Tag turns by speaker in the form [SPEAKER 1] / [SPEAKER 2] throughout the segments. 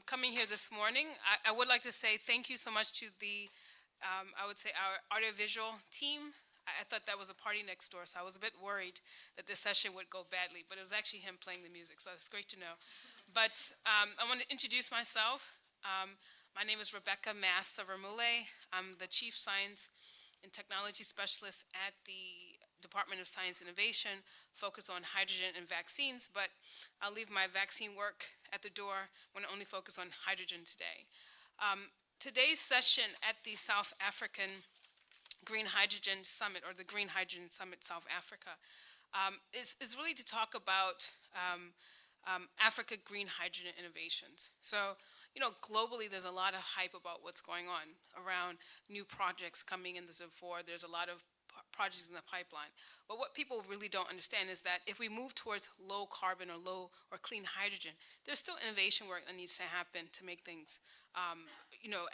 [SPEAKER 1] coming here this morning. I would like to say thank you so much to the, I would say, our audiovisual team. I thought that was a party next door, so I was a bit worried that this session would go badly, but it was actually him playing the music, so it's great to know. But I want to introduce myself. My name is Rebecca Mass-Savarmule. I'm the Chief Science and Technology Specialist at the Department of Science Innovation, focused on hydrogen and vaccines, but I'll leave my vaccine work at the door. I want to only focus on hydrogen today. Today's session at the South African Green Hydrogen Summit, or the Green Hydrogen Summit South Africa, is really to talk about Africa green hydrogen innovations. So, globally, there's a lot of hype about what's going on around new projects coming in the fore. There's a lot of projects in the pipeline. But what people really don't understand is that if we move towards low carbon or low or clean hydrogen, there's still innovation work that needs to happen to make things,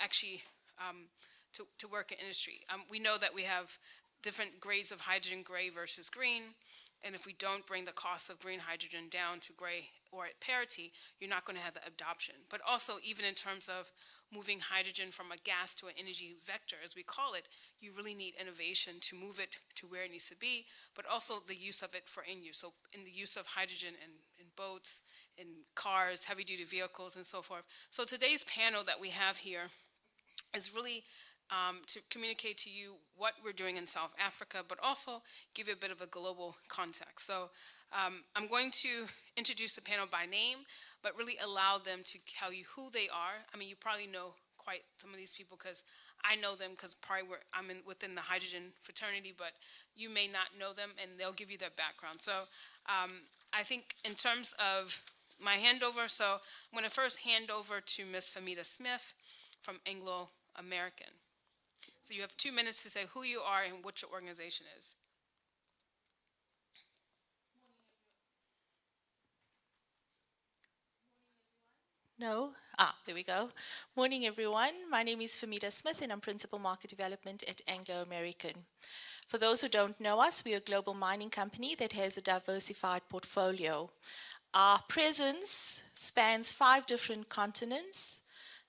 [SPEAKER 1] actually to work in industry. We know that we have different grades of hydrogen, gray versus green. And if we don't bring the cost of green hydrogen down to gray or at parity, you're not going to have the adoption. But also, even in terms of moving hydrogen from a gas to an energy vector, as we call it, you really need innovation to move it to where it needs to be, but also the use of it for in-use. So in the use of hydrogen in boats, in cars, heavy-duty vehicles, and so forth. So today's panel that we have here is really to communicate to you what we're doing in South Africa, but also give you a bit of a global context. So I'm going to introduce the panel by name, but really allow them to tell you who they are. I mean, you probably know quite some of these people because I know them because probably I'm within the hydrogen fraternity, but you may not know them, and they'll give you their background. So I think in terms of my handover, so I'm going to first hand over to Ms. Famita Smith from Anglo American. So you have 2 minutes to say who you are and what your organization is.
[SPEAKER 2] No? There we go. Morning, everyone. My name is Famita Smith, and I'm Principal Market Development at Anglo American. For those who don't know us, we're a global mining company that has a diversified portfolio. Our presence spans 5 different continents,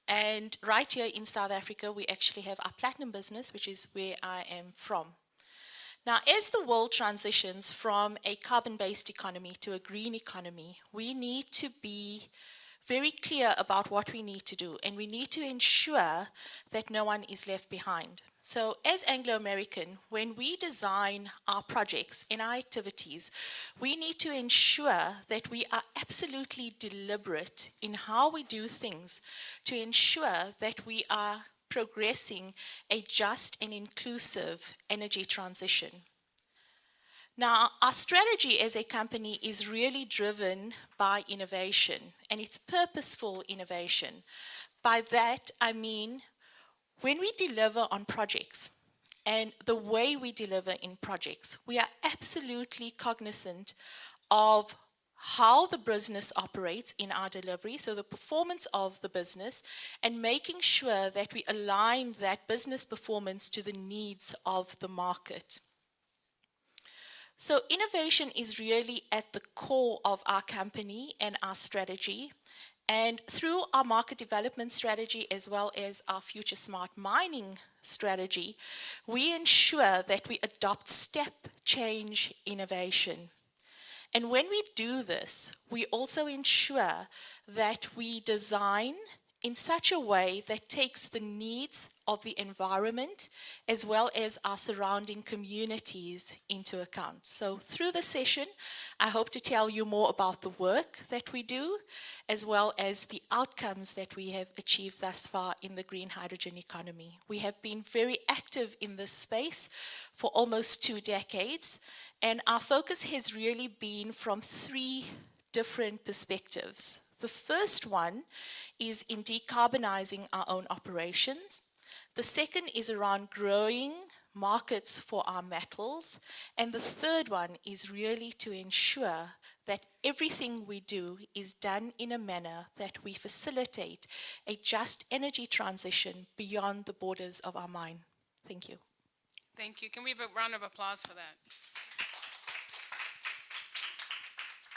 [SPEAKER 2] and right here in South Africa, we actually have our platinum business, which is where I am from. Now, as the world transitions from a carbon-based economy to a green economy, we need to be very clear about what we need to do, and we need to ensure that no one is left behind. So as Anglo-American, when we design our projects and our activities, we need to ensure that we are absolutely deliberate in how we do things to ensure that we are progressing a just and inclusive energy transition. Now, our strategy as a company is really driven by innovation, and it's purposeful innovation. By that, I mean, when we deliver on projects and the way we deliver in projects, we are absolutely cognizant of how the business operates in our delivery, so the performance of the business, and making sure that we align that business performance to the needs of the market. So innovation is really at the core of our company and our strategy. And through our market development strategy, as well as our future smart mining strategy, we ensure that we adopt step change innovation. And when we do this, we also ensure that we design in such a way that takes the needs of the environment as well as our surrounding communities into account. So through the session, I hope to tell you more about the work that we do, as well as the outcomes that we have achieved thus far in the green hydrogen economy. We have been very active in this space for almost 2 decades, and our focus has really been from 3 different perspectives. The first one is in decarbonizing our own operations. The second is around growing markets for our metals. And the third one is really to ensure that everything we do is done in a manner that we facilitate a just energy transition beyond the borders of our mine. Thank you.
[SPEAKER 1] Thank you. Can we have a round of applause for that?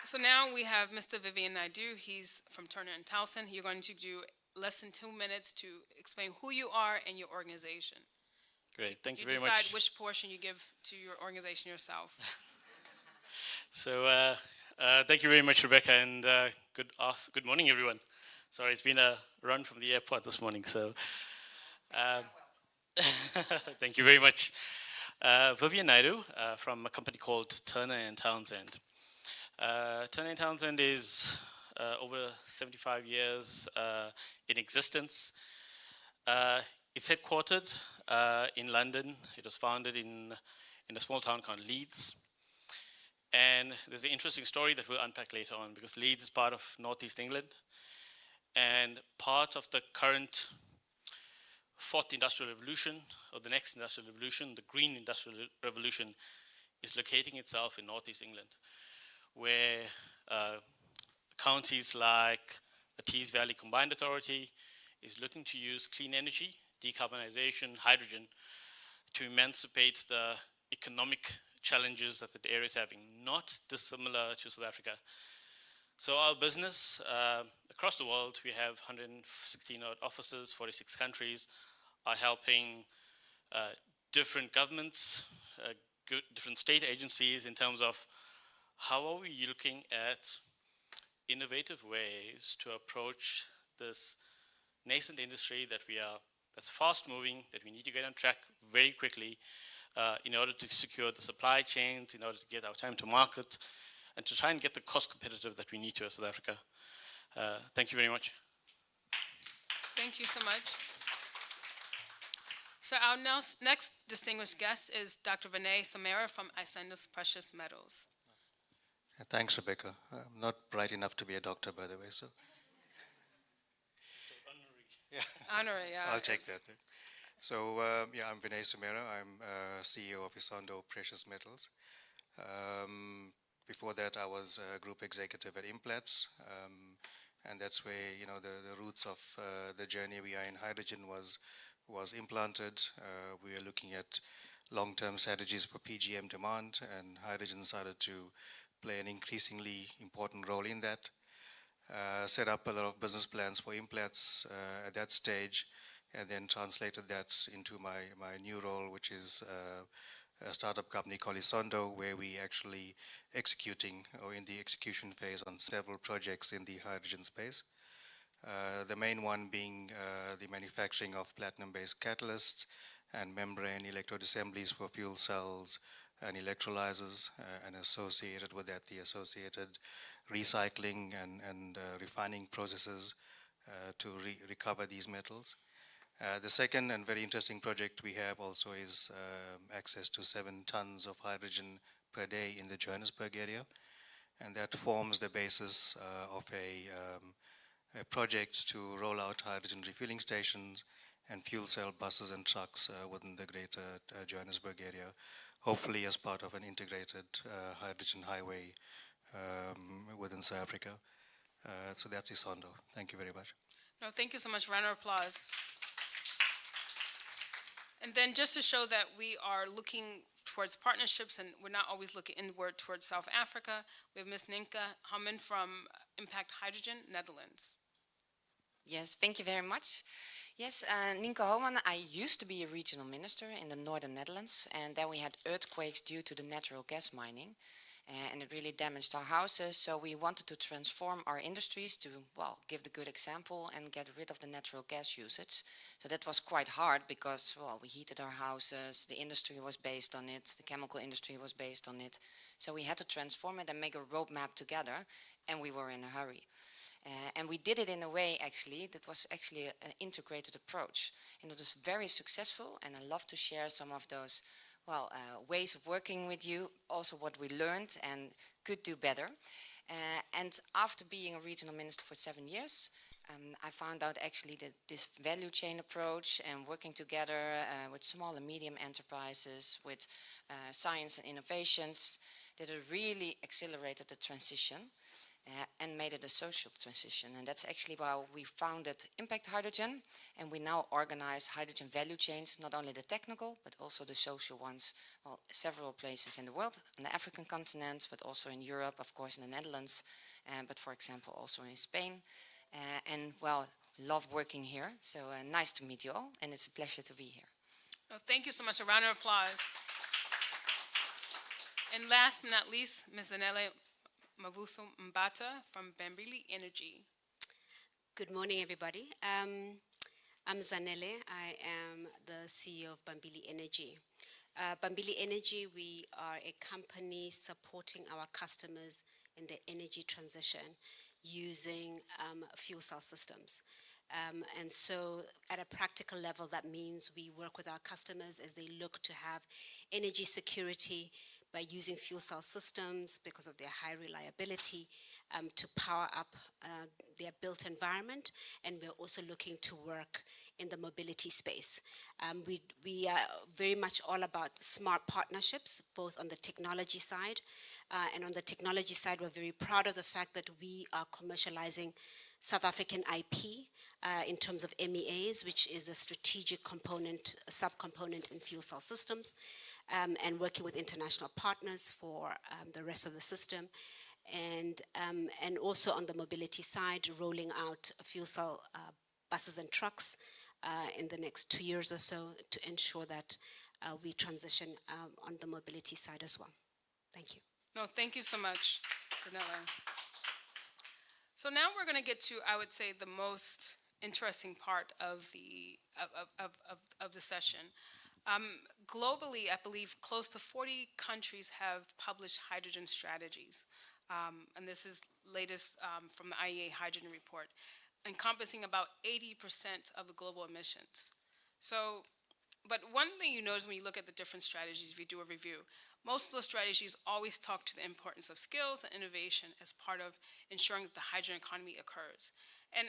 [SPEAKER 1] So now we have Mr. Vivian Naidu. He's from Turner and Townsend. You're going to do less than 2 minutes to explain who you are and your organization.
[SPEAKER 3] Great, thank you
[SPEAKER 1] You
[SPEAKER 3] very
[SPEAKER 1] decide
[SPEAKER 3] much.
[SPEAKER 1] which portion you give to your organization yourself.
[SPEAKER 3] So, thank you very much, Rebecca, and good morning, everyone. Sorry, it's been a run from the airport this morning, so thank you very much. Vivian Naidu from a company called Turner and Townsend. Turner and Townsend is over 75 years in existence. It's headquartered in London. It was founded in a small town called Leeds. And there's an interesting story that we'll unpack later on, because Leeds is part of Northeast England. And part of the current fourth industrial revolution, or the next industrial revolution, the green industrial revolution, is locating itself in Northeast England, where counties like the Tees Valley Combined Authority is looking to use clean energy, decarbonization, hydrogen, to emancipate the economic challenges that the area is having, not dissimilar to South Africa. So our business, across the world, we have 116 odd offices, 46 countries, are helping different governments, different state agencies in terms of how are we looking at innovative ways to approach this nascent industry that's fast moving, that we need to get on track very quickly in order to secure the supply chains, in order to get our time to market, and to try and get the cost competitive that we need to as South Africa. Thank you very much.
[SPEAKER 1] Thank you so much. So our next distinguished guest is Dr. Vinay Somera from Iceland's Precious Metals.
[SPEAKER 4] Thanks, Rebecca. I'm not bright enough to be a doctor, by the way, so.
[SPEAKER 1] Honorary, yeah.
[SPEAKER 4] I'll take that. So, I'm Vinay Somera. I'm CEO of Iceland Precious Metals. Before that, I was a group executive at Implats, and that's where the roots of the journey we are in hydrogen was implanted. We are looking at long-term strategies for PGM demand, and hydrogen started to play an increasingly important role in that. Set up a lot of business plans for Implats at that stage, and then translated that into my new role, which is a startup company called Isondo, where we actually executing or in the execution phase on several projects in the hydrogen space. The main one being the manufacturing of platinum-based catalysts and membrane electrode assemblies for fuel cells and electrolyzers, and associated with that the associated recycling and refining processes to recover these metals. The second and very interesting project we have also is access to 7 tons of hydrogen per day in the Johannesburg area, and that forms the basis of a project to roll out hydrogen refueling stations and fuel cell buses and trucks within the greater Johannesburg area, hopefully as part of an integrated hydrogen highway within South Africa. So that's Isondo. Thank you very much.
[SPEAKER 1] No, thank you so much. Round of applause. And then just to show that we are looking towards partnerships and we're not always looking inward towards South Africa, we have Ms. Ninka Hamman from Impact Hydrogen, Netherlands.
[SPEAKER 5] Yes, thank you very much. Yes, Nienke Homan, I used to be a regional minister in the northern Netherlands, and then we had earthquakes due to the natural gas mining, and it really damaged our houses, so we wanted to transform our industries to, well, give the good example and get rid of the natural gas usage. So that was quite hard because, well, we heated our houses, the industry was based on it, the chemical industry was based on it, so we had to transform it and make a roadmap together, and we were in a hurry. And we did it in a way, actually, that was actually an integrated approach. And it was very successful, and I love to share some of those, well, ways of working with you, also what we learned and could do better. And after being a regional minister for 7 years, I found out actually that this value chain approach and working together with small and medium enterprises, with science and innovations, that it really accelerated the transition. and made it a social transition. And that's actually why we founded Impact Hydrogen, and we now organize hydrogen value chains, not only the technical, but also the social ones, well, several places in the world, on the African continent, but also in Europe, of course, in the Netherlands, but for example, also in Spain. And well, love working here. So nice to meet you all, and it's a pleasure to be here.
[SPEAKER 1] Well, thank you so much. A round of applause. And last but not least, Ms. Zanele Mavuso Mbata from Bambili Energy.
[SPEAKER 6] Good morning, everybody. I'm Zanele. I am the CEO of Bambili Energy. Bambili Energy, we are a company supporting our customers in the energy transition using fuel cell systems. And so at a practical level, that means we work with our customers as they look to have energy security by using fuel cell systems because of their high reliability to power up their built environment. And we're also looking to work in the mobility space. We are very much all about smart partnerships, both on the technology side. And on the technology side, we're very proud of the fact that we are commercializing South African IP in terms of MEAs, which is a strategic component, a subcomponent in fuel cell systems, and working with international partners for the rest of the system. And also on the mobility side, rolling out fuel cell buses and trucks in the next 2 years or so to ensure that we transition on the mobility side as well. Thank you.
[SPEAKER 1] No, thank you so much, Danella. So now we're going to get to, I would say, the most interesting part of the session. Globally, I believe close to 40 countries have published hydrogen strategies. And this is latest from the IEA Hydrogen Report, encompassing about 80% of the global emissions. So, but one thing you notice when you look at the different strategies, if you do a review, most of those strategies always talk to the importance of skills and innovation as part of ensuring that the hydrogen economy occurs. And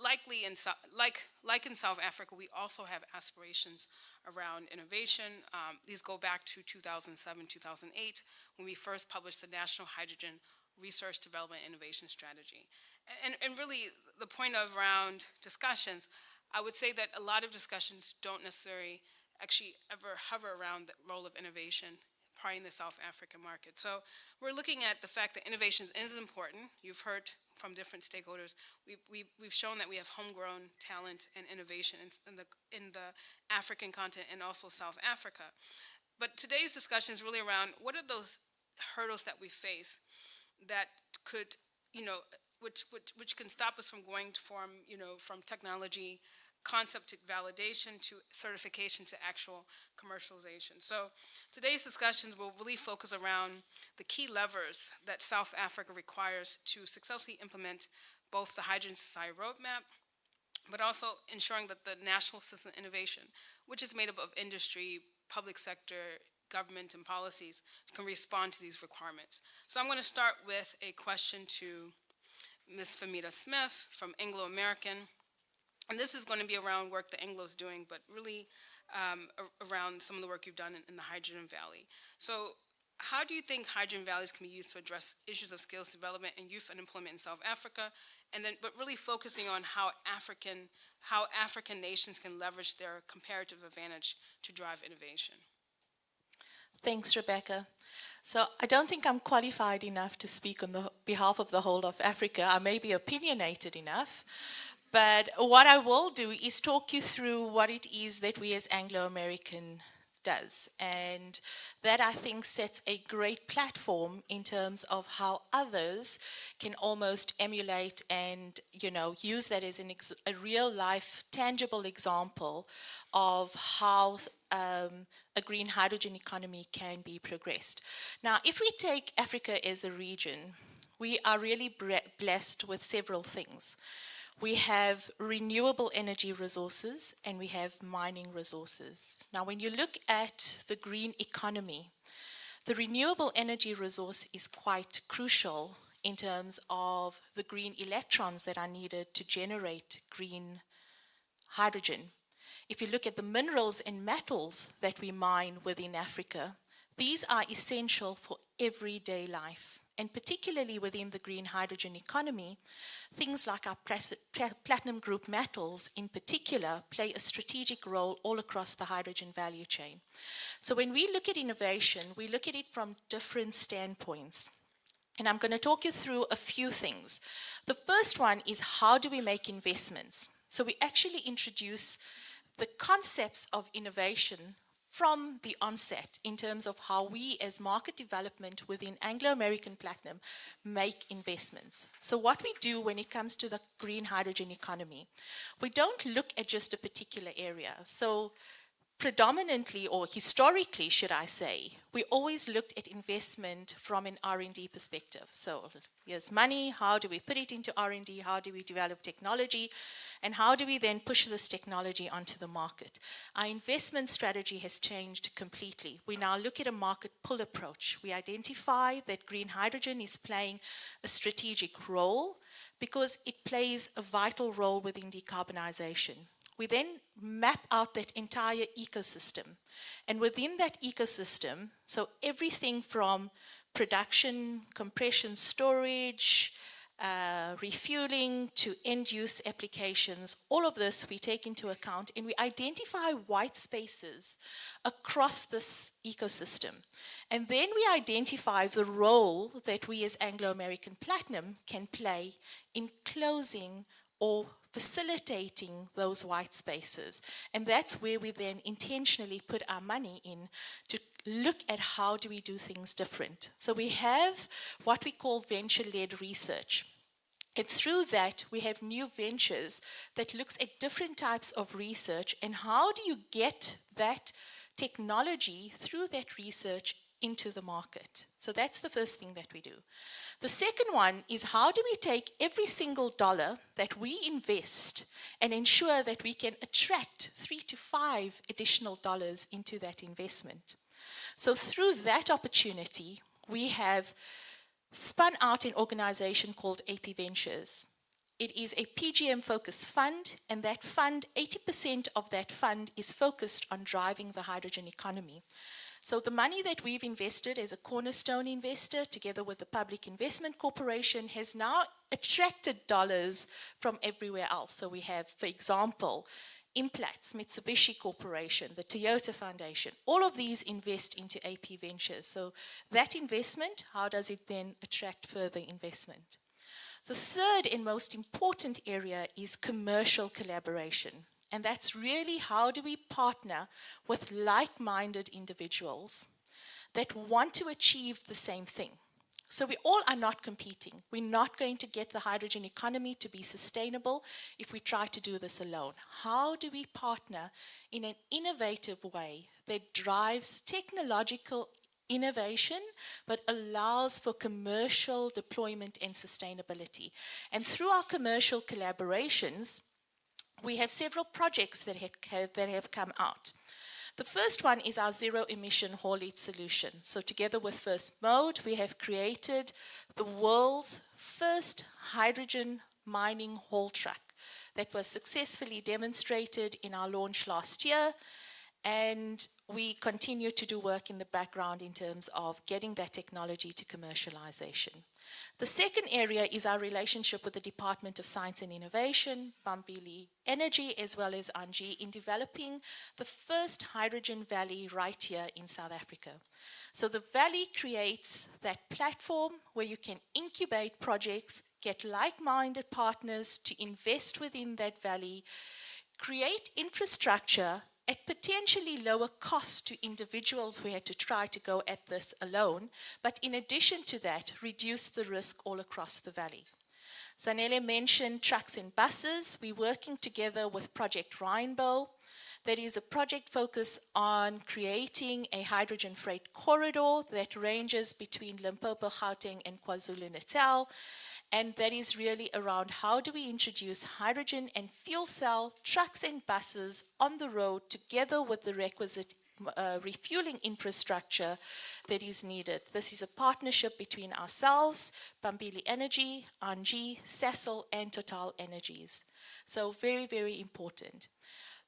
[SPEAKER 1] likely in South Africa, we also have aspirations around innovation. These go back to 2007, 2008, when we first published the National Hydrogen Research Development Innovation Strategy. And really, the point of around discussions, I would say that a lot of discussions don't necessarily actually ever hover around the role of innovation, probably in the South African market. So we're looking at the fact that innovation is important. You've heard from different stakeholders. We've shown that we have homegrown talent and innovation in the African continent and also South Africa. But today's discussion is really around what are those hurdles that we face that could, which can stop us from going from technology concept to validation to certification to actual commercialization. So today's discussions will really focus around the key levers that South Africa requires to successfully implement both the Hydrogen Society Roadmap, but also ensuring that the National System Innovation, which is made up of industry, public sector, government, and policies, can respond to these requirements. So I'm going to start with a question to Ms. Famita Smith from Anglo American. And this is going to be around work that Anglo is doing, but really around some of the work you've done in the Hydrogen Valley. So how do you think hydrogen valleys can be used to address issues of skills development and youth unemployment in South Africa? And then, but really focusing on how African nations can leverage their comparative advantage to drive innovation.
[SPEAKER 2] Thanks, Rebecca. So I don't think I'm qualified enough to speak on the behalf of the whole of Africa. I may be opinionated enough. But what I will do is talk you through what it is that we as Anglo-American does. And that, I think, sets a great platform in terms of how others can almost emulate and, use that as a real-life, tangible example of how a green hydrogen economy can be progressed. Now, if we take Africa as a region, we are really blessed with several things. We have renewable energy resources and we have mining resources. Now, when you look at the green economy, the renewable energy resource is quite crucial in terms of the green electrons that are needed to generate green hydrogen. If you look at the minerals and metals that we mine within Africa, these are essential for everyday life. and particularly within the green hydrogen economy, things like our platinum group metals in particular play a strategic role all across the hydrogen value chain. So when we look at innovation, we look at it from different standpoints. And I'm going to talk you through a few things. The first one is, how do we make investments? So we actually introduce the concepts of innovation from the onset in terms of how we as market development within Anglo-American Platinum make investments. So what we do when it comes to the green hydrogen economy, we don't look at just a particular area. So predominantly, or historically, should I say, we always looked at investment from an R&D perspective. So here's money, how do we put it into R&D, how do we develop technology, and how do we then push this technology onto the market? Our investment strategy has changed completely. We now look at a market pull approach. We identify that green hydrogen is playing a strategic role because it plays a vital role within decarbonization. We then map out that entire ecosystem. And within that ecosystem, so everything from production, compression, storage, refueling to end-use applications, all of this we take into account, and we identify white spaces across this ecosystem. And then we identify the role that we as Anglo-American Platinum can play in closing or facilitating those white spaces. And that's where we then intentionally put our money in to look at how do we do things different. So we have what we call venture-led research. And through that, we have new ventures that looks at different types of research and how do you get that technology through that research into the market. So that's the first thing that we do. The second one is, how do we take every single dollar that we invest and ensure that we can attract 3 to 5 additional dollars into that investment. So through that opportunity, we have spun out an organization called AP Ventures. It is a PGM-focused fund, and that fund, 80% of that fund is focused on driving the hydrogen economy. So the money that we've invested as a cornerstone investor, together with the Public Investment Corporation, has now attracted dollars from everywhere else. So we have, for example, Implats, Mitsubishi Corporation, the Toyota Foundation, all of these invest into AP Ventures. So that investment, how does it then attract further investment? The third and most important area is commercial collaboration. And that's really, how do we partner with like-minded individuals that want to achieve the same thing? So we all are not competing. We're not going to get the hydrogen economy to be sustainable if we try to do this alone. How do we partner in an innovative way that drives technological innovation but allows for commercial deployment and sustainability? And through our commercial collaborations, we have several projects that have come out. The first one is our zero-emission haulage solution. So together with First Mode, we have created the world's first hydrogen mining haul truck that was successfully demonstrated in our launch last year. And we continue to do work in the background in terms of getting that technology to commercialization. The second area is our relationship with the Department of Science and Innovation, Bambili Energy, as well as Anji, in developing the first hydrogen valley right here in South Africa. So the valley creates that platform where you can incubate projects, get like-minded partners to invest within that valley, create infrastructure at potentially lower cost to individuals who had to try to go at this alone, but in addition to that, reduce the risk all across the valley. Zanele mentioned trucks and buses. We're working together with Project Rainbow. That is a project focused on creating a hydrogen freight corridor that ranges between Limpopo, Gauteng, and KwaZulu-Natal. And that is really around how do we introduce hydrogen and fuel cell trucks and buses on the road together with the requisite refueling infrastructure that is needed. This is a partnership between ourselves, Bambili Energy, Anji, Sasol, and Total Energies. So very, very important.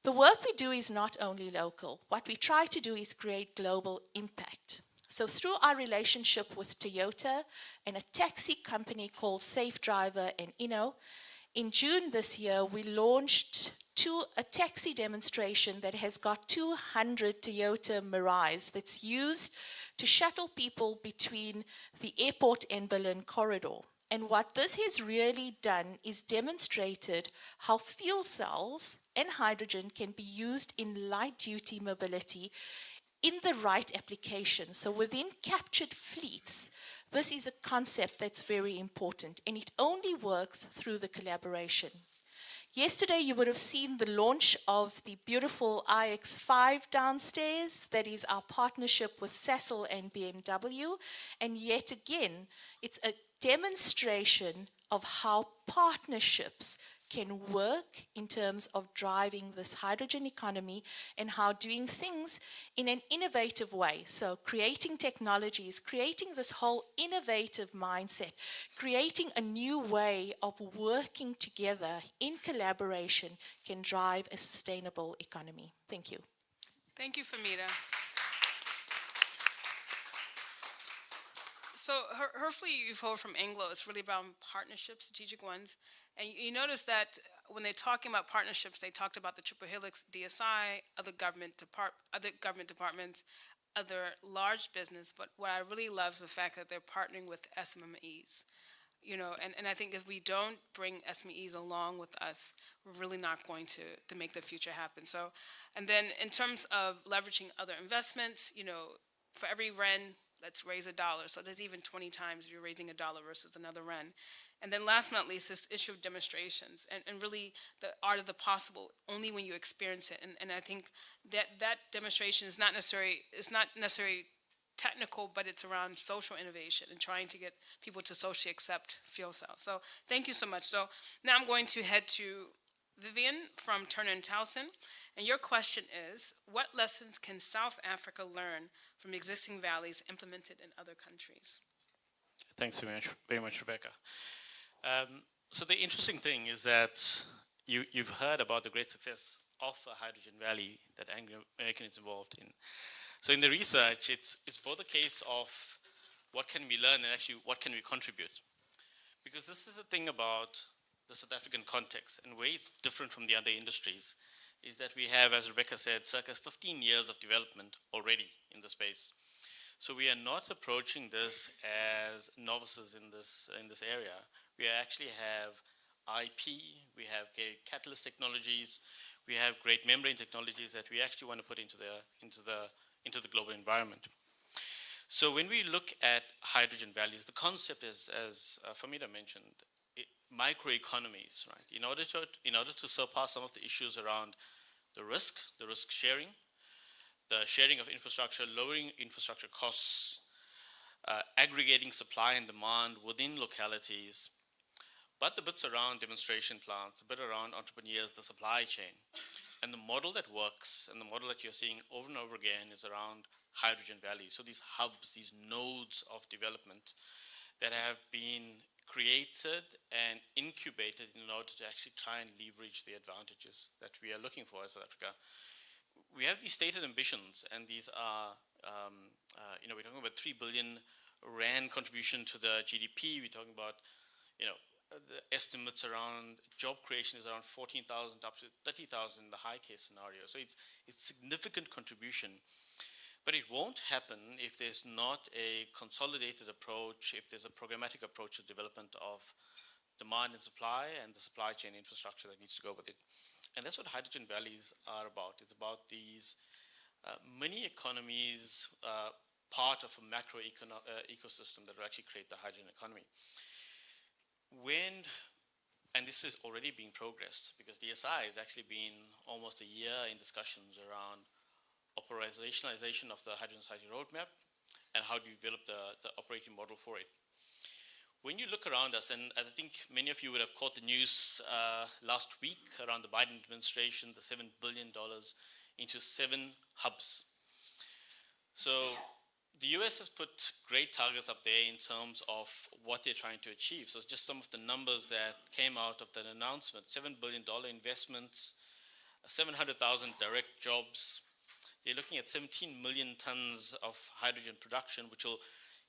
[SPEAKER 2] The work we do is not only local. What we try to do is create global impact. So through our relationship with Toyota and a taxi company called Safe Driver and Inno, in June this year, we launched a taxi demonstration that has got 200 Toyota Mirais that's used to shuttle people between the airport and Berlin corridor. And what this has really done is demonstrated how fuel cells and hydrogen can be used in light-duty mobility in the right application. So within captured fleets, this is a concept that's very important, and it only works through the collaboration. Yesterday, you would have seen the launch of the beautiful iX5 downstairs. That is our partnership with Sasol and BMW. And yet again, it's a demonstration of how partnerships can work in terms of driving this hydrogen economy and how doing things in an innovative way. So creating technologies, creating this whole innovative mindset, creating a new way of working together in collaboration can drive a sustainable economy. Thank you.
[SPEAKER 1] Thank you, Famida. So hopefully you've heard from Anglo, it's really about partnerships, strategic ones. And you notice that when they're talking about partnerships, they talked about the Triple Helix, DSI, other government departments, other large business. But what I really love is the fact that they're partnering with SMMEs. You know, and I think if we don't bring SMEs along with us, we're really not going to make the future happen. So, and then in terms of leveraging other investments, you know, for every rand, let's raise $1. So there's even 20 times you're raising $1 versus another rand. And then last but not least, this issue of demonstrations and really the art of the possible only when you experience it. And I think that demonstration is not necessarily technical, but it's around social innovation and trying to get people to socially accept fuel cells. So thank you so much. So now I'm going to head to Vivian from Turner & Townsend. And your question is, what lessons can South Africa learn from existing valleys implemented in other countries?
[SPEAKER 3] Thanks very much, Rebecca. So the interesting thing is that you've heard about the great success of a hydrogen valley that Anglo American is involved in. So in the research, it's both a case of what can we learn and actually what can we contribute. Because this is the thing about the South African context and where it's different from the other industries is that we have, as Rebecca said, circa 15 years of development already in the space. So we are not approaching this as novices in this area. We actually have IP, we have catalyst technologies, we have great membrane technologies that we actually want to put into the global environment. So when we look at hydrogen valleys, the concept is, as Famida mentioned, microeconomies, right? In order to surpass some of the issues around the risk sharing, the sharing of infrastructure, lowering infrastructure costs, aggregating supply and demand within localities, but the bits around demonstration plants, a bit around entrepreneurs, the supply chain. And the model that works and the model that you're seeing over and over again is around hydrogen valleys. So these hubs, these nodes of development that have been created and incubated in order to actually try and leverage the advantages that we are looking for as South Africa. We have these stated ambitions, and these are, we're talking about 3 billion rand contribution to the GDP. We're talking about, the estimates around job creation is around 14,000 up to 30,000 in the high case scenario. So it's significant contribution. But it won't happen if there's not a consolidated approach, if there's a programmatic approach to development of demand and supply and the supply chain infrastructure that needs to go with it. And that's what hydrogen valleys are about. It's about these mini economies, part of a macro ecosystem that will actually create the hydrogen economy. And this is already being progressed because DSI has actually been almost a year in discussions around operationalization of the hydrogen society roadmap and how do you develop the operating model for it. When you look around us, and I think many of you would have caught the news last week around the Biden administration, the $7 billion into 7 hubs. So the US has put great targets up there in terms of what they're trying to achieve. So just some of the numbers that came out of that announcement: $7 billion investments, 700,000 direct jobs, they're looking at 17 million tons of hydrogen production, which will,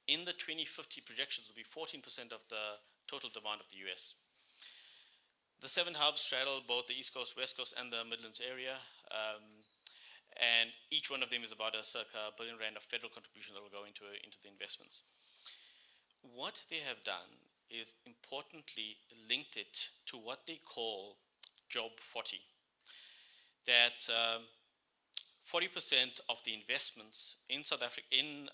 [SPEAKER 3] in the 2050 projections, will be 14% of the total demand of the US. The 7 hubs straddle both the East Coast, West Coast, and the Midlands area. And each one of them is about a circa R1 billion of federal contribution that will go into the investments. What they have done is importantly linked it to what they call Job 40. That 40% of the investments in South Africa, in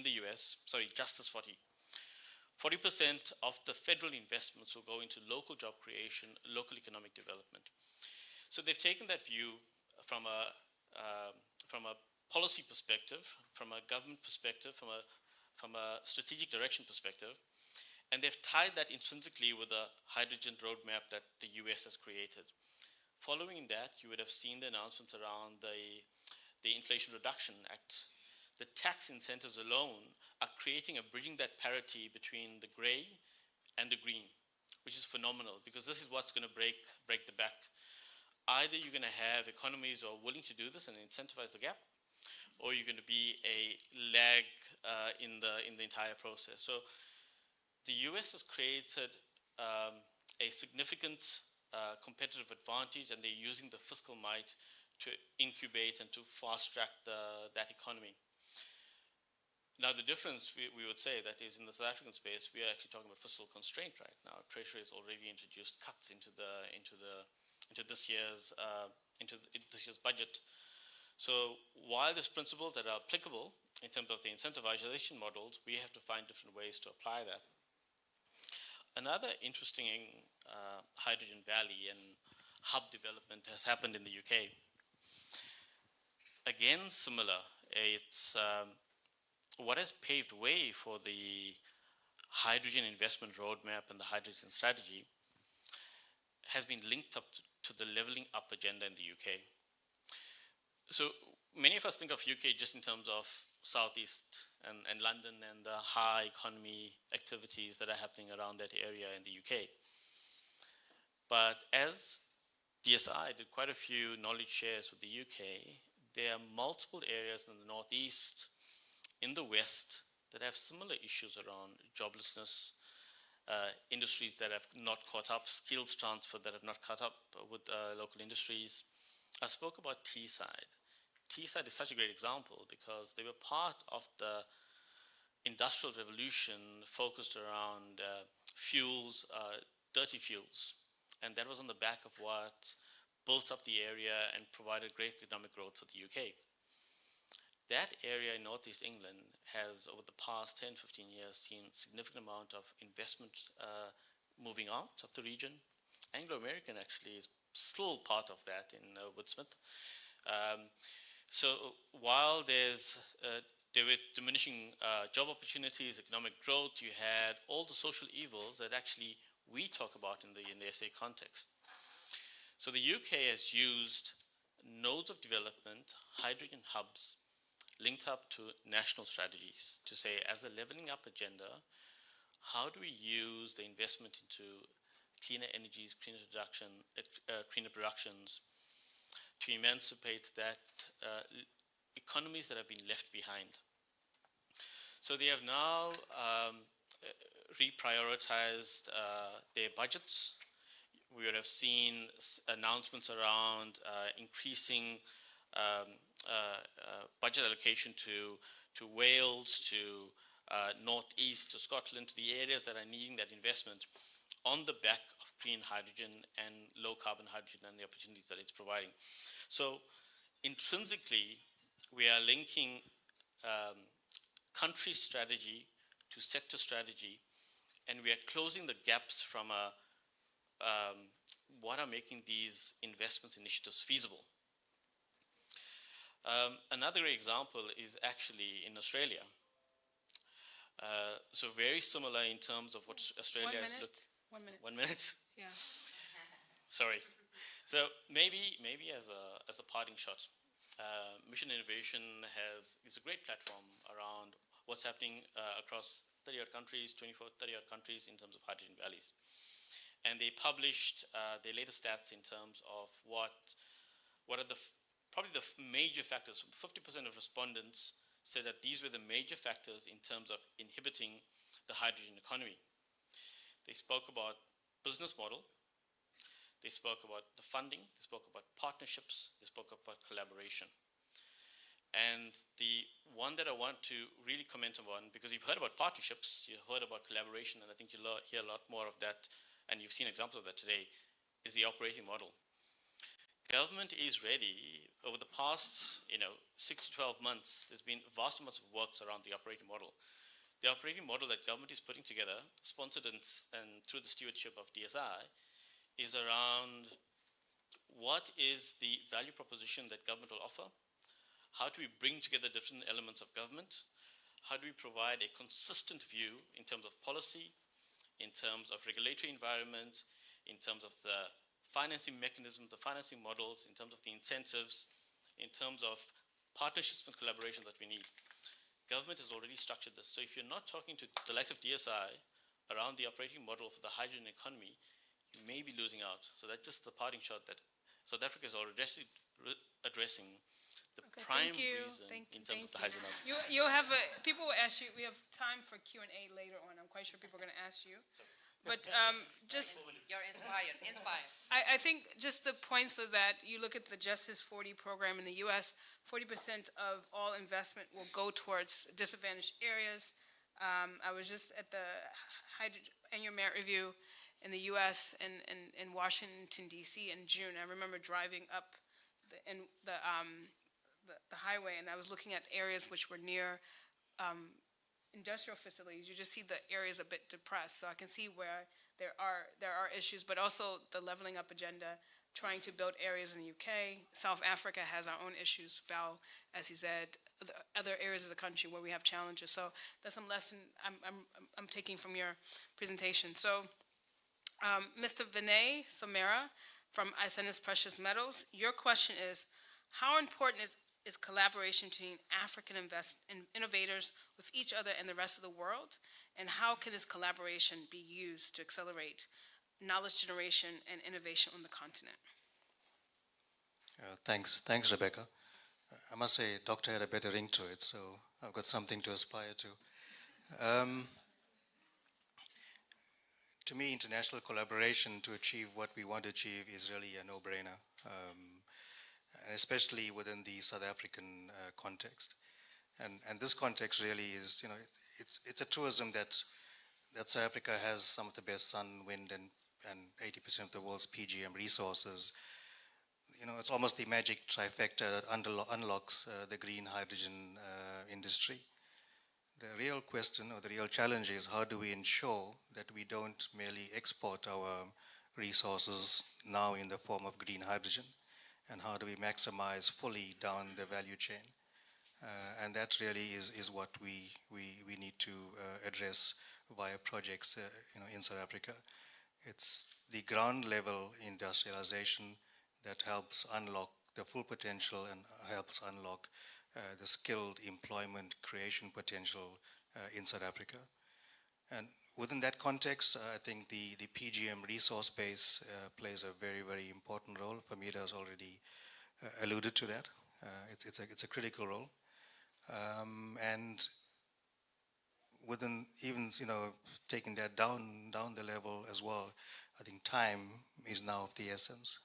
[SPEAKER 3] the US, sorry, just as 40% of the federal investments will go into local job creation, local economic development. So they've taken that view from a policy perspective, from a government perspective, from a strategic direction perspective, and they've tied that intrinsically with a hydrogen roadmap that the US has created. Following that, you would have seen the announcements around the Inflation Reduction Act. The tax incentives alone are creating a bridging that parity between the gray and the green, which is phenomenal, because this is what's going to break the back. Either you're going to have economies who are willing to do this and incentivize the gap, or you're going to be a lag in the entire process. So the US has created a significant competitive advantage, and they're using the fiscal might to incubate and to fast track that economy. Now, the difference we would say that is in the South African space, we are actually talking about fiscal constraint right now. Treasury has already introduced cuts into this year's budget. So while there's principles that are applicable in terms of the incentivization models, we have to find different ways to apply that. Another interesting hydrogen valley and hub development has happened in the UK. Again, similar. It's what has paved way for the hydrogen investment roadmap and the hydrogen strategy has been linked up to the leveling up agenda in the UK. So many of us think of UK just in terms of Southeast and London and the high economy activities that are happening around that area in the UK. But as DSI did quite a few knowledge shares with the UK, there are multiple areas in the Northeast, in the West, that have similar issues around joblessness, industries that have not caught up, skills transfer that have not caught up with local industries. I spoke about Teesside. Teesside is such a great example because they were part of the industrial revolution focused around fuels, dirty fuels. And that was on the back of what built up the area and provided great economic growth for the UK. That area in Northeast England has, over the past 10, 15 years, seen significant amount of investment moving out of the region. Anglo-American actually is still part of that in Woodsmith. So while there were diminishing job opportunities, economic growth, you had all the social evils that actually we talk about in the SA context. So the UK has used nodes of development, hydrogen hubs, linked up to national strategies to say, as a leveling up agenda, how do we use the investment into cleaner energies, cleaner productions to emancipate that economies that have been left behind. So they have now reprioritized their budgets. We would have seen announcements around increasing budget allocation to Wales, to Northeast, to Scotland, to the areas that are needing that investment on the back of green hydrogen and low carbon hydrogen and the opportunities that it's providing. So intrinsically, we are linking country strategy to sector strategy, and we are closing the gaps from what are making these investments initiatives feasible. Another great example is actually in Australia. So very similar in terms of what Australia has looked.
[SPEAKER 1] 1 minute.
[SPEAKER 3] 1 minute?
[SPEAKER 1] Yeah.
[SPEAKER 3] Sorry. So maybe as a parting shot, Mission Innovation is a great platform around what's happening across 30-odd countries, 30-odd countries in terms of hydrogen valleys. And they published their latest stats in terms of what are the probably the major factors, 50% of respondents said that these were the major factors in terms of inhibiting the hydrogen economy. They spoke about business model, they spoke about the funding, they spoke about partnerships, they spoke about collaboration. And the one that I want to really comment on, because you've heard about partnerships, you've heard about collaboration, and I think you'll hear a lot more of that, and you've seen examples of that today, is the operating model. Government is ready. Over the past 6 to 12 months, there's been vast amounts of works around the operating model. The operating model that government is putting together, sponsored and through the stewardship of DSI, is around what is the value proposition that government will offer. How do we bring together different elements of government? How do we provide a consistent view in terms of policy, in terms of regulatory environment, in terms of the financing mechanisms, the financing models, in terms of the incentives, in terms of partnerships and collaboration that we need. Government has already structured this. So if you're not talking to the likes of DSI around the operating model for the hydrogen economy, you may be losing out. So that's just the parting shot that South Africa is already addressing the prime reason in terms of the hydrogen upside.
[SPEAKER 1] You'll have people will ask you. We have time for Q&A later on. I'm quite sure people are going to ask you. But just
[SPEAKER 5] You're inspired.
[SPEAKER 1] I think just the points of that, you look at the Justice 40 program in the U.S., 40% of all investment will go towards disadvantaged areas. I was just at the annual merit review in the U.S. and in Washington, D.C. in June. I remember driving up the highway, and I was looking at areas which were near industrial facilities. You just see the areas a bit depressed. So I can see where there are issues, but also the leveling up agenda, trying to build areas in the UK. South Africa has our own issues, Val, as he said, other areas of the country where we have challenges. So that's some lesson I'm taking from your presentation. So Mr. Vinay Somera from Iceland's Precious Metals, your question is, how important is collaboration between African innovators with each other and the rest of the world? And how can this collaboration be used to accelerate knowledge generation and innovation on the continent?
[SPEAKER 4] Thanks, Rebecca. I must say, doctor had a better ring to it, so I've got something to aspire to. To me, international collaboration to achieve what we want to achieve is really a no-brainer. Especially within the South African context. And this context really is, it's a truism that South Africa has some of the best sun, wind, and 80% of the world's PGM resources. It's almost the magic trifecta that unlocks the green hydrogen industry. The real question or the real challenge is how do we ensure that we don't merely export our resources now in the form of green hydrogen, and how do we maximize fully down the value chain? And that really is what we need to address via projects in South Africa. It's the ground level industrialization that helps unlock the full potential and helps unlock the skilled employment creation potential in South Africa. And within that context, I think the PGM resource base plays a very, very important role. Famida has already alluded to that. It's a critical role. And within even, taking that down the level as well, I think time is now of the essence.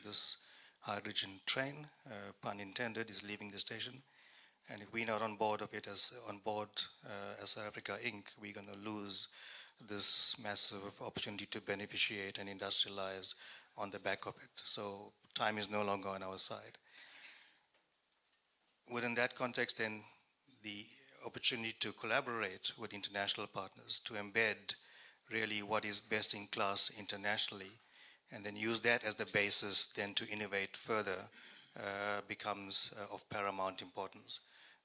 [SPEAKER 4] This hydrogen train, pun intended, is leaving the station. And if we're not on board as South Africa Inc., we're going to lose this massive opportunity to beneficiate and industrialize on the back of it. So time is no longer on our side. Within that context, then, the opportunity to collaborate with international partners to embed really what is best in class internationally, and then use that as the basis then to innovate further becomes of paramount importance.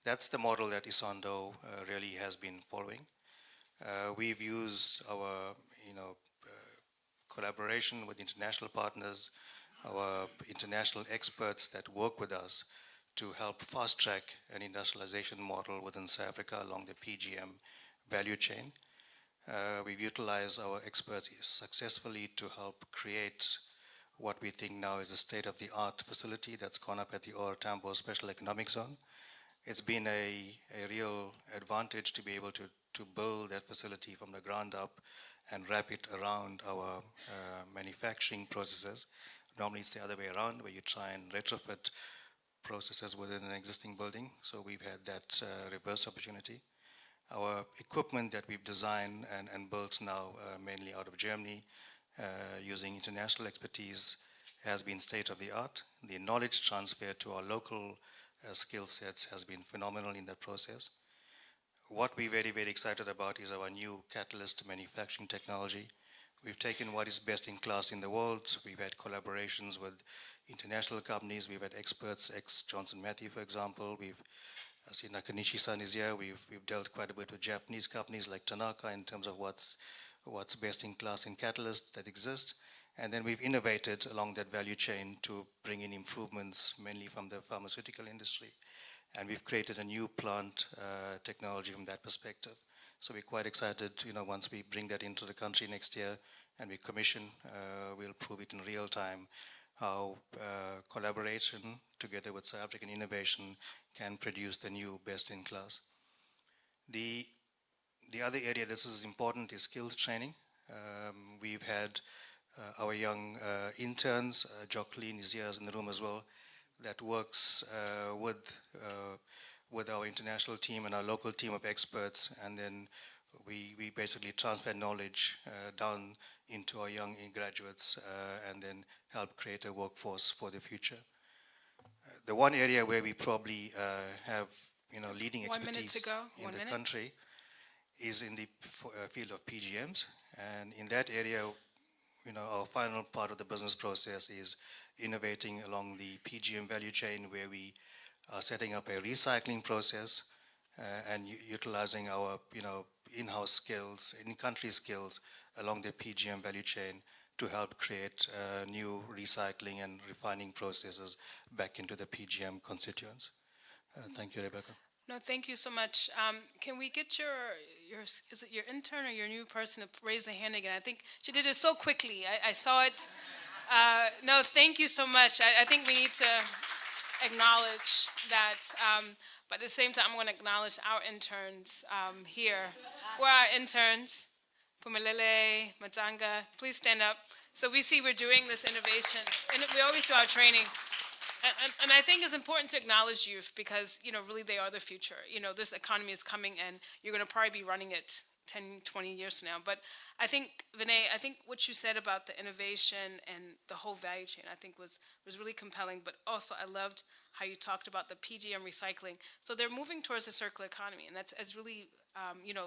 [SPEAKER 4] That's the model that Isando really has been following. We've used our collaboration with international partners, our international experts that work with us to help fast track an industrialization model within South Africa along the PGM value chain. We've utilized our experts successfully to help create what we think now is a state-of-the-art facility that's gone up at the OR Tambo Special Economic Zone. It's been a real advantage to be able to build that facility from the ground up and wrap it around our manufacturing processes. Normally it's the other way around, where you try and retrofit processes within an existing building. So we've had that reverse opportunity. Our equipment that we've designed and built now, mainly out of Germany, using international expertise, has been state of the art. The knowledge transfer to our local skill sets has been phenomenal in that process. What we're very, very excited about is our new catalyst manufacturing technology. We've taken what is best in class in the world. We've had collaborations with international companies. We've had experts, ex-Johnson Matthey, for example. We've seen Nakanishi-san is here. We've dealt quite a bit with Japanese companies like Tanaka in terms of what's best in class in catalysts that exist. And then we've innovated along that value chain to bring in improvements, mainly from the pharmaceutical industry. And we've created a new plant technology from that perspective. So we're quite excited, once we bring that into the country next year and we commission, we'll prove it in real time how collaboration together with South African innovation can produce the new best in class. The other area that is important is skills training. We've had our young interns, Jacqueline is here in the room as well, that works with our international team and our local team of experts, and then we basically transfer knowledge down into our young graduates and then help create a workforce for the future. The one area where we probably have leading
[SPEAKER 1] 1 minute
[SPEAKER 4] expertise
[SPEAKER 1] to go.
[SPEAKER 4] in the country is in the field of PGMs, and in that area, our final part of the business process is innovating along the PGM value chain, where we are setting up a recycling process and utilizing our in-house skills, in-country skills along the PGM value chain to help create new recycling and refining processes back into the PGM constituents. Thank you, Rebecca.
[SPEAKER 1] No, thank you so much. Can we get is it your intern or your new person to raise the hand again? I think she did it so quickly. I saw it. No, thank you so much. I think we need to acknowledge that, but at the same time, I'm going to acknowledge our interns here. Where are our interns? Pumalele, Matanga, please stand up. So we see we're doing this innovation, and we always do our training. And I think it's important to acknowledge youth because, really they are the future. This economy is coming and you're going to probably be running it 10, 20 years from now. But I think, Vinay, what you said about the innovation and the whole value chain, I think was really compelling. But also I loved how you talked about the PGM recycling. So they're moving towards the circular economy, and that's really,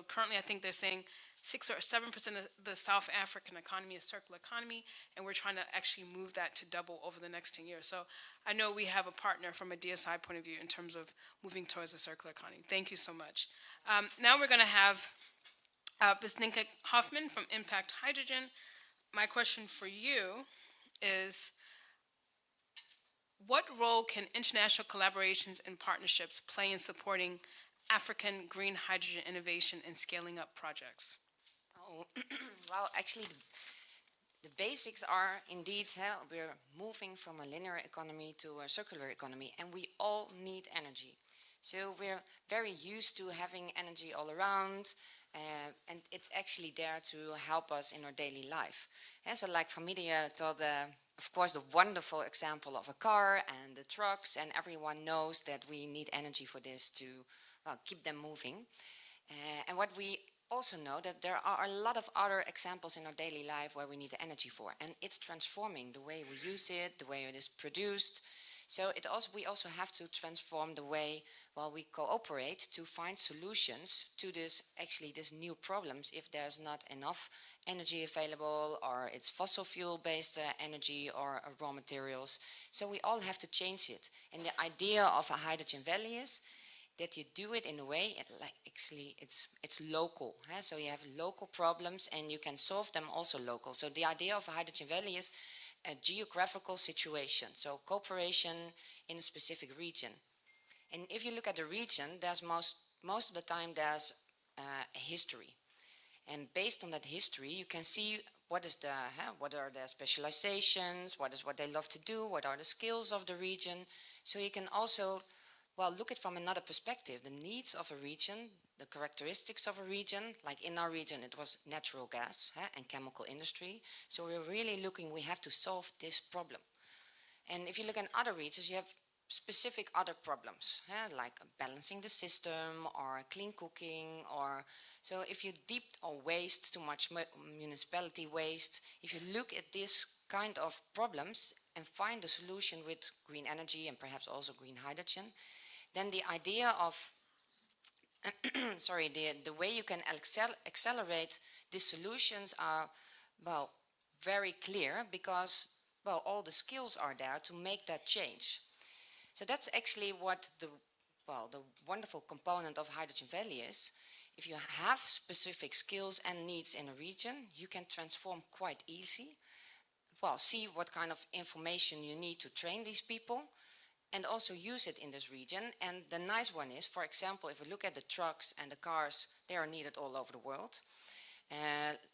[SPEAKER 1] currently I think they're saying 6 or 7% of the South African economy is circular economy, and we're trying to actually move that to double over the next 10 years. So I know we have a partner from a DSI point of view in terms of moving towards the circular economy. Thank you so much. Now we're going to have Ms. Ninka Hoffman from Impact Hydrogen. My question for you is, what role can international collaborations and partnerships play in supporting African green hydrogen innovation and scaling up projects?
[SPEAKER 5] Well, actually, the basics are indeed, we're moving from a linear economy to a circular economy, and we all need energy. So we're very used to having energy all around, and it's actually there to help us in our daily life. And so like Familia told, of course, the wonderful example of a car and the trucks, and everyone knows that we need energy for this to keep them moving. And what we also know that there are a lot of other examples in our daily life where we need the energy for, and it's transforming the way we use it, the way it is produced. So we also have to transform the way we cooperate to find solutions to these new problems if there's not enough energy available, or it's fossil fuel based energy or raw materials. So we all have to change it. And the idea of a hydrogen valley is that you do it in a way it's local. So you have local problems and you can solve them also local. So the idea of a hydrogen valley is a geographical situation, so cooperation in a specific region. And if you look at the region, there's most of the time there's a history. And based on that history, you can see what are their specializations, what they love to do, what are the skills of the region. So you can also, well, look at from another perspective, the needs of a region, the characteristics of a region. Like in our region, it was natural gas and chemical industry. So we're really looking, we have to solve this problem. And if you look in other regions, you have specific other problems, like balancing the system or clean cooking, or so if you deep or waste too much municipality waste, if you look at this kind of problems and find a solution with green energy and perhaps also green hydrogen, then the idea of sorry, the way you can accelerate these solutions are, well, very clear, because, well, all the skills are there to make that change. So that's actually what the, well, the wonderful component of Hydrogen Valley is. If you have specific skills and needs in a region, you can transform quite easy. Well, see what kind of information you need to train these people, and also use it in this region. And the nice one is, for example, if we look at the trucks and the cars, they are needed all over the world.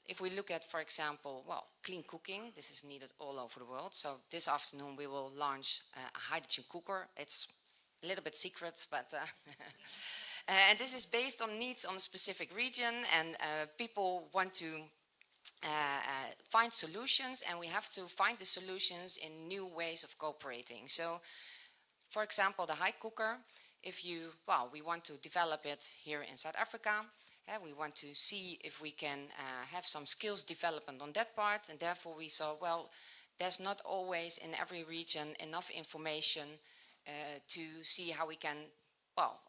[SPEAKER 5] If we look at, for example, well, clean cooking, this is needed all over the world. So this afternoon we will launch a hydrogen cooker. It's a little bit secret, but and this is based on needs on a specific region, and people want to find solutions, and we have to find the solutions in new ways of cooperating. So, for example, the high cooker, if you, well, we want to develop it here in South Africa. We want to see if we can have some skills development on that part, and therefore we saw, well, there's not always in every region enough information to see how we can, well,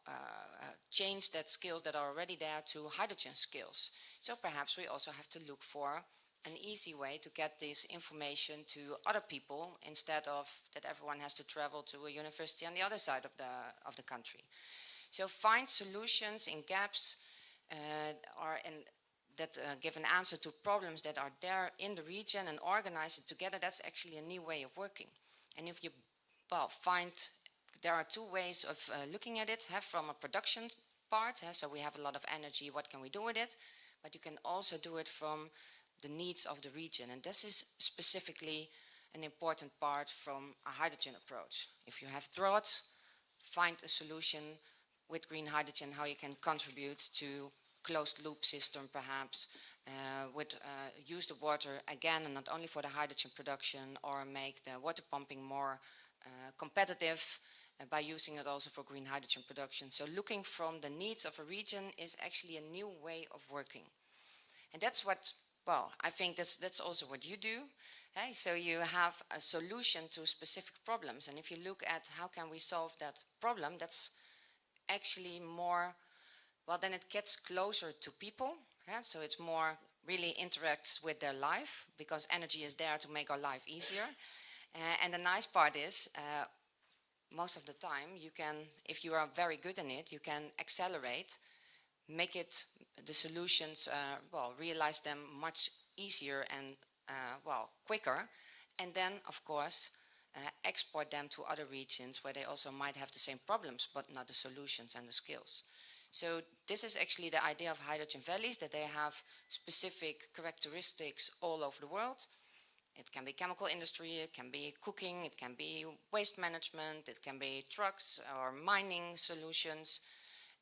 [SPEAKER 5] change that skills that are already there to hydrogen skills. So perhaps we also have to look for an easy way to get this information to other people, instead of that everyone has to travel to a university on the other side of the country. So find solutions in gaps that give an answer to problems that are there in the region and organize it together. That's actually a new way of working. And if you, well, find, there are two ways of looking at it. From a production part, so we have a lot of energy, what can we do with it? But you can also do it from the needs of the region, and this is specifically an important part from a hydrogen approach. If you have drought, find a solution with green hydrogen, how you can contribute to closed loop system perhaps, use the water again, and not only for the hydrogen production, or make the water pumping more competitive by using it also for green hydrogen production. So looking from the needs of a region is actually a new way of working. And that's what, well, I think that's also what you do. Okay? So you have a solution to specific problems, and if you look at how can we solve that problem, that's actually more, well, then it gets closer to people. Yeah? So it's more really interacts with their life, because energy is there to make our life easier. And the nice part is, most of the time, you can, if you are very good in it, you can accelerate, make it, the solutions, well, realize them much easier and, well, quicker. And then, of course, export them to other regions where they also might have the same problems, but not the solutions and the skills. So this is actually the idea of hydrogen valleys, that they have specific characteristics all over the world. It can be chemical industry, it can be cooking, it can be waste management, it can be trucks or mining solutions,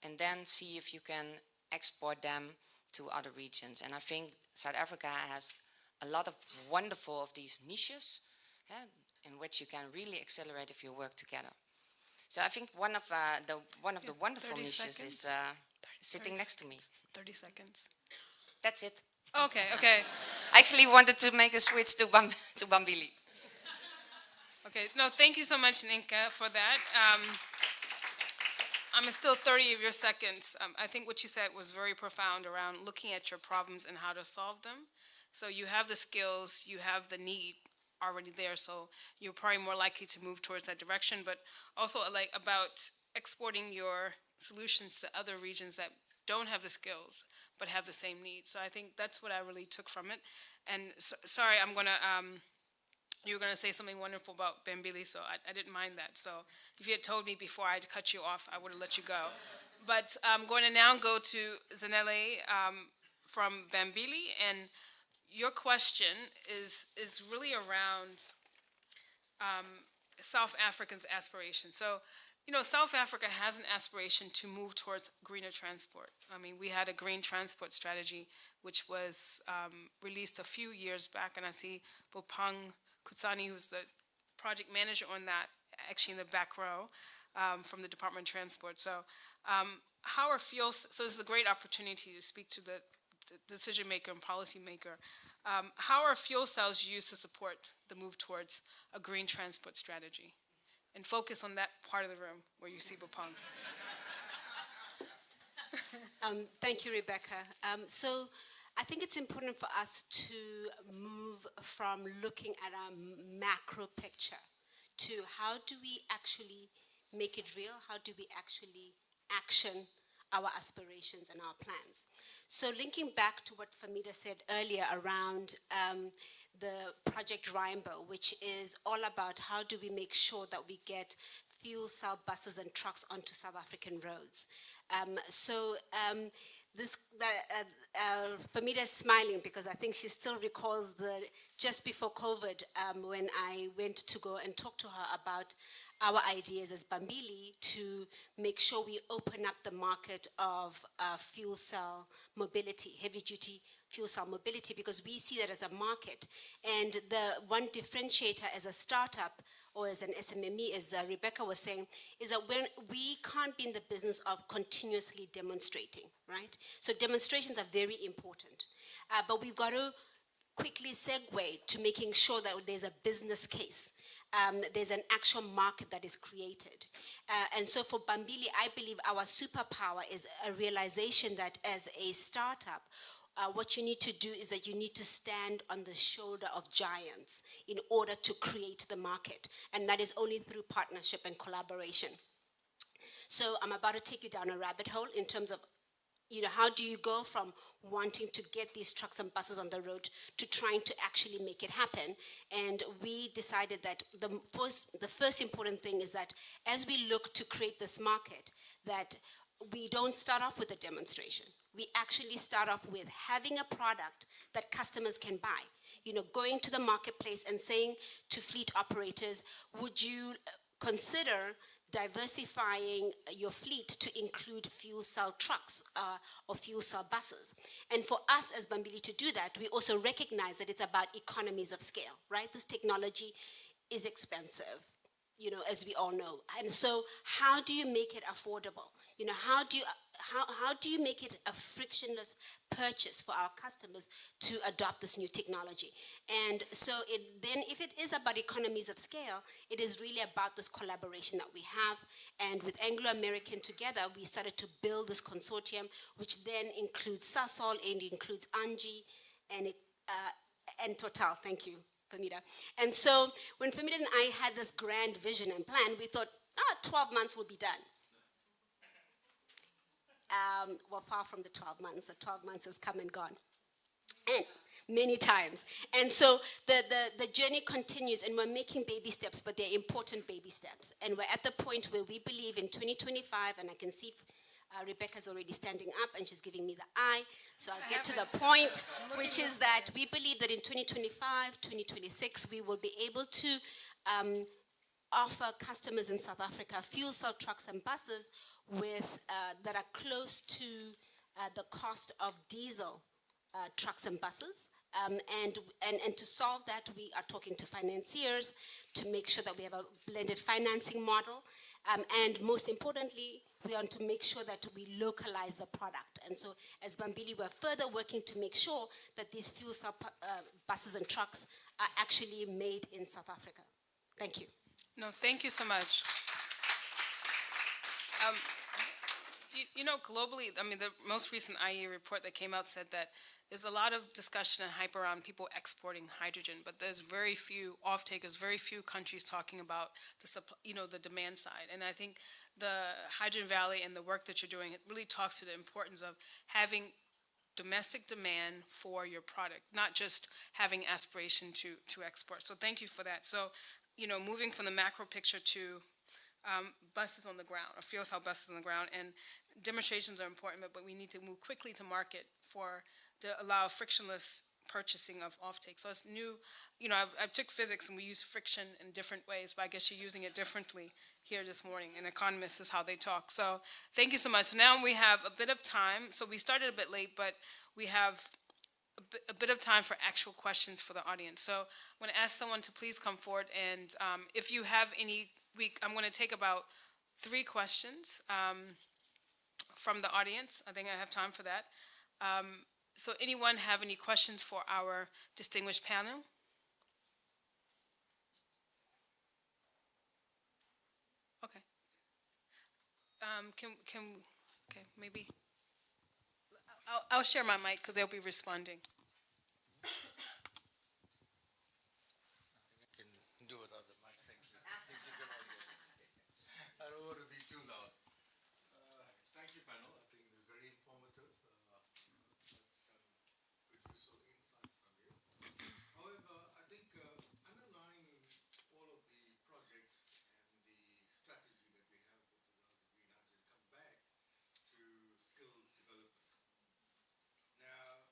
[SPEAKER 5] and then see if you can export them to other regions. And I think South Africa has a lot of wonderful of these niches, in which you can really accelerate if you work together. So I think one of the wonderful niches is sitting next to me.
[SPEAKER 1] 30 seconds.
[SPEAKER 5] That's it.
[SPEAKER 1] Okay, okay.
[SPEAKER 5] I actually wanted to make a switch to Bambili.
[SPEAKER 1] Okay, no, thank you so much, Ninka, for that. I'm still 30 of your seconds. I think what you said was very profound around looking at your problems and how to solve them. So you have the skills, you have the need already there, so you're probably more likely to move towards that direction, but also like about exporting your solutions to other regions that don't have the skills but have the same needs. So I think that's what I really took from it. And sorry, I'm gonna, you were gonna say something wonderful about Bambili, so I didn't mind that. So if you had told me before I'd cut you off, I would have let you go. But I'm going to now go to Zanele from Bambili, and your question is really around South Africa's aspiration. So, South Africa has an aspiration to move towards greener transport. I mean, we had a green transport strategy which was released a few years back, and I see Bopang Kutsani, who's the project manager on that, actually in the back row from the Department of Transport. So, how are fuels? So, this is a great opportunity to speak to the decision maker and policy maker. How are fuel cells used to support the move towards a green transport strategy? And focus on that part of the room where you see Bopang.
[SPEAKER 6] Thank you, Rebecca. So I think it's important for us to move from looking at a macro picture to how do we actually make it real? How do we actually action our aspirations and our plans? So linking back to what Famida said earlier around the Project Rainbow, which is all about how do we make sure that we get fuel cell buses and trucks onto South African roads. Famida is smiling because I think she still recalls just before COVID when I went to go and talk to her about our ideas as Bambili to make sure we open up the market of fuel cell mobility, heavy duty fuel cell mobility, because we see that as a market. And the one differentiator as a startup or as an SMME, as Rebecca was saying, is that when we can't be in the business of continuously demonstrating, right? So demonstrations are very important, but we've got to quickly segue to making sure that there's a business case. There's an actual market that is created. And so for Bambili, I believe our superpower is a realization that as a startup, what you need to do is that you need to stand on the shoulder of giants in order to create the market. And that is only through partnership and collaboration. So I'm about to take you down a rabbit hole in terms of, how do you go from wanting to get these trucks and buses on the road to trying to actually make it happen? And we decided that the first important thing is that as we look to create this market, that we don't start off with a demonstration. We actually start off with having a product that customers can buy. Going to the marketplace and saying to fleet operators, would you consider diversifying your fleet to include fuel cell trucks or fuel cell buses? And for us as Bambili to do that, we also recognize that it's about economies of scale, right? This technology is expensive, as we all know. And so how do you make it affordable? How do you make it a frictionless purchase for our customers to adopt this new technology? And so then if it is about economies of scale, it is really about this collaboration that we have. And with Anglo American together, we started to build this consortium, which then includes Sasol and includes Angie and Total. Thank you, Famida. And so when Famida and I had this grand vision and plan, we thought, 12 months will be done. Well, far from the 12 months. The 12 months has come and gone. And many times. And so the journey continues, and we're making baby steps, but they're important baby steps. And we're at the point where we believe in 2025, and I can see Rebecca's already standing up and she's giving me the eye. So I'll get to the point, which is that we believe that in 2025, 2026, we will be able to offer customers in South Africa fuel cell trucks and buses that are close to the cost of diesel trucks and buses. And to solve that, we are talking to financiers to make sure that we have a blended financing model. And most importantly, we want to make sure that we localize the product. And so as Bambili, we're further working to make sure that these fuel cell buses and trucks are actually made in South Africa. Thank you.
[SPEAKER 1] No, thank you so much. Globally, the most recent IEA report that came out said that there's a lot of discussion and hype around people exporting hydrogen, but there's very few off-takers, very few countries talking about the supply, the demand side. And I think the Hydrogen Valley and the work that you're doing, it really talks to the importance of having domestic demand for your product, not just having aspiration to export. So thank you for that. So, moving from the macro picture to buses on the ground, or fuel cell buses on the ground, and demonstrations are important, but we need to move quickly to market to allow frictionless purchasing of offtake. So it's new, you know, I took physics and we use friction in different ways, but I guess you're using it differently here this morning. And economists is how they talk. So thank you so much. So now we have a bit of time. So we started a bit late, but we have a bit of time for actual questions for the audience. So I'm going to ask someone to please come forward, and if you have any, I'm going to take about 3 questions from the audience. I think I have time for that. So anyone have any questions for our distinguished panel? Okay. Okay, maybe. I'll share my mic because they'll be responding.
[SPEAKER 7] Can do without the mic, thank you. I don't want to be too loud. Thank you, panel. I think it was very informative. That's good use of insight from you. However, I think underlying all of the projects and the strategy that we have with regards to green hydrogen come back to skills development. Now,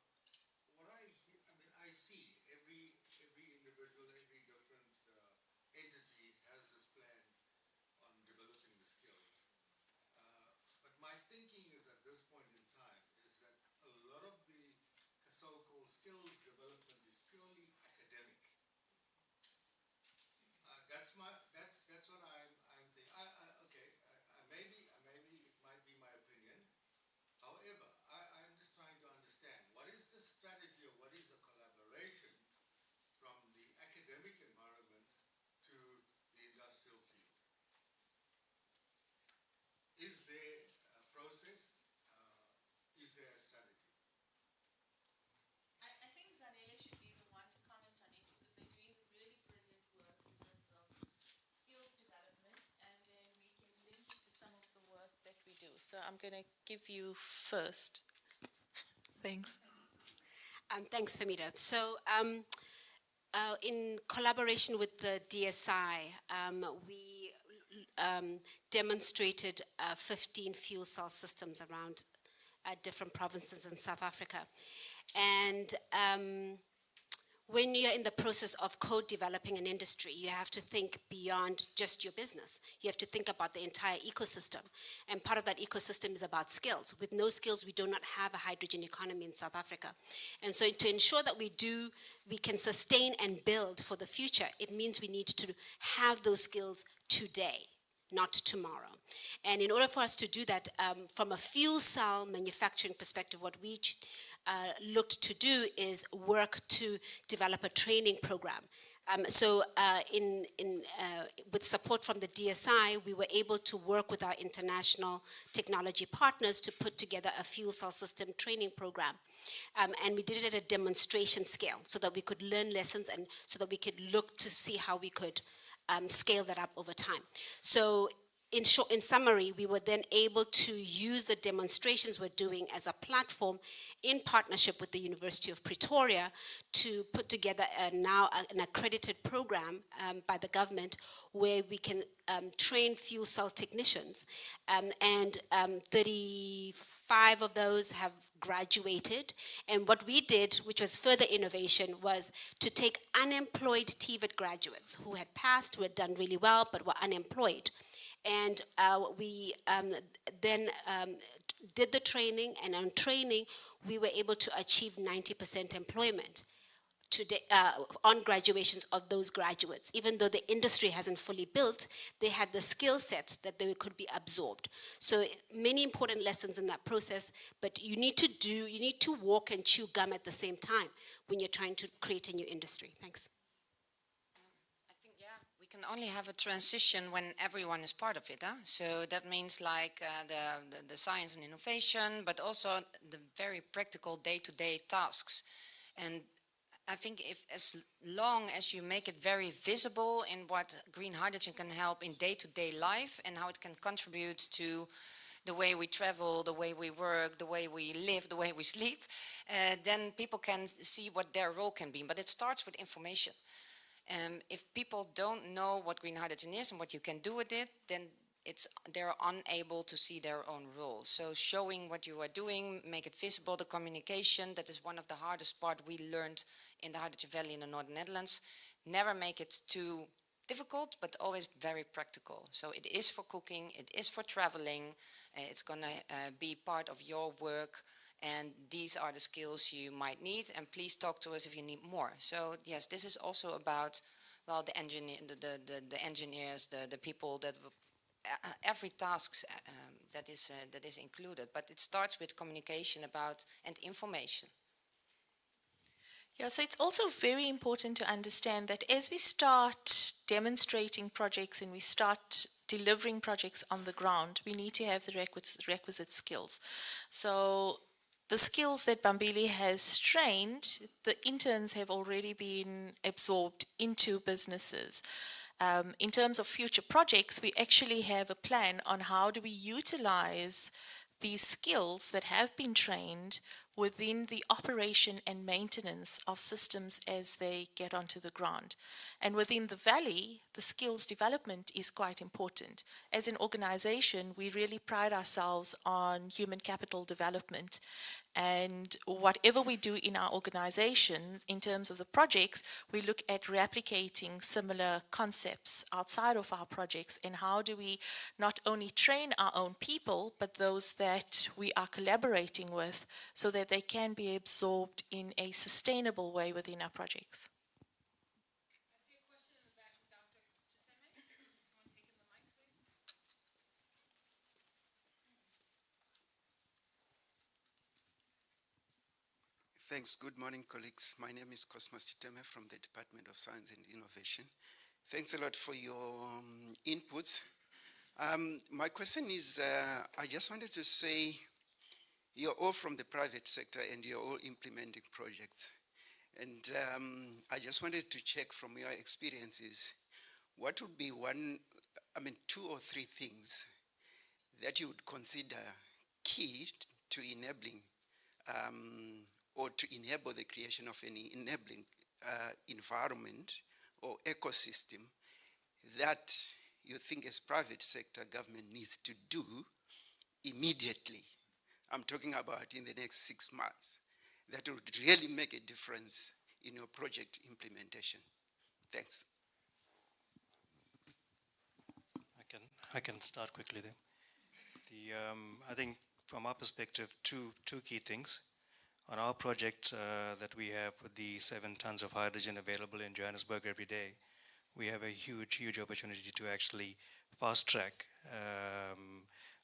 [SPEAKER 7] what I see every individual, every different entity has this plan on developing the skills. But my thinking is at this point in time is that a lot of the so-called skills development is purely academic. That's what I'm thinking. Maybe it might be my opinion. However, I'm just trying to understand what is the strategy or what is the collaboration from the academic environment to the industrial field. Is there a process? Is there a strategy?
[SPEAKER 2] I think Zanele should be the one to comment on it because they're doing really brilliant work in terms of skills development, and then we can link it to some of the work that we do. So I'm going to give you first. Thanks.
[SPEAKER 6] Thanks, Famida. So, in collaboration with the DSI, we demonstrated 15 fuel cell systems around different provinces in South Africa. And when you're in the process of co-developing an industry, you have to think beyond just your business. You have to think about the entire ecosystem. And part of that ecosystem is about skills. With no skills, we do not have a hydrogen economy in South Africa. And so to ensure that we can sustain and build for the future, it means we need to have those skills today, not tomorrow. And in order for us to do that, from a fuel cell manufacturing perspective, what we looked to do is work to develop a training program. With support from the DSI, we were able to work with our international technology partners to put together a fuel cell system training program. And we did it at a demonstration scale so that we could learn lessons and so that we could look to see how we could scale that up over time. So in summary, we were then able to use the demonstrations we're doing as a platform in partnership with the University of Pretoria to put together now an accredited program by the government where we can train fuel cell technicians. And 35 of those have graduated. And what we did, which was further innovation, was to take unemployed TVET graduates who had passed, who had done really well, but were unemployed. And we then did the training, and on training, we were able to achieve 90% employment today, on graduations of those graduates. Even though the industry hasn't fully built, they had the skill sets that they could be absorbed. So many important lessons in that process, but you need to walk and chew gum at the same time when you're trying to create a new industry. Thanks.
[SPEAKER 5] We can only have a transition when everyone is part of it. So that means like the science and innovation, but also the very practical day-to-day tasks. And I think if as long as you make it very visible in what green hydrogen can help in day-to-day life and how it can contribute to the way we travel, the way we work, the way we live, the way we sleep, then people can see what their role can be. But it starts with information. If people don't know what green hydrogen is and what you can do with it, then they're unable to see their own role. So showing what you are doing, make it visible, the communication, that is one of the hardest part we learned in the Hydrogen Valley in the Northern Netherlands. Never make it too difficult, but always very practical. So it is for cooking, it is for traveling, it's gonna be part of your work, and these are the skills you might need, and please talk to us if you need more. So yes, this is also about, well, the engineers, the people that every task that is included, but it starts with communication about and information.
[SPEAKER 2] Yeah, so it's also very important to understand that as we start demonstrating projects and we start delivering projects on the ground, we need to have the requisite skills. So the skills that Bambili has trained, the interns have already been absorbed into businesses. In terms of future projects, we actually have a plan on how do we utilize these skills that have been trained within the operation and maintenance of systems as they get onto the ground. And within the valley, the skills development is quite important. As an organization, we really pride ourselves on human capital development. And whatever we do in our organization, in terms of the projects, we look at replicating similar concepts outside of our projects, and how do we not only train our own people, but those that we are collaborating with, so that they can be absorbed in a sustainable way within our projects.
[SPEAKER 1] I see a question in the back from Dr. Chiteme. Someone taking the mic, please?
[SPEAKER 8] Thanks. Good morning, colleagues. My name is Cosmas Chiteme from the Department of Science and Innovation. Thanks a lot for your inputs. My question is, I just wanted to say, you're all from the private sector and you're all implementing projects. And I just wanted to check from your experiences, what would be two or three things that you would consider key to enabling or to enable the creation of any enabling environment or ecosystem that you think as private sector government needs to do immediately? I'm talking about in the next 6 months, that would really make a difference in your project implementation. Thanks.
[SPEAKER 4] I can start quickly then. I think from our perspective, two key things. On our project that we have with the 7 tons of hydrogen available in Johannesburg every day, we have a huge opportunity to actually fast track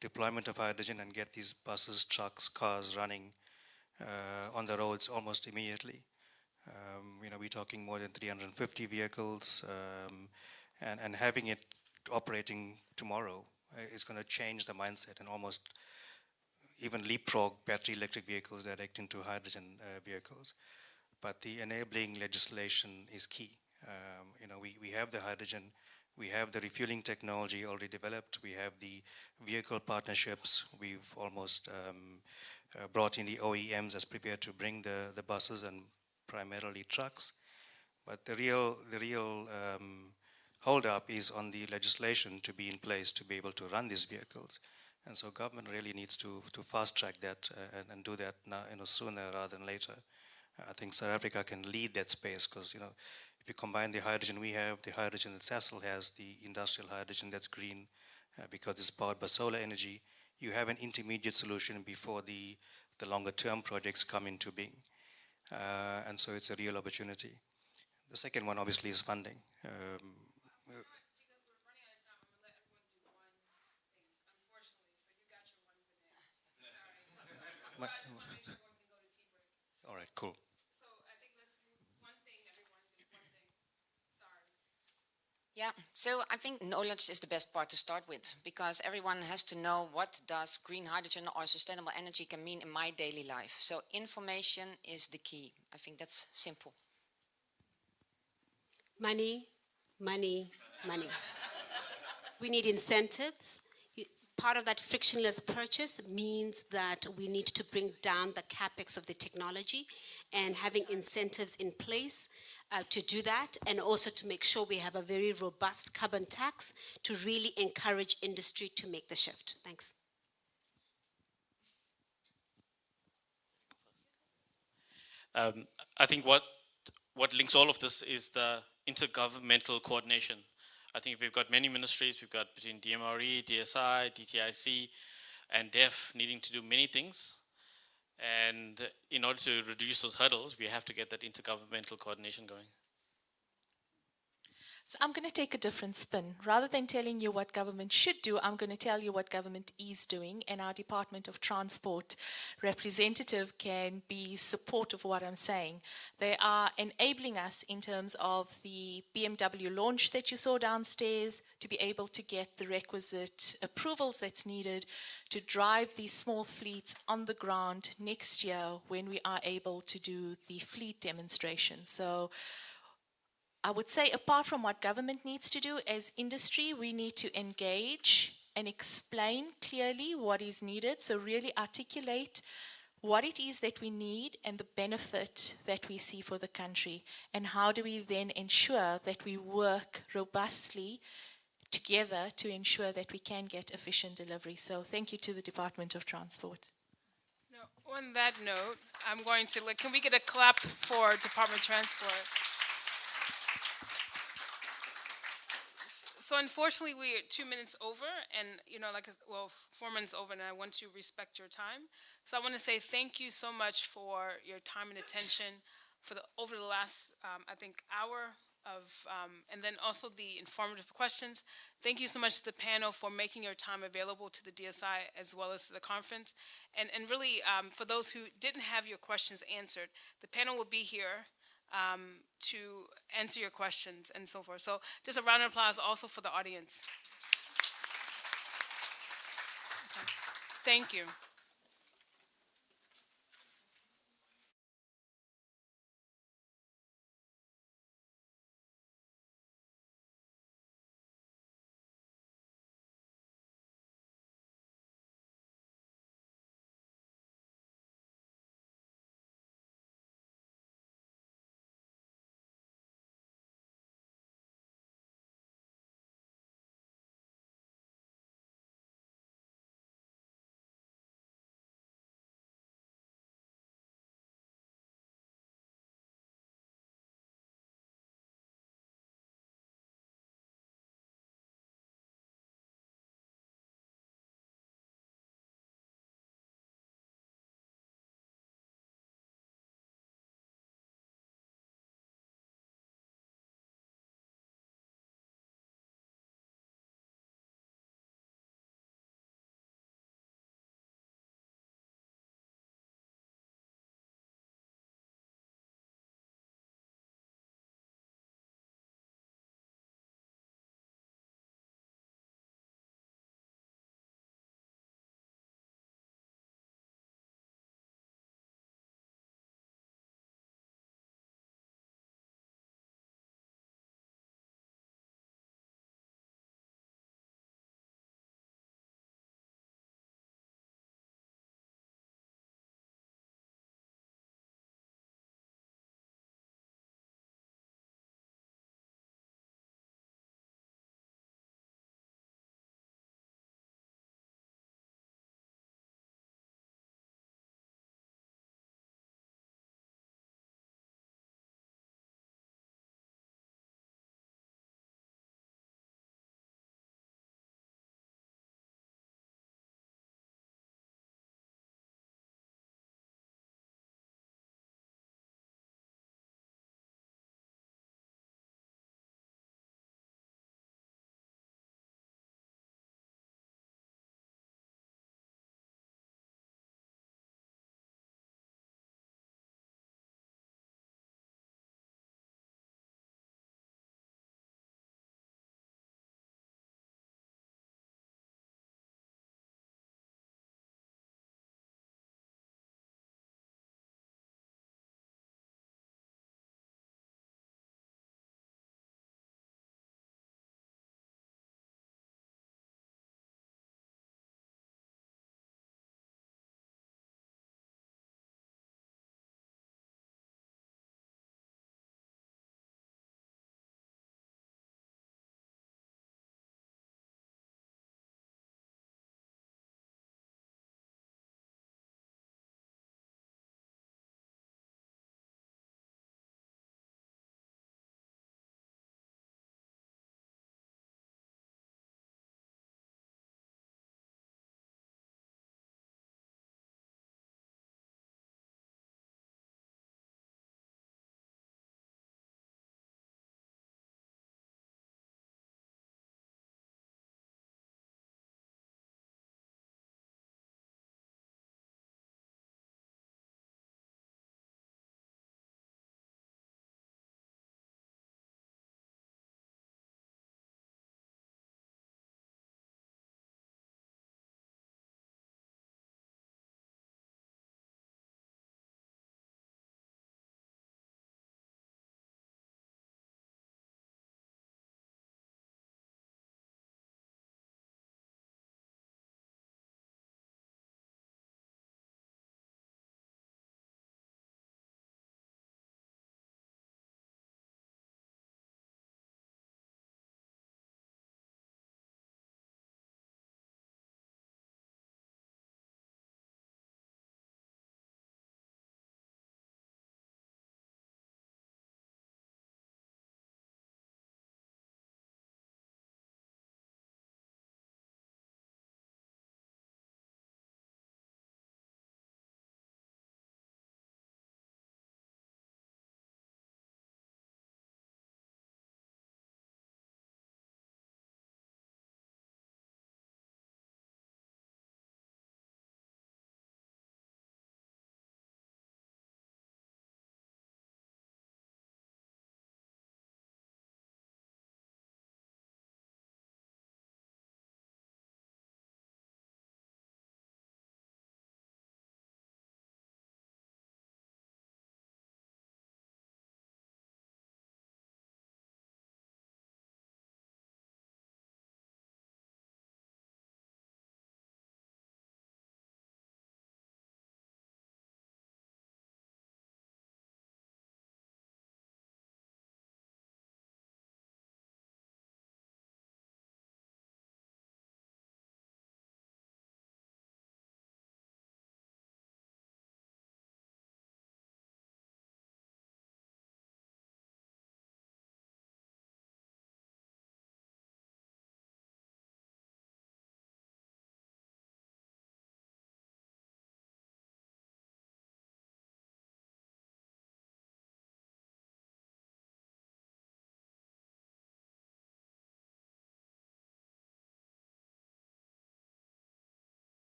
[SPEAKER 4] deployment of hydrogen and get these buses, trucks, cars running on the roads almost immediately. We're talking more than 350 vehicles, and having it operating tomorrow is going to change the mindset and almost even leapfrog battery electric vehicles direct into hydrogen vehicles. But the enabling legislation is key. We have the hydrogen, we have the refueling technology already developed, we have the vehicle partnerships, we've almost brought in the OEMs as prepared to bring the buses and primarily trucks. But the real hold up is on the legislation to be in place to be able to run these vehicles. And so government really needs to fast track that and do that now, sooner rather than later. I think South Africa can lead that space because, if you combine the hydrogen we have, the hydrogen that Sasol has, the industrial hydrogen that's green because it's powered by solar energy, you have an intermediate solution before the longer term projects come into being. And so it's a real opportunity. The second one obviously is funding.
[SPEAKER 1] Because we're running out of time, I'm gonna let everyone do one thing, unfortunately, so you got your 1 minute. Sorry. But I just wanna make sure everyone can go to tea break.
[SPEAKER 4] All right, cool.
[SPEAKER 1] So I think let's move one thing, everyone, do one thing. Sorry.
[SPEAKER 5] Yeah, so I think knowledge is the best part to start with, because everyone has to know what does green hydrogen or sustainable energy can mean in my daily life. So information is the key. I think that's simple.
[SPEAKER 6] Money, money, money. We need incentives. Part of that frictionless purchase means that we need to bring down the capex of the technology, and having incentives in place to do that, and also to make sure we have a very robust carbon tax to really encourage industry to make the shift. Thanks.
[SPEAKER 3] I think what links all of this is the intergovernmental coordination. I think we've got many ministries. We've got between DMRE, DSI, DTIC, and DEF needing to do many things. And in order to reduce those hurdles, we have to get that intergovernmental coordination going.
[SPEAKER 2] So I'm going to take a different spin. Rather than telling you what government should do, I'm going to tell you what government is doing, and our Department of Transport representative can be supportive of what I'm saying. They are enabling us in terms of the BMW launch that you saw downstairs to be able to get the requisite approvals that's needed to drive these small fleets on the ground next year when we are able to do the fleet demonstration. So I would say, apart from what government needs to do, as industry, we need to engage and explain clearly what is needed. So really articulate what it is that we need and the benefit that we see for the country. And how do we then ensure that we work robustly together to ensure that we can get efficient delivery. So thank you to the Department of Transport.
[SPEAKER 1] Now, on that note, I'm going to, can we get a clap for Department of Transport? So unfortunately, we are 2 minutes over, and 4 minutes over, and I want to respect your time. So I want to say thank you so much for your time and attention for over the last, I think, hour of, and then also the informative questions. Thank you so much to the panel for making your time available to the DSI as well as to the conference. And really, for those who didn't have your questions answered, the panel will be here to answer your questions and so forth. So just a round of applause also for the audience. Okay. Thank you.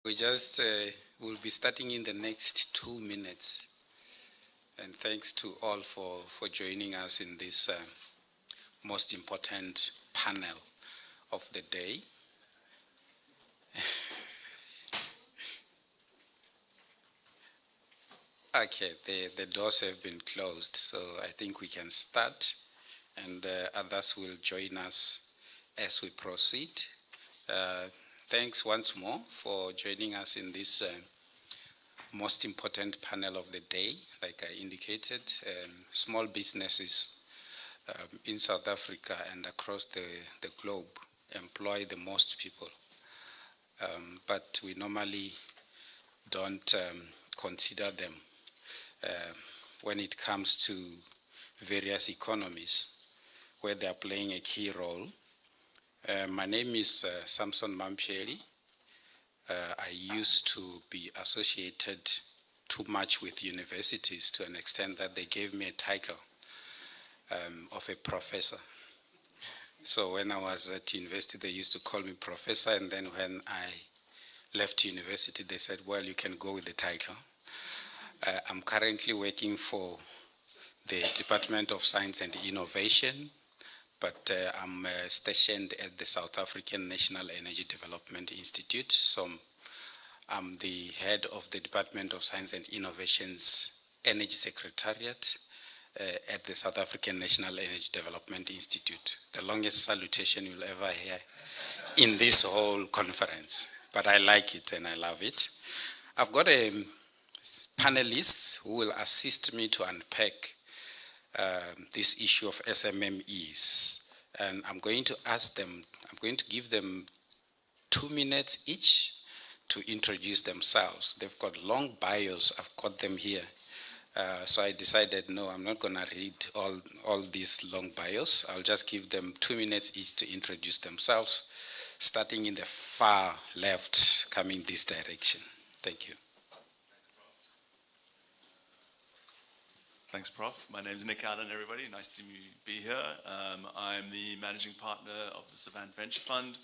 [SPEAKER 9] We just will be starting in the next 2 minutes. And thanks to all for joining us in this most important panel of the day. Okay, the doors have been closed, so I think we can start, and others will join us as we proceed. Thanks once more for joining us in this most important panel of the day. Like I indicated, small businesses in South Africa and across the globe employ the most people. But we normally don't consider them when it comes to various economies where they are playing a key role. My name is Samson Mampieli. I used to be associated too much with universities to an extent that they gave me a title of a professor. So when I was at university, they used to call me professor, and then when I left university, they said, well, you can go with the title. I'm currently working for the Department of Science and Innovation, but I'm stationed at the South African National Energy Development Institute. So I'm the head of the Department of Science and Innovation's Energy Secretariat at the South African National Energy Development Institute. The longest salutation you'll ever hear in this whole conference, but I like it and I love it. I've got panelists who will assist me to unpack this issue of SMMEs. And I'm going to give them 2 minutes each to introduce themselves. They've got long bios, I've got them here. So I decided, no, I'm not gonna read all these long bios. I'll just give them 2 minutes each to introduce themselves, starting in the far left, coming this direction. Thank you.
[SPEAKER 10] Thanks, Prof. My name is Nick Allen, everybody. Nice to be here. I'm the managing partner of the Savant Venture Fund,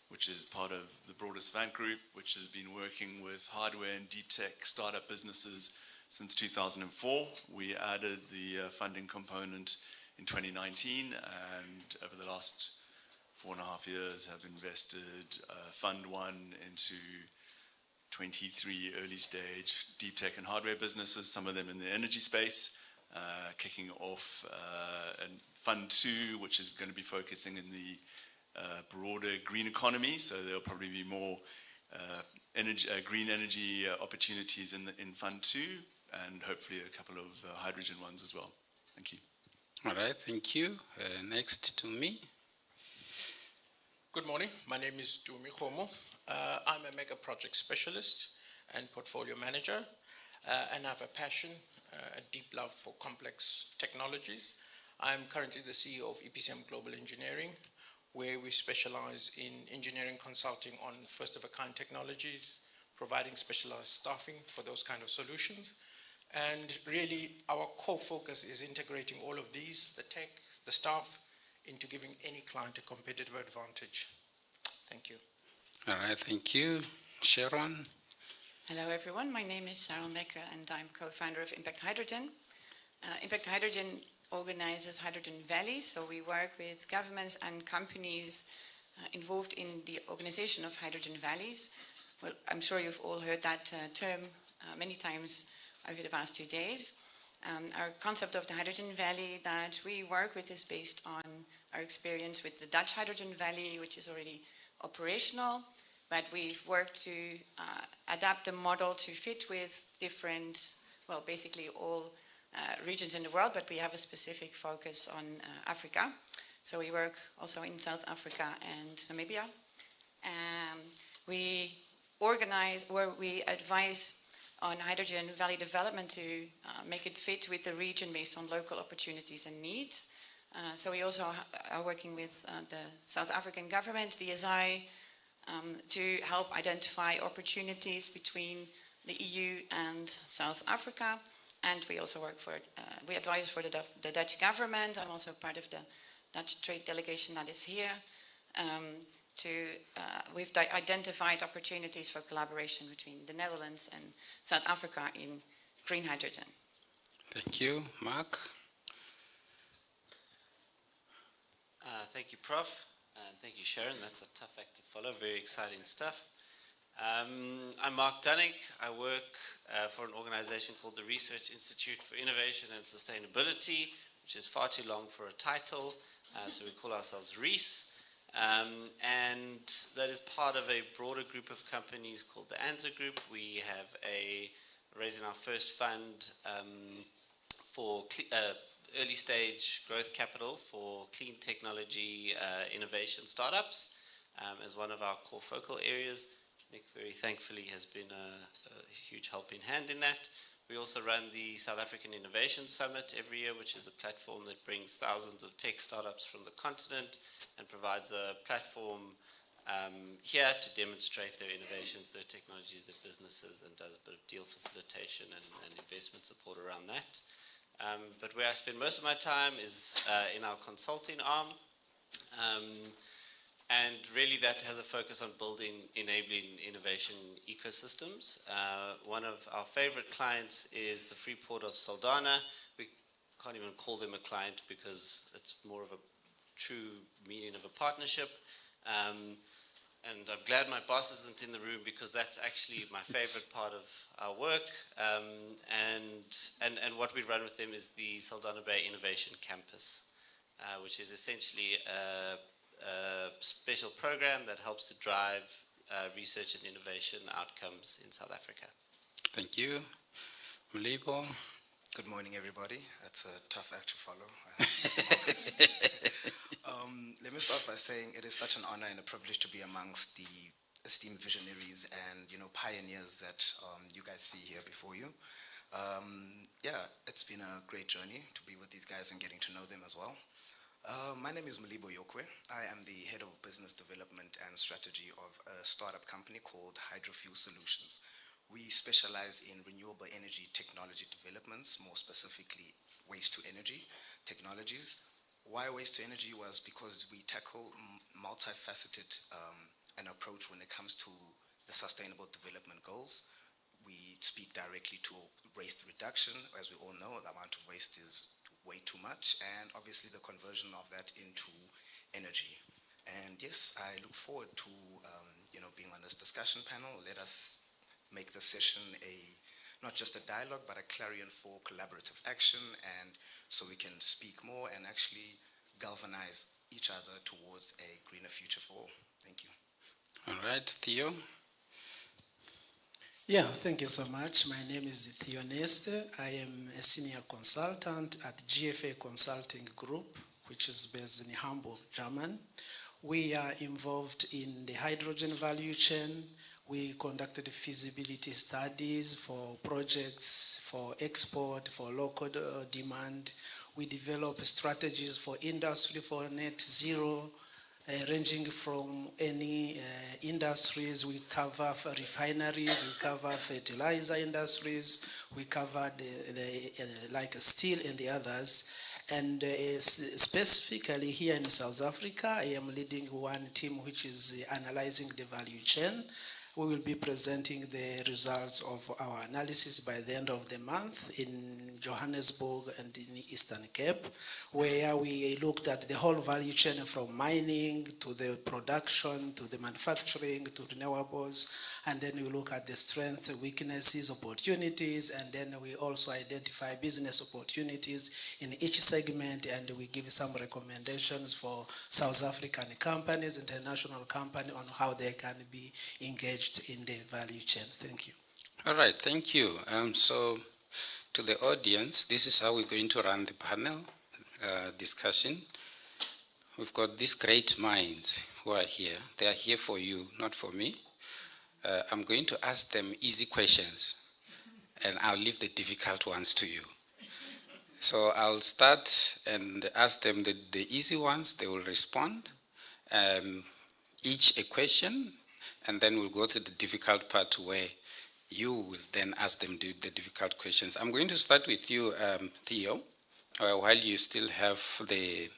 [SPEAKER 10] which is part of the broader Savant Group, which has been working with hardware and deep tech startup businesses since 2004. We added the funding component in 2019, and over the last 4.5 years have invested Fund 1 into 23 early stage deep tech and hardware businesses, some of them in the energy space. Kicking off Fund 2, which is going to be focusing in the broader green economy. So there'll probably be more green energy opportunities in Fund 2, and hopefully a couple of hydrogen ones as well. Thank you.
[SPEAKER 9] All right, thank you. Next to me.
[SPEAKER 11] Good morning. My name is Dumi Khomo. I'm a mega project specialist and portfolio manager, and I have a passion, a deep love for complex technologies. I'm currently the CEO of EPCM Global Engineering, where we specialize in engineering consulting on first-of-a-kind technologies, providing specialized staffing for those kind of solutions. And really, our core focus is integrating all of these, the tech, the staff, into giving any client a competitive advantage. Thank you.
[SPEAKER 9] All right, thank you. Sharon.
[SPEAKER 12] Hello everyone, my name is Sharon Becker and I'm co-founder of Impact Hydrogen. Impact Hydrogen organizes Hydrogen Valleys, so we work with governments and companies involved in the organization of Hydrogen Valleys. Well, I'm sure you've all heard that term many times over the past 2 days. Our concept of the Hydrogen Valley that we work with is based on our experience with the Dutch Hydrogen Valley, which is already operational. But we've worked to adapt the model to fit with different, well, basically all regions in the world, but we have a specific focus on Africa. So we work also in South Africa and Namibia. We organize, or we advise on Hydrogen Valley development to make it fit with the region based on local opportunities and needs. So we also are working with the South African government, DSI, to help identify opportunities between the EU and South Africa. And we also work for, we advise for the Dutch government. I'm also part of the Dutch trade delegation that is here. we've identified opportunities for collaboration between the Netherlands and South Africa in green hydrogen.
[SPEAKER 9] Thank you. Mark?
[SPEAKER 13] Thank you, Prof. And thank you, Sharon. That's a tough act to follow. Very exciting stuff. I'm Mark Dunning. I work for an organization called the Research Institute for Innovation and Sustainability, which is far too long for a title, so we call ourselves REASE. And that is part of a broader group of companies called the ANZA Group. We have raising our first fund for early stage growth capital for clean technology innovation startups as one of our core focal areas. Nick very thankfully has been a huge helping hand in that. We also run the South African Innovation Summit every year, which is a platform that brings thousands of tech startups from the continent and provides a platform here to demonstrate their innovations, their technologies, their businesses, and does a bit of deal facilitation and investment support around that. But where I spend most of my time is in our consulting arm. And really that has a focus on building enabling innovation ecosystems. One of our favorite clients is the Freeport of Saldanha. We can't even call them a client because it's more of a true meaning of a partnership. And I'm glad my boss isn't in the room because that's actually my favorite part of our work. And what we run with them is the Saldanha Bay Innovation Campus, which is essentially a special program that helps to drive research and innovation outcomes in South Africa.
[SPEAKER 9] Thank you. Malibo?
[SPEAKER 14] Good morning, everybody. That's a tough act to follow. Let me start by saying it is such an honor and a privilege to be amongst the esteemed visionaries and pioneers that you guys see here before you. Yeah, it's been a great journey to be with these guys and getting to know them as well. My name is Malibo Yokwe. I am the head of business development and strategy of a startup company called Hydrofuel Solutions. We specialize in renewable energy technology developments, more specifically waste to energy technologies. Why waste to energy was because we tackle multifaceted an approach when it comes to the sustainable development goals. We speak directly to waste reduction. As we all know, the amount of waste is way too much, and obviously the conversion of that into energy. And yes, I look forward to being on this discussion panel. Let us make this session not just a dialogue, but a clarion for collaborative action, and so we can speak more and actually galvanize each other towards a greener future for all. Thank you.
[SPEAKER 9] All right, Theo?
[SPEAKER 15] Yeah, thank you so much. My name is Theo Neste. I am a senior consultant at GFA Consulting Group, which is based in Hamburg, Germany. We are involved in the hydrogen value chain. We conducted feasibility studies for projects, for export, for local demand. We develop strategies for industry, for net zero, ranging from any industries. We cover refineries, we cover fertilizer industries, we cover like steel and the others. And specifically here in South Africa, I am leading one team which is analyzing the value chain. We will be presenting the results of our analysis by the end of the month in Johannesburg and in Eastern Cape, where we looked at the whole value chain from mining to the production, to the manufacturing, to renewables, and then we look at the strengths, weaknesses, opportunities, and then we also identify business opportunities in each segment, and we give some recommendations for South African companies, international companies, on how they can be engaged in the value chain. Thank you.
[SPEAKER 9] All right, thank you. So to the audience, this is how we're going to run the panel discussion. We've got these great minds who are here. They are here for you, not for me. I'm going to ask them easy questions, and I'll leave the difficult ones to you. So I'll start and ask them the easy ones. They will respond, each a question, and then we'll go to the difficult part where you will then ask them the difficult questions. I'm going to start with you, Theo, while you still have the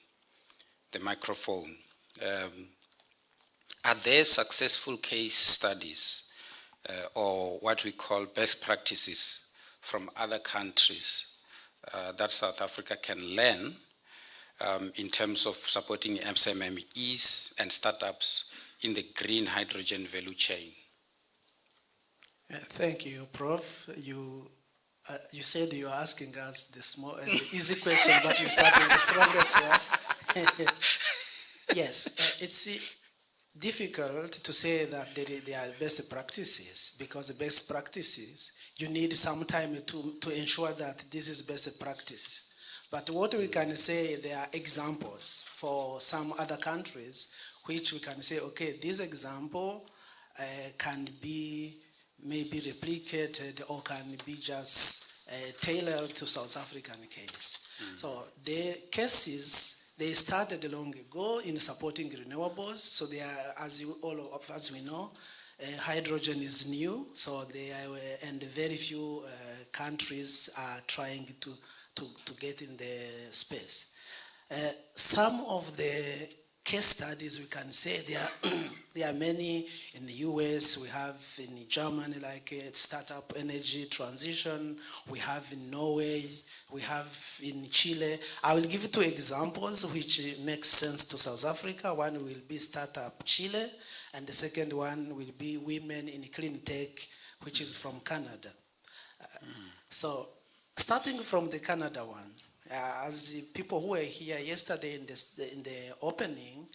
[SPEAKER 9] microphone. are there successful case studies or what we call best practices from other countries that South Africa can learn in terms of supporting SMMEs and startups in the green hydrogen value chain?
[SPEAKER 15] Thank you, Prof. You said you are asking us the small and the easy question, but you start with the strongest one. Yes, it's difficult to say that they are best practices, because the best practices, you need some time to ensure that this is best practice. But what we can say, there are examples for some other countries which we can say, okay, this example can be maybe replicated or can be just tailored to South African case. So the cases, they started long ago in supporting renewables. So they are, as all of us we know, hydrogen is new. So they are, and very few countries are trying to get in the space. Some of the case studies we can say there are many in the US, we have in Germany like startup energy transition, we have in Norway, we have in Chile. I will give you two examples which makes sense to South Africa. One will be Startup Chile, and the second one will be Women in Clean Tech, which is from Canada. So starting from the Canada one, as the people who were here yesterday in the opening,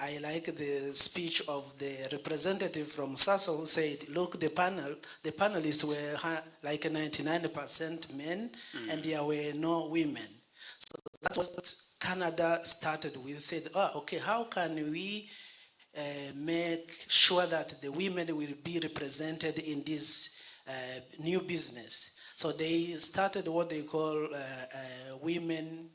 [SPEAKER 15] I like the speech of the representative from SASO who said, look, the panelists were like 99% men, and there were no women. So that's what Canada started with, said, okay, how can we make sure that the women will be represented in this new business? So they started what they call Women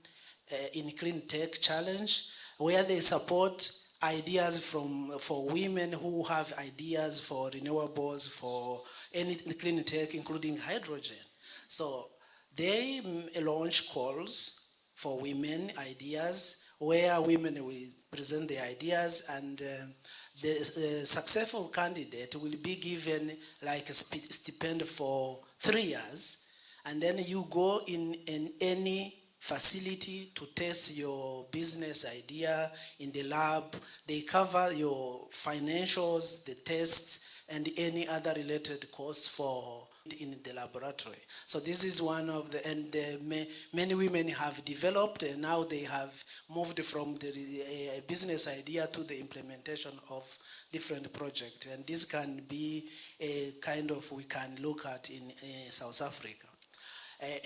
[SPEAKER 15] in Clean Tech Challenge, where they support ideas for women who have ideas for renewables, for any clean tech, including hydrogen. So they launch calls for women ideas, where women will present their ideas, and the successful candidate will be given like a stipend for 3 years, and then you go in any facility to test your business idea in the lab. They cover your financials, the tests, and any other related costs for in the laboratory. So this is one of the, and many women have developed, and now they have moved from the business idea to the implementation of different projects. And this can be a kind of, we can look at in South Africa.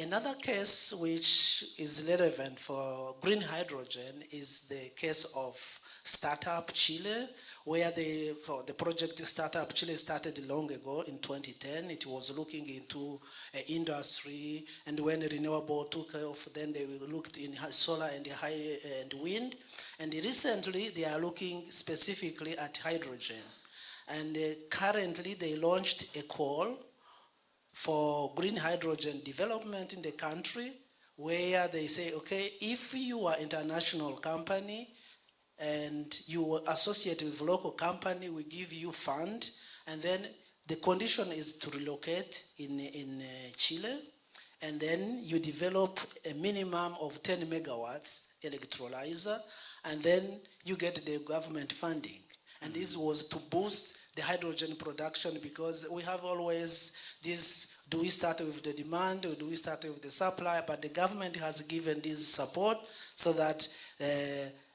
[SPEAKER 15] Another case which is relevant for green hydrogen is the case of Startup Chile, where the project Startup Chile started long ago in 2010. It was looking into industry, and when renewable took off, then they looked in solar and wind. And recently, they are looking specifically at hydrogen. And currently, they launched a call for green hydrogen development in the country, where they say, okay, if you are international company and you associate with local company, we give you fund, and then the condition is to relocate in Chile, and then you develop a minimum of 10 megawatts electrolyzer, and then you get the government funding. And this was to boost the hydrogen production, because we have always this, do we start with the demand or do we start with the supply? But the government has given this support so that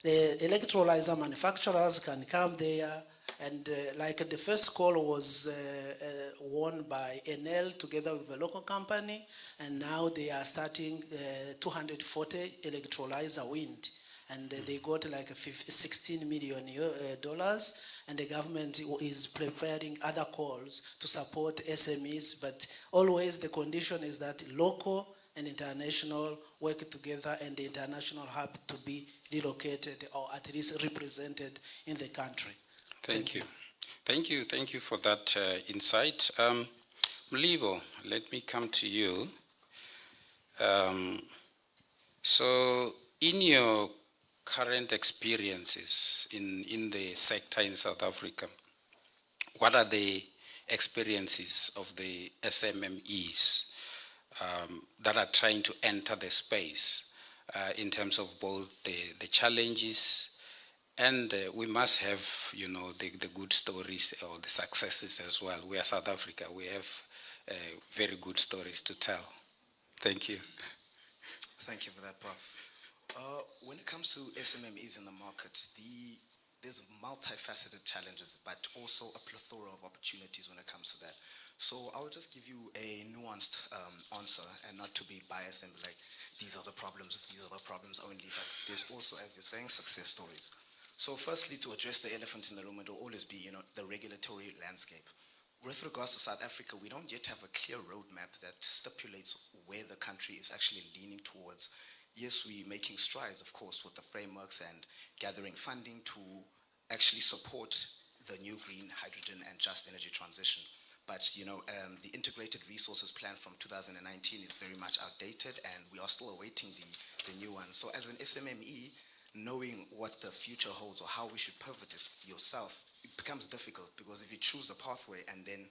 [SPEAKER 15] the electrolyzer manufacturers can come there. And like the first call was won by Enel together with a local company, and now they are starting 240 electrolyzer wind. And they got like $16 million, and the government is preparing other calls to support SMEs, but always the condition is that local and international work together, and the international hub to be relocated or at least represented in the country.
[SPEAKER 9] Thank you. Thank you for that insight. Mlibo, let me come to you. So in your current experiences in the sector in South Africa, what are the experiences of the SMMEs that are trying to enter the space in terms of both the challenges and we must have, you know, the good stories or the successes as well. We are South Africa. We have very good stories to tell. Thank you.
[SPEAKER 14] Thank you for that, Prof. When it comes to SMMEs in the market, there's multifaceted challenges, but also a plethora of opportunities when it comes to that. So I'll just give you a nuanced answer and not to be biased and be like, these are the problems only, but there's also, as you're saying, success stories. So firstly, to address the elephant in the room, it will always be, you know, the regulatory landscape. With regards to South Africa, we don't yet have a clear roadmap that stipulates where the country is actually leaning towards. Yes, we're making strides, of course, with the frameworks and gathering funding to actually support the new green hydrogen and just energy transition. But, you know, the integrated resources plan from 2019 is very much outdated and we are still awaiting the new one. So as an SMME, knowing what the future holds or how we should pivot it yourself, it becomes difficult because if you choose the pathway and then,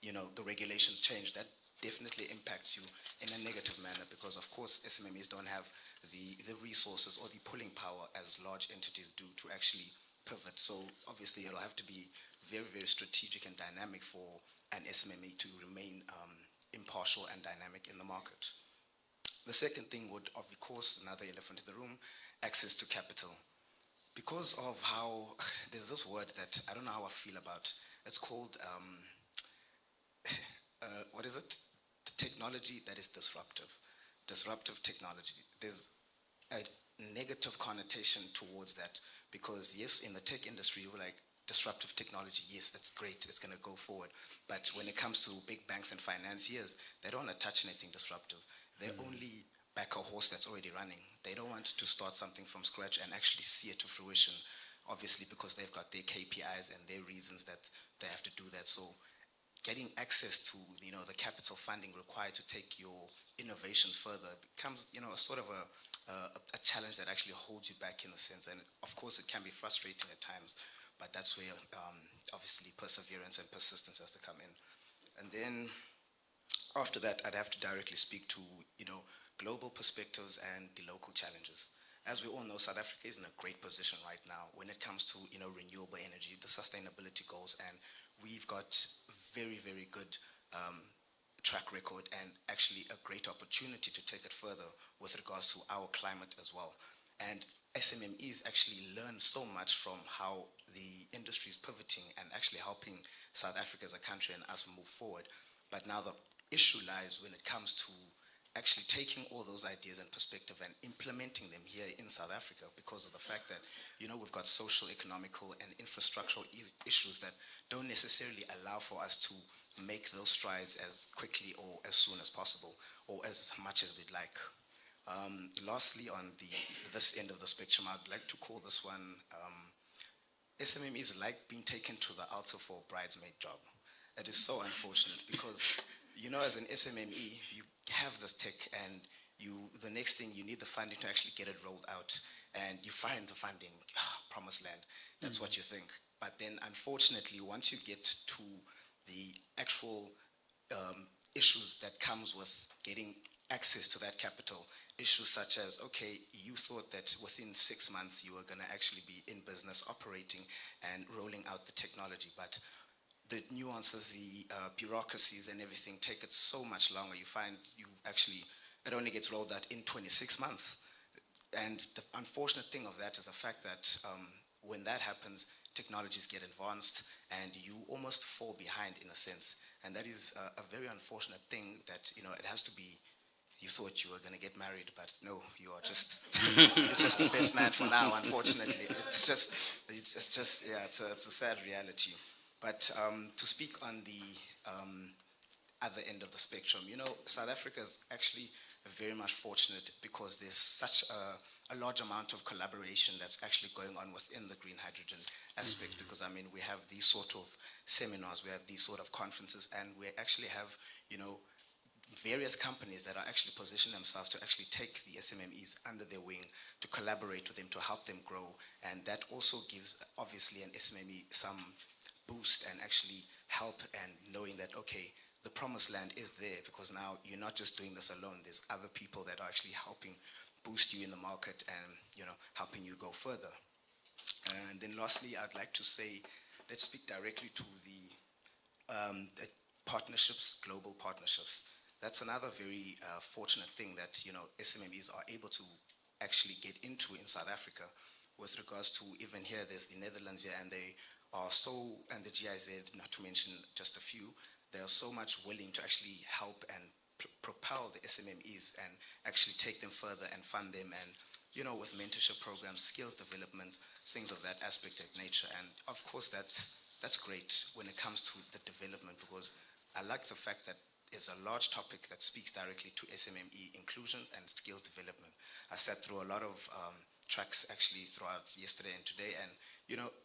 [SPEAKER 14] you know, the regulations change, that definitely impacts you in a negative manner because, of course, SMMEs don't have the resources or the pulling power as large entities do to actually pivot. So obviously it'll have to be very, very strategic and dynamic for an SMME to remain impartial and dynamic in the market. The second thing would, of course, another elephant in the room, access to capital. Because of how, there's this word that I don't know how I feel about, it's called, what is it? The technology that is disruptive. Disruptive technology. There's a negative connotation towards that because yes, in the tech industry, we're like, disruptive technology, yes, that's great, it's going to go forward. But when it comes to big banks and financiers, they don't want to touch anything disruptive. They only back a horse that's already running. They don't want to start something from scratch and actually see it to fruition, obviously because they've got their KPIs and their reasons that they have to do that. So getting access to, you know, the capital funding required to take your innovations further becomes, you know, a sort of a challenge that actually holds you back in a sense. And of course, it can be frustrating at times. But that's where, obviously, perseverance and persistence has to come in. And then after that, I'd have to directly speak to, you know, global perspectives and the local challenges. As we all know, South Africa is in a great position right now when it comes to, you know, renewable energy, the sustainability goals, and we've got very, very good track record and actually a great opportunity to take it further with regards to our climate as well. And SMMEs actually learn so much from how the industry is pivoting and actually helping South Africa as a country and us move forward. But now the issue lies when it comes to actually taking all those ideas and perspective and implementing them here in South Africa because of the fact that, you know, we've got social, economical, and infrastructural issues that don't necessarily allow for us to make those strides as quickly or as soon as possible or as much as we'd like. Lastly, on this end of the spectrum, I'd like to call this one SMME is like being taken to the altar for a bridesmaid job. It is so unfortunate because, you know, as an SMME, you have this tech and the next thing you need the funding to actually get it rolled out and you find the funding, promised land. That's what you think. But then unfortunately, once you get to the actual issues that comes with getting access to that capital, issues such as, okay, you thought that within 6 months you were going to actually be in business operating and rolling out the technology, but the nuances, the bureaucracies and everything take it so much longer. You find it only gets rolled out in 26 months. And the unfortunate thing of that is the fact that when that happens, technologies get advanced and you almost fall behind in a sense. And that is a very unfortunate thing that, you know, it has to be, you thought you were going to get married, but no, you are just, you're just the best man for now, unfortunately. It's a sad reality. But to speak on the other end of the spectrum, you know, South Africa is actually very much fortunate because there's such a large amount of collaboration that's actually going on within the green hydrogen aspect because, I mean, we have these sort of seminars, we have these sort of conferences, and we actually have, you know, various companies that are actually positioning themselves to actually take the SMMEs under their wing, to collaborate with them, to help them grow. And that also gives, obviously, an SMME some boost and actually help, and knowing that, okay, the promised land is there, because now you're not just doing this alone. There's other people that are actually helping boost you in the market and, helping you go further. And then lastly, I'd like to say, let's speak directly to the partnerships, global partnerships. That's another very fortunate thing that, SMMEs are able to actually get into in South Africa, with regards to, even here, there's the Netherlands here, and they are so, and the GIZ, not to mention just a few, they are so much willing to actually help and propel the SMMEs and actually take them further and fund them, and, with mentorship programs, skills development, things of that aspect of nature. And of course, that's great when it comes to the development, because I like the fact that it's a large topic that speaks directly to SMME inclusions and skills development. I sat through a lot of tracks actually throughout yesterday and today, and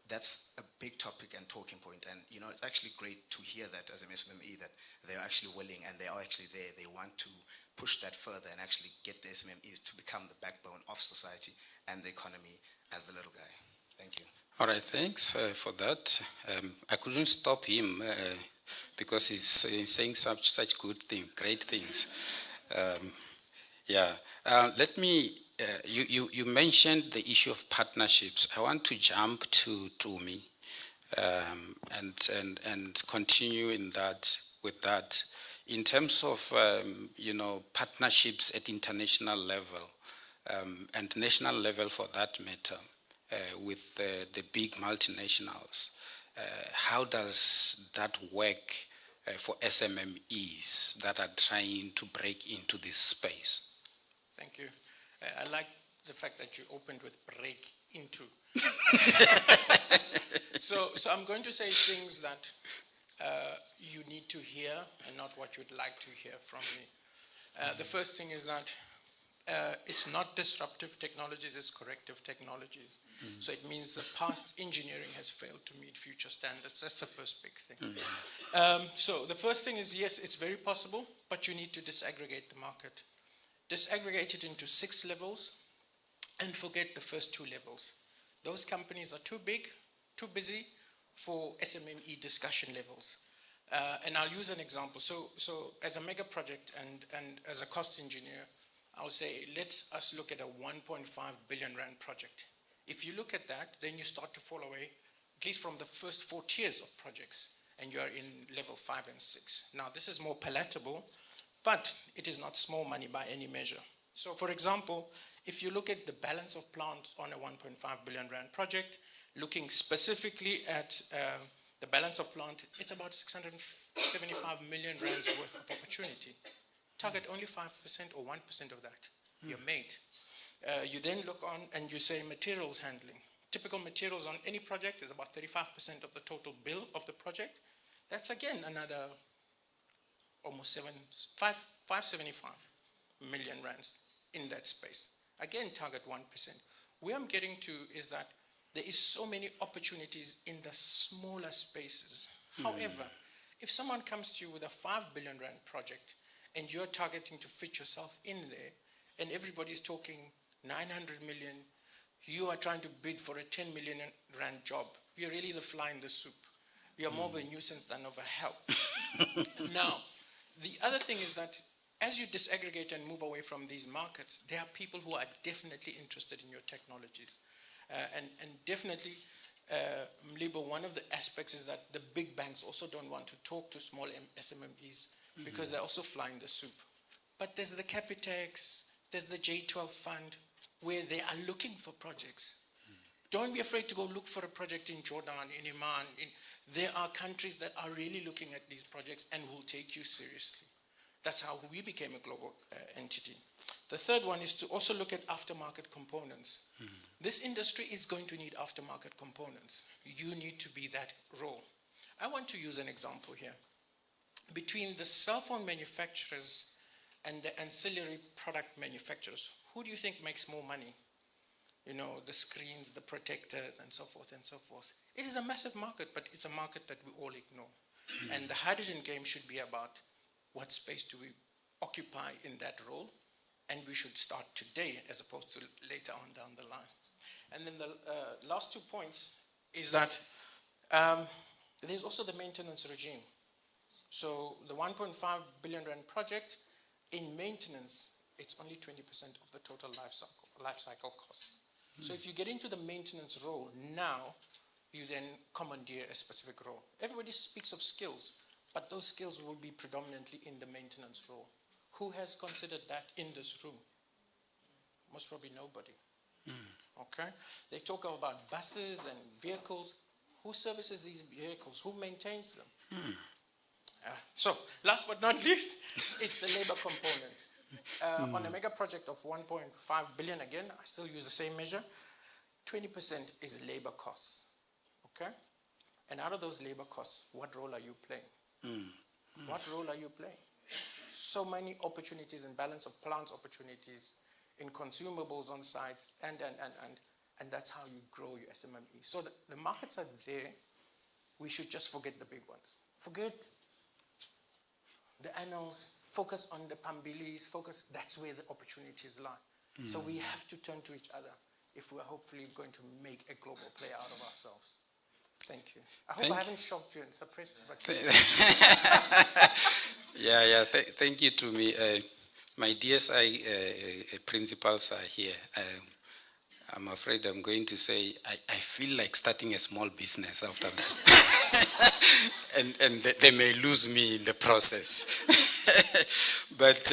[SPEAKER 14] that's a big topic and talking point. And it's actually great to hear that as an SMME, that they're actually willing and they are actually there. They want to push that further and actually get the SMMEs to become the backbone of society and the economy, as the little guy. Thank you.
[SPEAKER 9] All right, thanks for that. I couldn't stop him because he's saying such good things, great things. Let me. You mentioned the issue of partnerships. I want to jump to Tumi and continue with that. In terms of partnerships at international level and national level for that matter, with the big multinationals, how does that work for SMMEs that are trying to break into this space?
[SPEAKER 11] Thank you. I like the fact that you opened with break into. So I'm going to say things that you need to hear and not what you'd like to hear from me. The first thing is that it's not disruptive technologies, it's corrective technologies. So it means the past engineering has failed to meet future standards. That's the first big thing. So the first thing is, yes, it's very possible, but you need to disaggregate the market. Disaggregate it into 6 levels and forget the first 2 levels. Those companies are too big, too busy for SMME discussion levels. And I'll use an example. So as a mega project and as a cost engineer, I'll say, let us look at a 1.5 billion rand project. If you look at that, then you start to fall away, at least from the first 4 tiers of projects, and you are in level 5 and 6. Now, this is more palatable, but it is not small money by any measure. So, for example, if you look at the balance of plant on a 1.5 billion rand project, looking specifically at the balance of plant, it's about 675 million rands worth of opportunity. Target only 5% or 1% of that. You're made. You then look on and you say materials handling. Typical materials on any project is about 35% of the total bill of the project. That's again another almost 575 million rands in that space. Again, target 1%. Where I'm getting to is that there is so many opportunities in the smaller spaces. However, if someone comes to you with a 5 billion rand project and you're targeting to fit yourself in there, and everybody's talking 900 million, you are trying to bid for a 10 million rand job. You're really the fly in the soup. You're more of a nuisance than of a help. Now, the other thing is that as you disaggregate and move away from these markets, there are people who are definitely interested in your technologies. And definitely, Mlibo, one of the aspects is that the big banks also don't want to talk to small SMMEs because they're also flying the soup. But there's the Capitex, there's the J12 fund, where they are looking for projects. Don't be afraid to go look for a project in Jordan, in Iman. There are countries that are really looking at these projects and will take you seriously. That's how we became a global entity. The third one is to also look at aftermarket components. This industry is going to need aftermarket components. You need to be that role. I want to use an example here. Between the cell phone manufacturers and the ancillary product manufacturers, who do you think makes more money? You know, the screens, the protectors, and so forth and so forth. It is a massive market, but it's a market that we all ignore. And the hydrogen game should be about what space do we occupy in that role, and we should start today as opposed to later on down the line. And then the last 2 points is that there's also the maintenance regime. So the 1.5 billion rand project, in maintenance, it's only 20% of the total life cycle cost. So if you get into the maintenance role now, you then commandeer a specific role. Everybody speaks of skills, but those skills will be predominantly in the maintenance role. Who has considered that in this room? Most probably nobody. Okay? They talk about buses and vehicles. Who services these vehicles? Who maintains them? So, last but not least, it's the labor component. On a mega project of 1.5 billion, again, I still use the same measure, 20% is labor costs. Okay? And out of those labor costs, what role are you playing? What role are you playing? So many opportunities and balance of plants opportunities in consumables on sites, and that's how you grow your SMME. So the markets are there. We should just forget the big ones. Forget the annals, focus on the Pambilis, that's where the opportunities lie. So we have to turn to each other if we're hopefully going to make a global player out of ourselves. Thank you. I hope I haven't shocked you and suppressed you.
[SPEAKER 9] Thank you to me. My DSI principals are here. I'm afraid I'm going to say I feel like starting a small business after that. and they may lose me in the process. But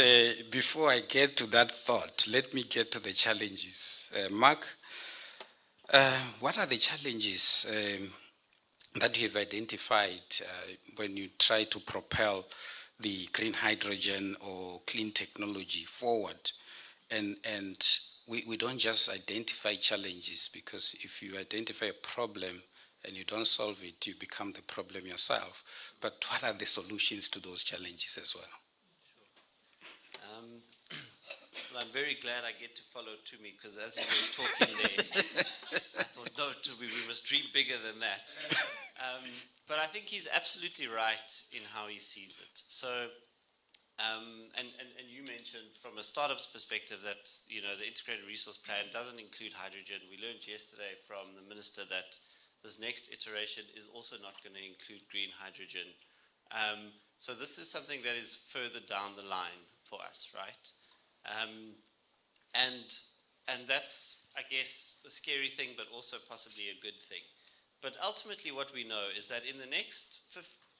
[SPEAKER 9] before I get to that thought, let me get to the challenges. Mark, what are the challenges that you have identified when you try to propel the green hydrogen or clean technology forward? And we don't just identify challenges, because if you identify a problem and you don't solve it, you become the problem yourself. But what are the solutions to those challenges as well?
[SPEAKER 13] Well, I'm very glad I get to follow Tumi, because as you were talking there, I thought, no, Tumi, we must dream bigger than that. But I think he's absolutely right in how he sees it. So, and you mentioned from a startup's perspective that, the integrated resource plan doesn't include hydrogen. We learned yesterday from the minister that this next iteration is also not going to include green hydrogen. So this is something that is further down the line for us, right? And that's, I guess, a scary thing, but also possibly a good thing. But ultimately what we know is that in the next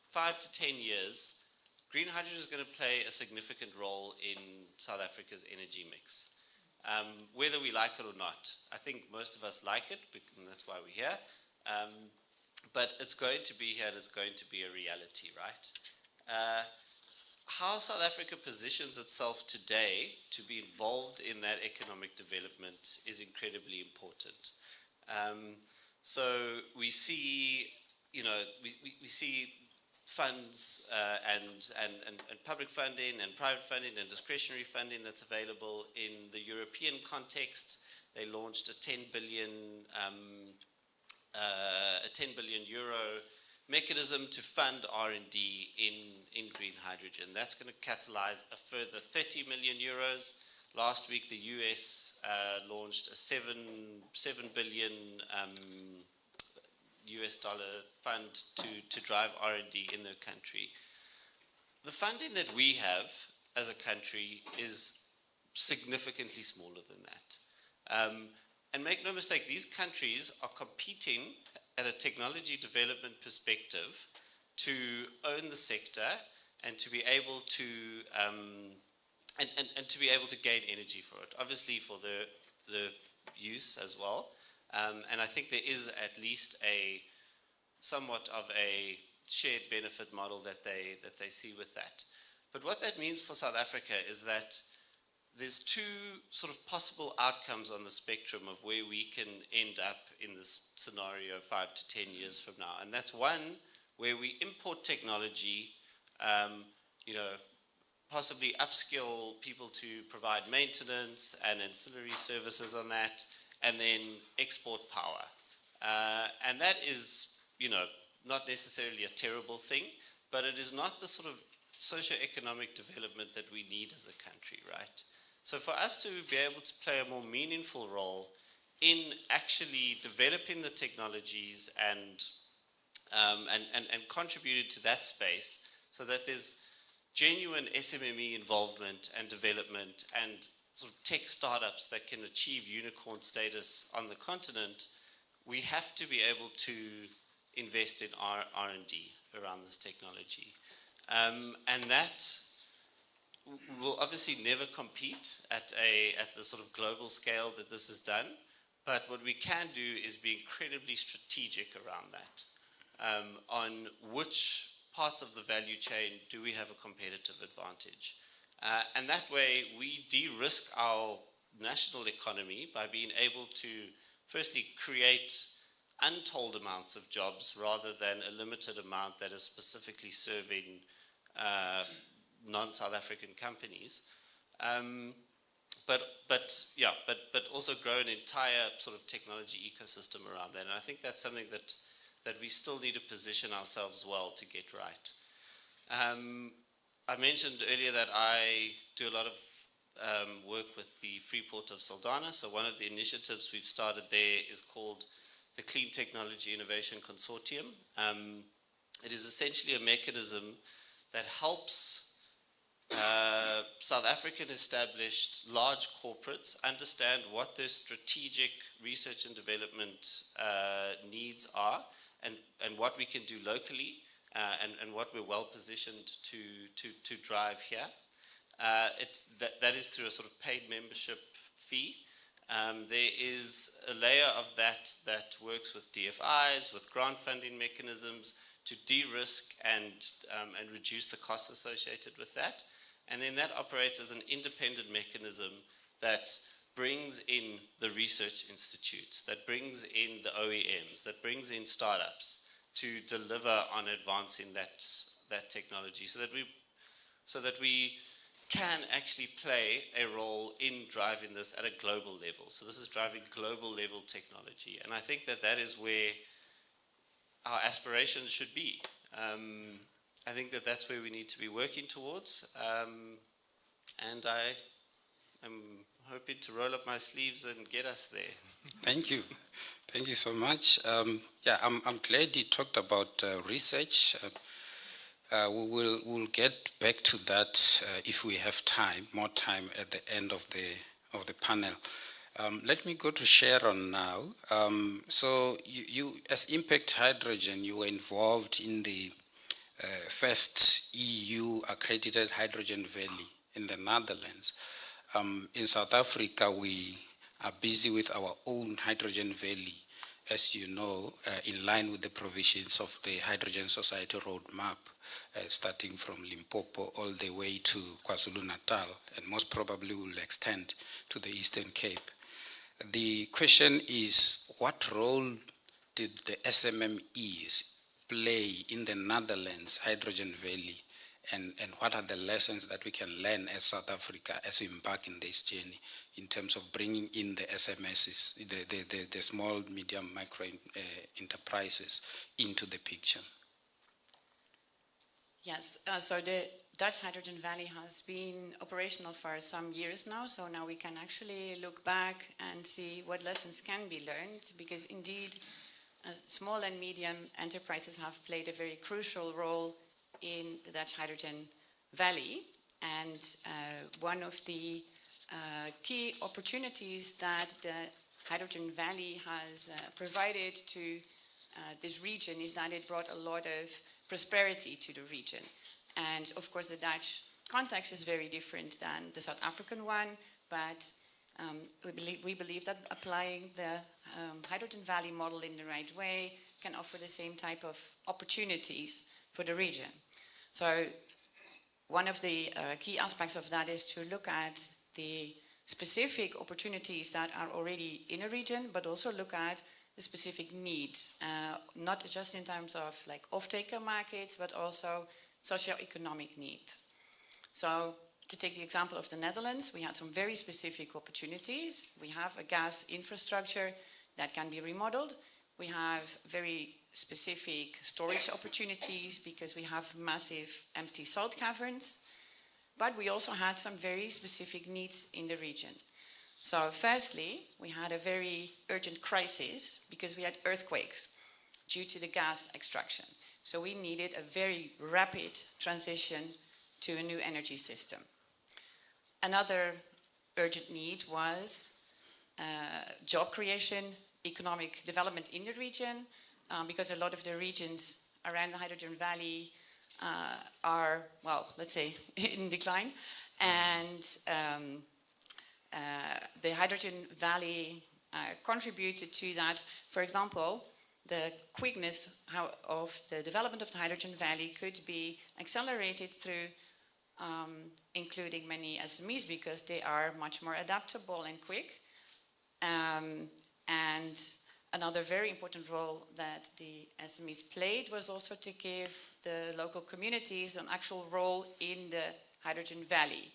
[SPEAKER 13] 5 to 10 years, green hydrogen is going to play a significant role in South Africa's energy mix. Whether we like it or not. I think most of us like it, and that's why we're here. But it's going to be here and it's going to be a reality, right? How South Africa positions itself today to be involved in that economic development is incredibly important. So we see, we see funds and public funding and private funding and discretionary funding that's available in the European context. They launched a 10 billion euro mechanism to fund R&D in green hydrogen. That's going to catalyze a further 30 million euros. Last week, the US launched a 7 billion US dollar fund to drive R&D in their country. The funding that we have as a country is significantly smaller than that. And make no mistake, these countries are competing at a technology development perspective to own the sector and to be able to and to be able to gain energy for it. Obviously for the use as well. And I think there is at least a somewhat of a shared benefit model that they see with that. But what that means for South Africa is that there's two sort of possible outcomes on the spectrum of where we can end up in this scenario 5 to 10 years from now. And that's one, where we import technology, possibly upskill people to provide maintenance and ancillary services on that, and then export power. And that is, not necessarily a terrible thing, but it is not the sort of socioeconomic development that we need as a country, right? So for us to be able to play a more meaningful role in actually developing the technologies and contributed to that space so that there's genuine SMME involvement and development and sort of tech startups that can achieve unicorn status on the continent, we have to be able to invest in R&D around this technology. And that will obviously never compete at the sort of global scale that this is done, but what we can do is be incredibly strategic around that, on which parts of the value chain do we have a competitive advantage. And that way we de-risk our national economy by being able to firstly create untold amounts of jobs rather than a limited amount that is specifically serving non-South African companies. But also grow an entire sort of technology ecosystem around that. And I think that's something that we still need to position ourselves well to get right. I mentioned earlier that I do a lot of work with the Freeport of Saldanha. So one of the initiatives we've started there is called the Clean Technology Innovation Consortium. It is essentially a mechanism that helps South African established large corporates understand what their strategic research and development needs are and what we can do locally and what we're well positioned to drive here. That is through a sort of paid membership fee. There is a layer of that works with DFIs, with grant funding mechanisms to de-risk and reduce the costs associated with that. And then that operates as an independent mechanism that brings in the research institutes, that brings in the OEMs, that brings in startups to deliver on advancing that technology so that we can actually play a role in driving this at a global level. So this is driving global level technology. And I think that is where our aspirations should be. I think that's where we need to be working towards. And I am hoping to roll up my sleeves and get us there.
[SPEAKER 9] Thank you. Thank you so much. I'm glad you talked about research. We'll get back to that if we have time, more time at the end of the panel. Let me go to Sharon now. So you, as Impact Hydrogen, you were involved in the first EU accredited hydrogen valley in the Netherlands. In South Africa, we are busy with our own hydrogen valley, as you know, in line with the provisions of the Hydrogen Society Roadmap, starting from Limpopo all the way to KwaZulu-Natal, and most probably will extend to the Eastern Cape. The question is, what role did the SMMEs play in the Netherlands Hydrogen Valley, and what are the lessons that we can learn as South Africa as we embark in this journey in terms of bringing in the SMSs, the small, medium, micro enterprises into the picture?
[SPEAKER 12] Yes, so the Dutch Hydrogen Valley has been operational for some years now, so now we can actually look back and see what lessons can be learned, because indeed small and medium enterprises have played a very crucial role in the Dutch Hydrogen Valley, and one of the key opportunities that the Hydrogen Valley has provided to this region is that it brought a lot of prosperity to the region. And of course the Dutch context is very different than the South African one, but we believe that applying the Hydrogen Valley model in the right way can offer the same type of opportunities for the region. So one of the key aspects of that is to look at the specific opportunities that are already in a region, but also look at the specific needs, not just in terms of like off-taker markets, but also socio-economic needs. So to take the example of the Netherlands, we had some very specific opportunities. We have a gas infrastructure that can be remodeled. We have very specific storage opportunities because we have massive empty salt caverns, but we also had some very specific needs in the region. So firstly, we had a very urgent crisis because we had earthquakes due to the gas extraction. So we needed a very rapid transition to a new energy system. Another urgent need was job creation, economic development in the region, because a lot of the regions around the Hydrogen Valley are, well, let's say, in decline. And the Hydrogen Valley contributed to that. For example, the quickness of the development of the Hydrogen Valley could be accelerated through including many SMEs because they are much more adaptable and quick. And another very important role that the SMEs played was also to give the local communities an actual role in the Hydrogen Valley.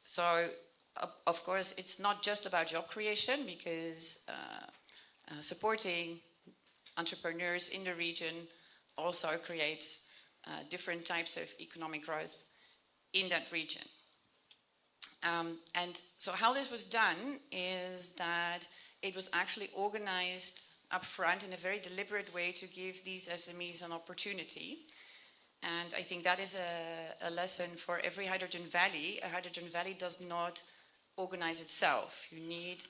[SPEAKER 12] So, of course, it's not just about job creation because supporting entrepreneurs in the region also creates different types of economic growth in that region. And so how this was done is that it was actually organized upfront in a very deliberate way to give these SMEs an opportunity. And I think that is a lesson for every Hydrogen Valley. A Hydrogen Valley does not organize itself. You need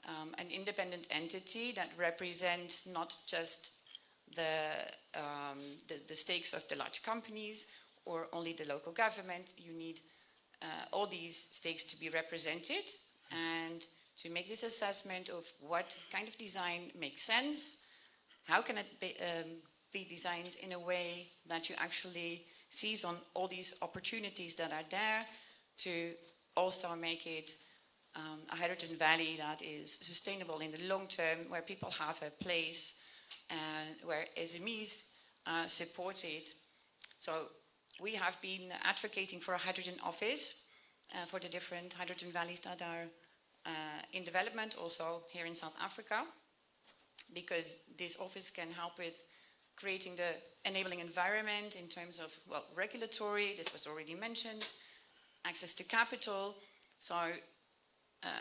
[SPEAKER 12] an independent entity that represents not just the stakes of the large companies or only the local government. You need all these stakes to be represented and to make this assessment of what kind of design makes sense, how can it be designed in a way that you actually seize on all these opportunities that are there to also make it a Hydrogen Valley that is sustainable in the long term, where people have a place and where SMEs support it. So we have been advocating for a hydrogen office for the different hydrogen valleys that are in development, also here in South Africa, because this office can help with creating the enabling environment in terms of, well, regulatory, this was already mentioned, access to capital. So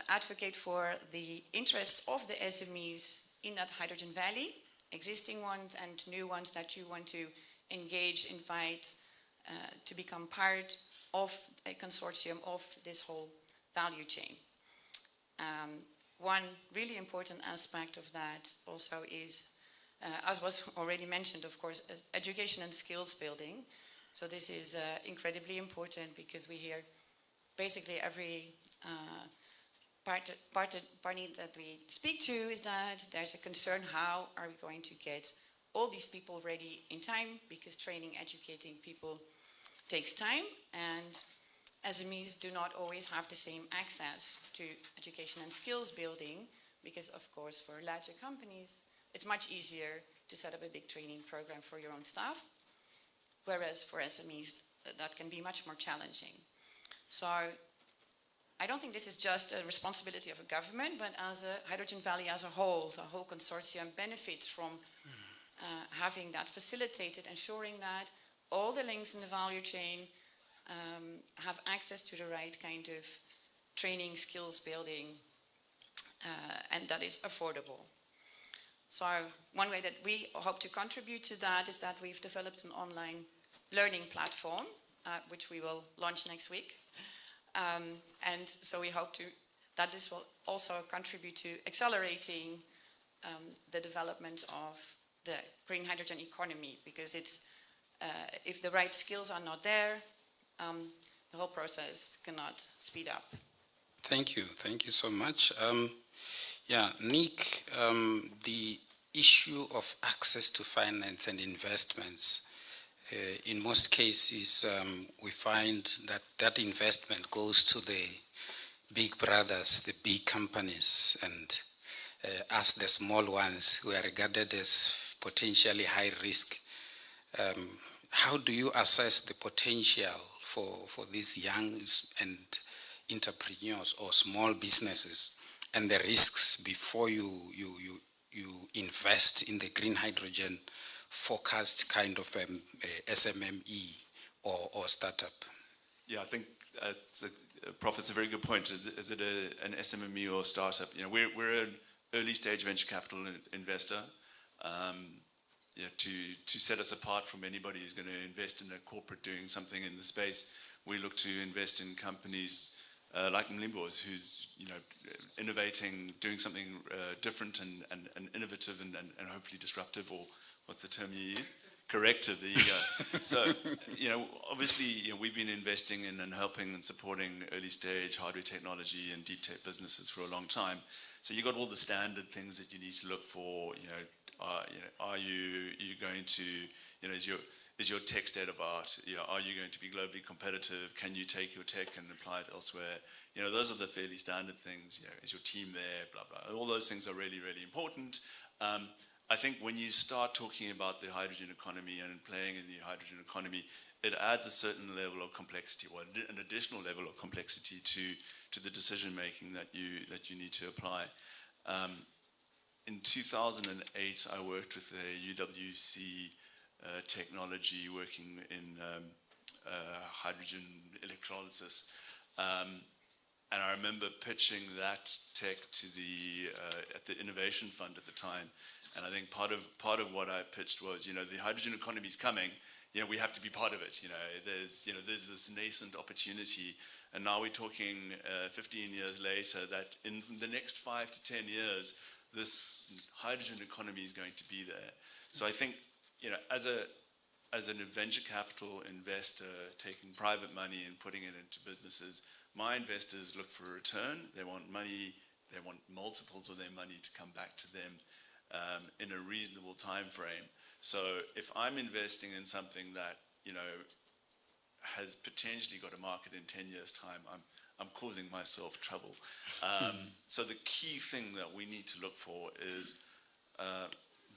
[SPEAKER 12] advocate for the interest of the SMEs in that hydrogen valley, existing ones and new ones that you want to engage, invite to become part of a consortium of this whole value chain. One really important aspect of that also is, as was already mentioned, of course, education and skills building. So this is incredibly important because we hear basically every party that we speak to is that there's a concern, how are we going to get all these people ready in time, because training, educating people takes time, and SMEs do not always have the same access to education and skills building, because of course for larger companies it's much easier to set up a big training program for your own staff, whereas for SMEs that can be much more challenging. So I don't think this is just a responsibility of a government, but as a Hydrogen Valley as a whole, the whole consortium benefits from having that facilitated, ensuring that all the links in the value chain have access to the right kind of training, skills building, and that is affordable. So one way that we hope to contribute to that is that we've developed an online learning platform, which we will launch next week. And so we hope that this will also contribute to accelerating the development of the green hydrogen economy, because it's if the right skills are not there, the whole process cannot speed up.
[SPEAKER 9] Thank you so much. Nick, the issue of access to finance and investments, in most cases we find that investment goes to the big brothers, the big companies, and us, the small ones, who are regarded as potentially high risk. How do you assess the potential for these young and entrepreneurs or small businesses and the risks before you you invest in the green hydrogen focused kind of SMME or startup?
[SPEAKER 10] Yeah, I think Prof, it's a very good point. Is it an SMME or startup? You know, we're an early stage venture capital investor. You know, to set us apart from anybody who's going to invest in a corporate doing something in the space, we look to invest in companies like Mlimbo's, who's, you know, innovating, doing something different and innovative and hopefully disruptive, or what's the term you used? Corrective, there you go. So, you know, obviously, you know, we've been investing in and helping and supporting early stage hardware technology and deep tech businesses for a long time. So you got all the standard things that you need to look for. You know, are you going to, you know, is your tech state of art? You know, are you going to be globally competitive? Can you take your tech and apply it elsewhere? You know, those are the fairly standard things. You know, is your team there? Blah blah. All those things are really important. I think when you start talking about the hydrogen economy and playing in the hydrogen economy, it adds a certain level of complexity, or an additional level of complexity to the decision making that you need to apply. In 2008, I worked with a UWC technology working in hydrogen electrolysis. And I remember pitching that tech to at the Innovation Fund at the time. And I think part of what I pitched was, you know, the hydrogen economy is coming. You know, we have to be part of it. You know, there's this nascent opportunity, and now we're talking 15 years later that in the next 5 to 10 years, this hydrogen economy is going to be there. So I think, you know, as an venture capital investor taking private money and putting it into businesses, my investors look for a return. They want money. They want multiples of their money to come back to them in a reasonable time frame. So if I'm investing in something that, you know, has potentially got a market in 10 years' time, I'm causing myself trouble. So the key thing that we need to look for is,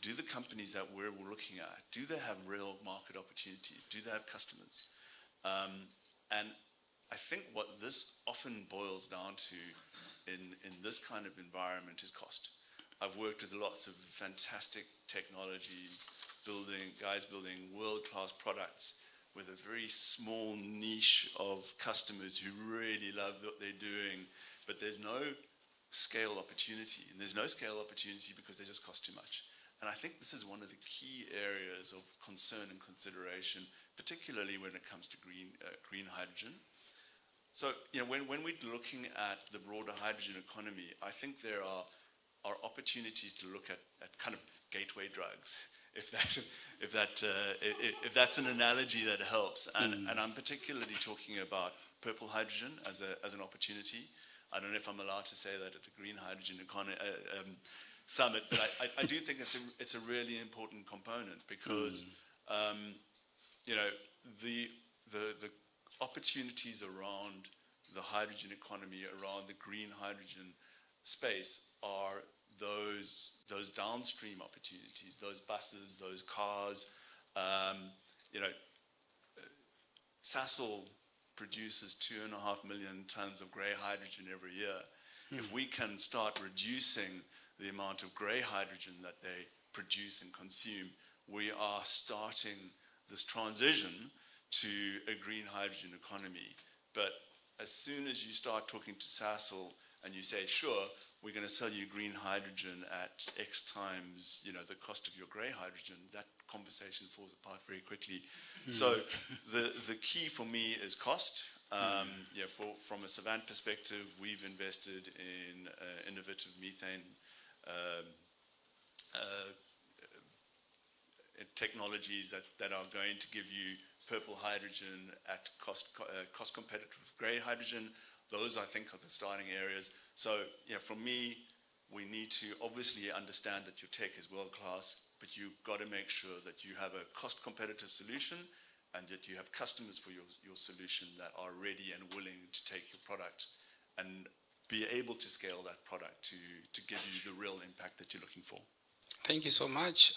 [SPEAKER 10] do the companies that we're looking at, do they have real market opportunities? Do they have customers? And I think what this often boils down to in this kind of environment is cost. I've worked with lots of fantastic technologies, guys building world-class products with a very small niche of customers who really love what they're doing, but there's no scale opportunity. And there's no scale opportunity because they just cost too much. And I think this is one of the key areas of concern and consideration, particularly when it comes to green hydrogen. So, you know, when we're looking at the broader hydrogen economy, I think there are opportunities to look at kind of gateway drugs, if that's an analogy that helps. And I'm particularly talking about purple hydrogen as an opportunity. I don't know if I'm allowed to say that at the Green Hydrogen Summit, but I do think it's a really important component because you know, the opportunities around the hydrogen economy, around the green hydrogen space, are those downstream opportunities, those buses, those cars. You know, Sasol produces 2.5 million tons of grey hydrogen every year. If we can start reducing the amount of grey hydrogen that they produce and consume, we are starting this transition to a green hydrogen economy. But as soon as you start talking to Sasol and you say, sure, we're going to sell you green hydrogen at X times, you know, the cost of your grey hydrogen, that conversation falls apart very quickly. So the key for me is cost. Yeah, from a Savant perspective, we've invested in innovative methane technologies that are going to give you purple hydrogen at cost competitive with grey hydrogen. Those, I think, are the starting areas. So, you know, for me, we need to obviously understand that your tech is world-class, but you've got to make sure that you have a cost-competitive solution and that you have customers for your solution that are ready and willing to take your product and be able to scale that product to give you the real impact that you're looking for.
[SPEAKER 9] Thank you so much.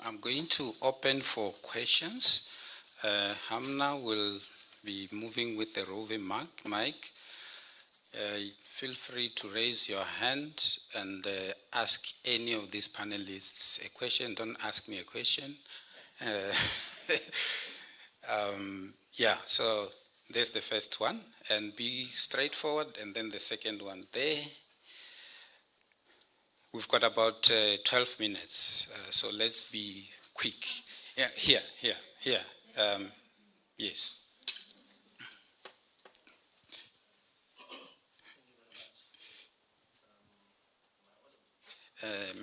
[SPEAKER 9] I'm going to open for questions. Hamna will be moving with the roving mic. feel free to raise your hand and ask any of these panelists a question. Don't ask me a question. Yeah, so there's the first one, and be straightforward, and then the second one there. We've got about 12 minutes, so let's be quick. Yeah, here. Yes.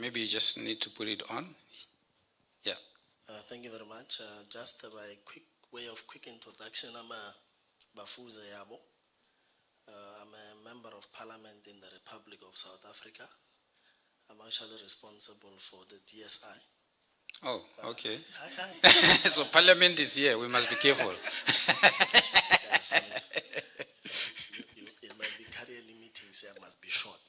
[SPEAKER 9] Maybe you just need to put it on. Yeah.
[SPEAKER 16] Thank you very much. Just by quick way of quick introduction, I'm a Bafuze Yabo. I'm a member of parliament in the Republic of South Africa. I'm actually responsible for the DSI.
[SPEAKER 9] Oh, okay.
[SPEAKER 16] Hi.
[SPEAKER 9] So parliament is here, we must be careful.
[SPEAKER 16] Yes, it might be career limiting, so I must be short.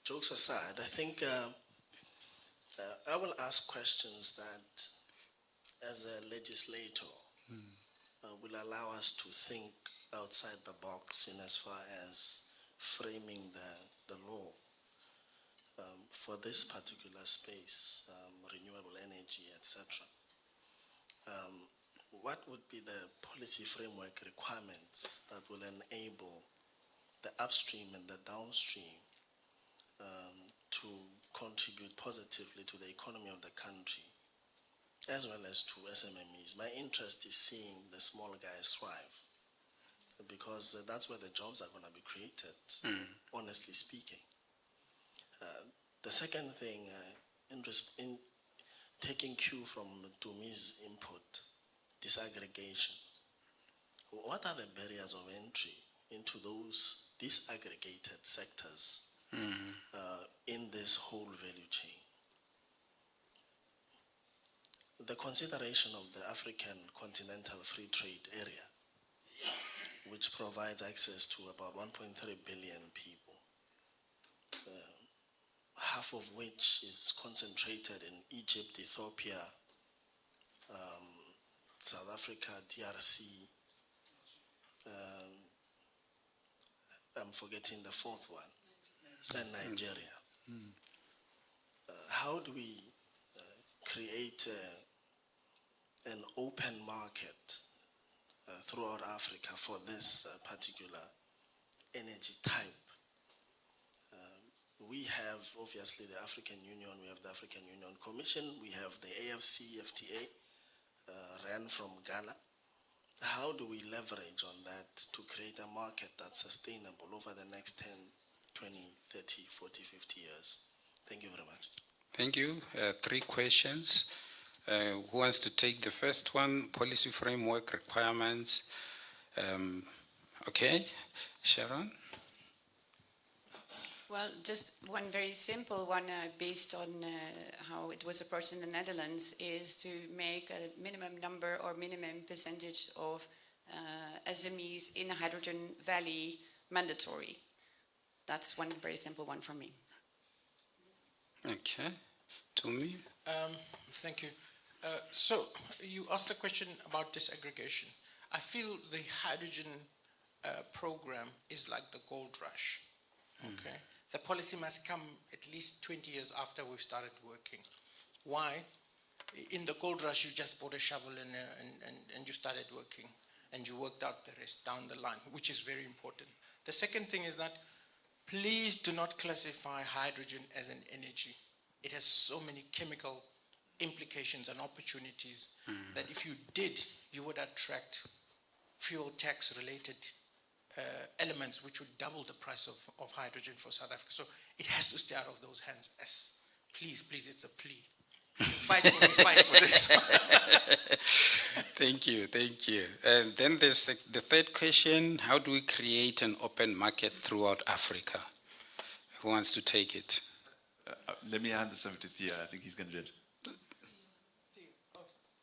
[SPEAKER 16] Jokes aside, I think I will ask questions that, as a legislator, will allow us to think outside the box in as far as framing the law for this particular space, renewable energy, etc. What would be the policy framework requirements that will enable the upstream and the downstream to contribute positively to the economy of the country, as well as to SMMEs? My interest is seeing the small guys thrive, because that's where the jobs are going to be created, honestly speaking. The second thing, in taking cue from Tumi's input, disaggregation. What are the barriers of entry into those disaggregated sectors in this whole value chain? The consideration of the African Continental Free Trade Area, which provides access to about 1.3 billion people, half of which is concentrated in Egypt, Ethiopia, South Africa, DRC, I'm forgetting the fourth one, and Nigeria. How do we create an open market throughout Africa for this particular energy type? We have, obviously, the African Union, we have the African Union Commission, we have the AFCFTA, ran from Ghana. How do we leverage on that to create a market that's sustainable over the next 10, 20, 30, 40, 50 years? Thank you very much.
[SPEAKER 9] Thank you. 3 questions. Who wants to take the first one? Policy framework requirements. Okay, Sharon?
[SPEAKER 12] Well, just one very simple one based on how it was approached in the Netherlands is to make a minimum number or minimum percentage of SMEs in a hydrogen valley mandatory. That's one very simple one for me.
[SPEAKER 9] Okay, Tumi?
[SPEAKER 11] Thank you. So you asked a question about disaggregation. I feel the hydrogen program is like the gold rush. Okay. The policy must come at least 20 years after we've started working. Why? In the gold rush, you just bought a shovel and you started working, and you worked out the rest down the line, which is very important. The second thing is that please do not classify hydrogen as an energy. It has so many chemical implications and opportunities that if you did, you would attract fuel tax related elements which would double the price of hydrogen for South Africa. So it has to stay out of those hands. Please, it's a plea. Fight for this.
[SPEAKER 9] Thank you. And then there's the third question, how do we create an open market throughout Africa? Who wants to take it?
[SPEAKER 10] Let me hand this over to Theo. I think he's going to do it.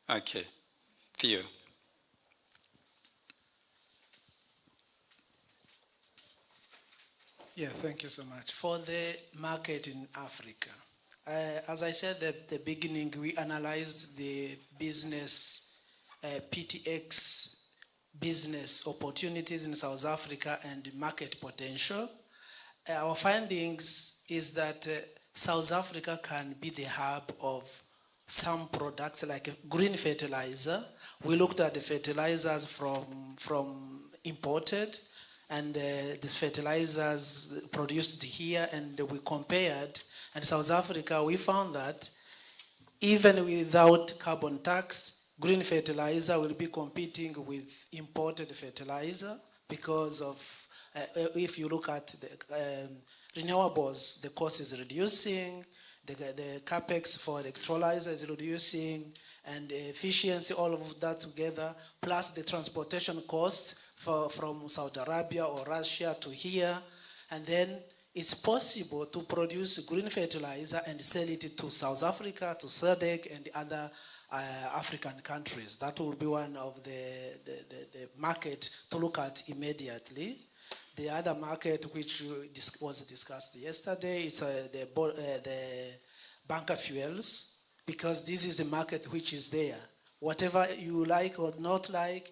[SPEAKER 9] Okay, Theo.
[SPEAKER 15] Yeah, thank you so much. For the market in Africa, as I said at the beginning, we analyzed the business PTX business opportunities in South Africa and market potential. Our findings is that South Africa can be the hub of some products like green fertilizer. We looked at the fertilizers from imported and these fertilizers produced here, and we compared. And South Africa, we found that even without carbon tax, green fertilizer will be competing with imported fertilizer because of, if you look at the renewables, the cost is reducing, the capex for electrolyzer is reducing, and efficiency, all of that together, plus the transportation costs from Saudi Arabia or Russia to here, and then it's possible to produce green fertilizer and sell it to South Africa, to SADC, and other African countries. That will be one of the market to look at immediately. The other market which was discussed yesterday is the bunker fuels, because this is a market which is there. Whatever you like or not like,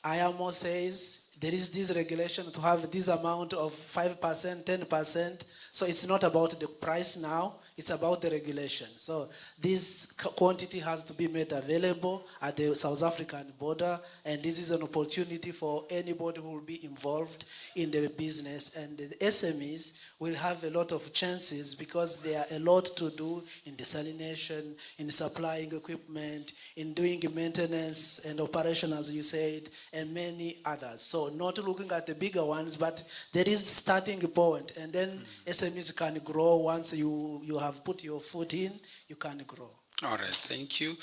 [SPEAKER 15] IMO says there is this regulation to have this amount of 5%, 10%. So it's not about the price now, it's about the regulation. So this quantity has to be made available at the South African border, and this is an opportunity for anybody who will be involved in the business. And the SMEs will have a lot of chances because there are a lot to do in desalination, in supplying equipment, in doing maintenance and operation, as you said, and many others. So not looking at the bigger ones, but there is starting point, and then SMEs can grow. Once you have put your foot in, you can grow.
[SPEAKER 9] All right, thank you.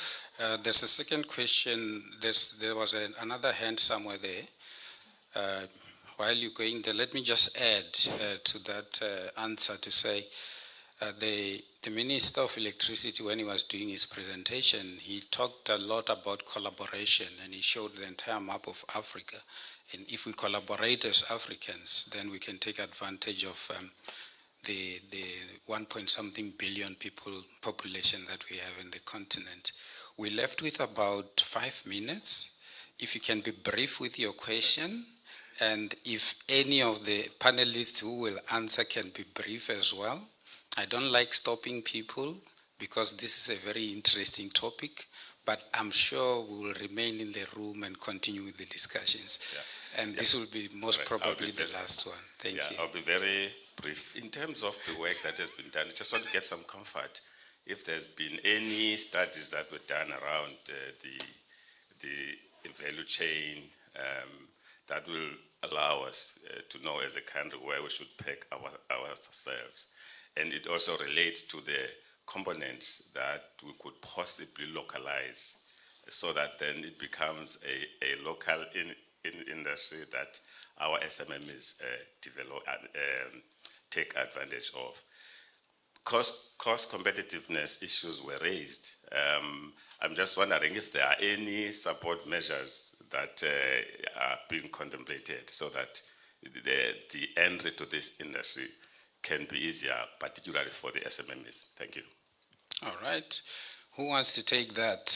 [SPEAKER 9] There's a second question. There was another hand somewhere there. While you're going there, let me just add to that answer to say the Minister of Electricity, when he was doing his presentation, he talked a lot about collaboration, and he showed the entire map of Africa. And if we collaborate as Africans, then we can take advantage of the 1-point-something billion people population that we have in the continent. We're left with about 5 minutes. If you can be brief with your question, and if any of the panelists who will answer can be brief as well. I don't like stopping people because this is a very interesting topic, but I'm sure we will remain in the room and continue with the discussions. Yeah. And this will be most probably the last one. Thank you.
[SPEAKER 17] I'll be very brief. In terms of the work that has been done, I just want to get some comfort. If there's been any studies that were done around the value chain, that will allow us to know as a country where we should peg ourselves. And it also relates to the components that we could possibly localize so that then it becomes a local industry that our SMMEs develop and take advantage of. Cost competitiveness issues were raised. I'm just wondering if there are any support measures that are being contemplated so that the entry to this industry can be easier, particularly for the SMMEs. Thank you.
[SPEAKER 9] All right. Who wants to take that?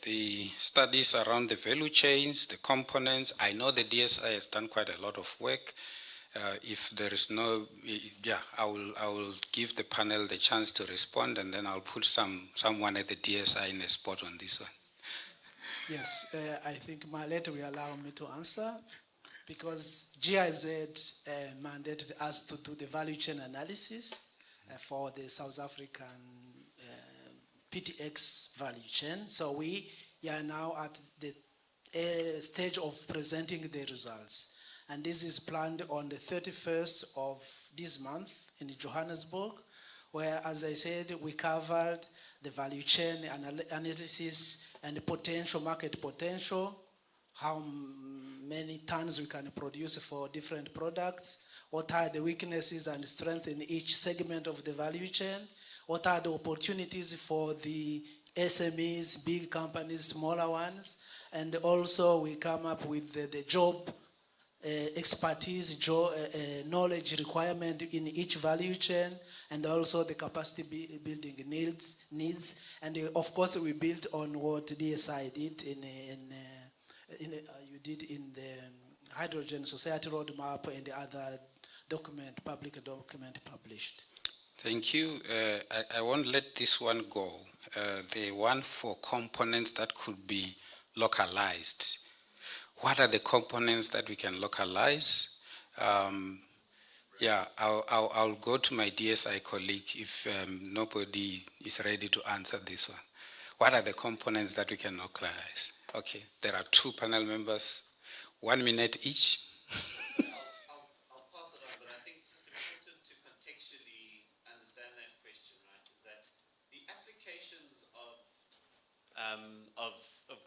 [SPEAKER 9] The studies around the value chains, the components. I know the DSI has done quite a lot of work. If there is no, I will give the panel the chance to respond, and then I'll put someone at the DSI in a spot on this one.
[SPEAKER 15] Yes, I think Malet will allow me to answer because GIZ mandated us to do the value chain analysis for the South African PTX value chain. So we are now at the stage of presenting the results. And this is planned on the 31st of this month in Johannesburg, where, as I said, we covered the value chain analysis and the potential, market potential, how many tons we can produce for different products, what are the weaknesses and strengths in each segment of the value chain, what are the opportunities for the SMEs, big companies, smaller ones, and also we come up with the job expertise, knowledge requirement in each value chain, and also the capacity building needs. And of course we built on what DSI did in you did in the Hydrogen Society Roadmap and the other public document published?
[SPEAKER 9] Thank you. I won't let this one go. The one for components that could be localized. What are the components that we can localize? Yeah, I'll go to my DSI colleague if nobody is ready to answer this one. What are the components that we can localize? Okay, there are two panel members, 1 minute each.
[SPEAKER 13] I'll pass it on, but I think it's just important to contextually understand that question, right? Is that the applications of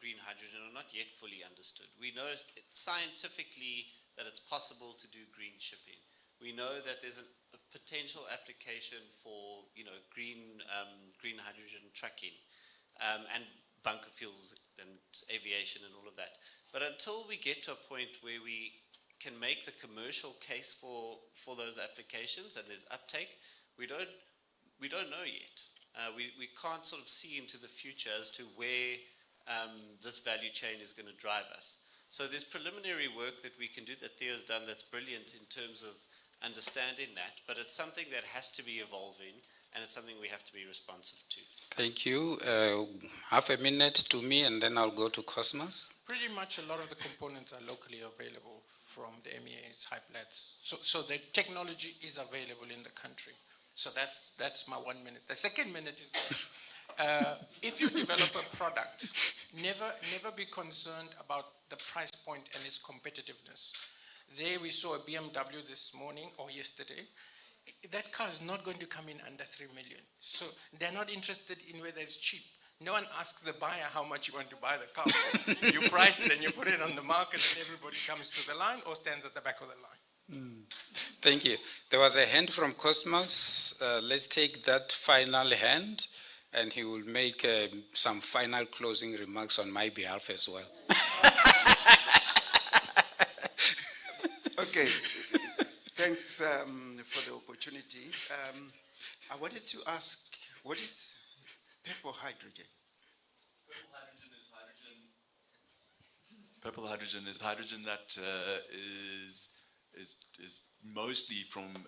[SPEAKER 13] green hydrogen are not yet fully understood. We know scientifically that it's possible to do green shipping. We know that there's a potential application for green hydrogen trucking and bunker fuels and aviation and all of that. But until we get to a point where we can make the commercial case for those applications and there's uptake, we don't know yet. We can't sort of see into the future as to where this value chain is going to drive us. So there's preliminary work that we can do that Theo's done that's brilliant in terms of understanding that, but it's something that has to be evolving and it's something we have to be responsive to.
[SPEAKER 9] Thank you. Half a minute to me and then I'll go to Cosmos.
[SPEAKER 11] Pretty much a lot of the components are locally available from the MEA's hyplats. So the technology is available in the country. So that's my 1 minute. The second minute is that if you develop a product, never be concerned about the price point and its competitiveness. There we saw a BMW this morning or yesterday. That car is not going to come in under 3 million. So they're not interested in whether it's cheap. No one asks the buyer how much you want to buy the car for. You price it and you put it on the market and everybody comes to the line or stands at the back of the line.
[SPEAKER 9] Thank you. There was a hand from Cosmos. Let's take that final hand and he will make some final closing remarks on my behalf as well.
[SPEAKER 8] Okay, thanks for the opportunity. I wanted to ask, what is purple hydrogen?
[SPEAKER 10] Purple hydrogen is hydrogen that is mostly from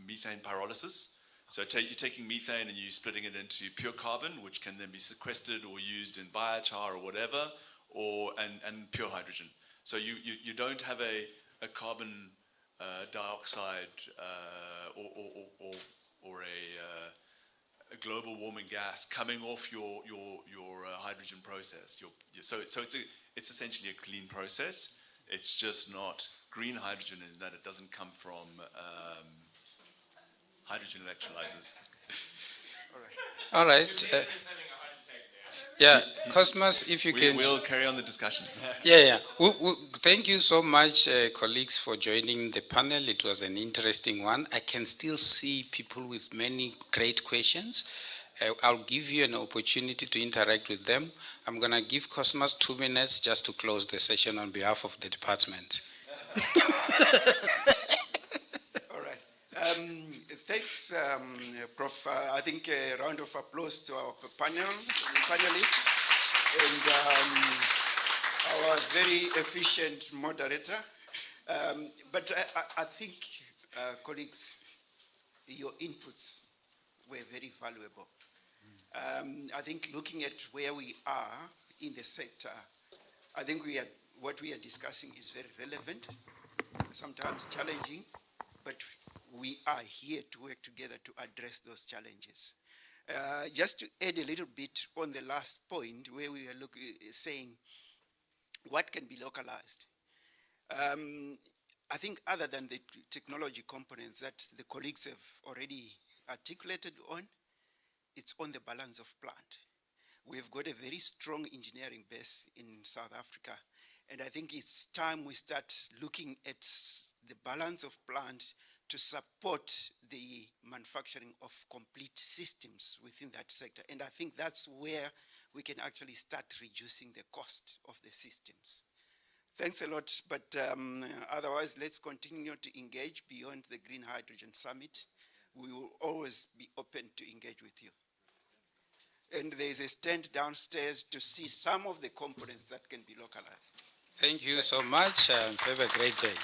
[SPEAKER 10] methane pyrolysis. So you're taking methane and you're splitting it into pure carbon, which can then be sequestered or used in biochar or whatever, and pure hydrogen. So you don't have a carbon dioxide or a global warming gas coming off your hydrogen process. So it's essentially a clean process. It's just not green hydrogen in that it doesn't come from hydrogen electrolyzers.
[SPEAKER 9] All right. Yeah, Cosmos, if you can...
[SPEAKER 10] We'll carry on the discussion.
[SPEAKER 9] Yeah. Thank you so much, colleagues, for joining the panel. It was an interesting one. I can still see people with many great questions. I'll give you an opportunity to interact with them. I'm going to give Cosmos 2 minutes just to close the session on behalf of the department.
[SPEAKER 8] All right. Thanks, Prof. I think a round of applause to our panelists and our very efficient moderator. But I think, colleagues, your inputs were very valuable. I think looking at where we are in the sector, I think what we are discussing is very relevant, sometimes challenging, but we are here to work together to address those challenges. Just to add a little bit on the last point where we are saying what can be localized. I think other than the technology components that the colleagues have already articulated on, it's on the balance of plant. We've got a very strong engineering base in South Africa, and I think it's time we start looking at the balance of plant to support the manufacturing of complete systems within that sector. And I think that's where we can actually start reducing the cost of the systems. Thanks a lot, but otherwise let's continue to engage beyond the Green Hydrogen Summit. We will always be open to engage with you. and there is a stand downstairs to see some of the components that can be localized.
[SPEAKER 9] Thank you so much and have a great day.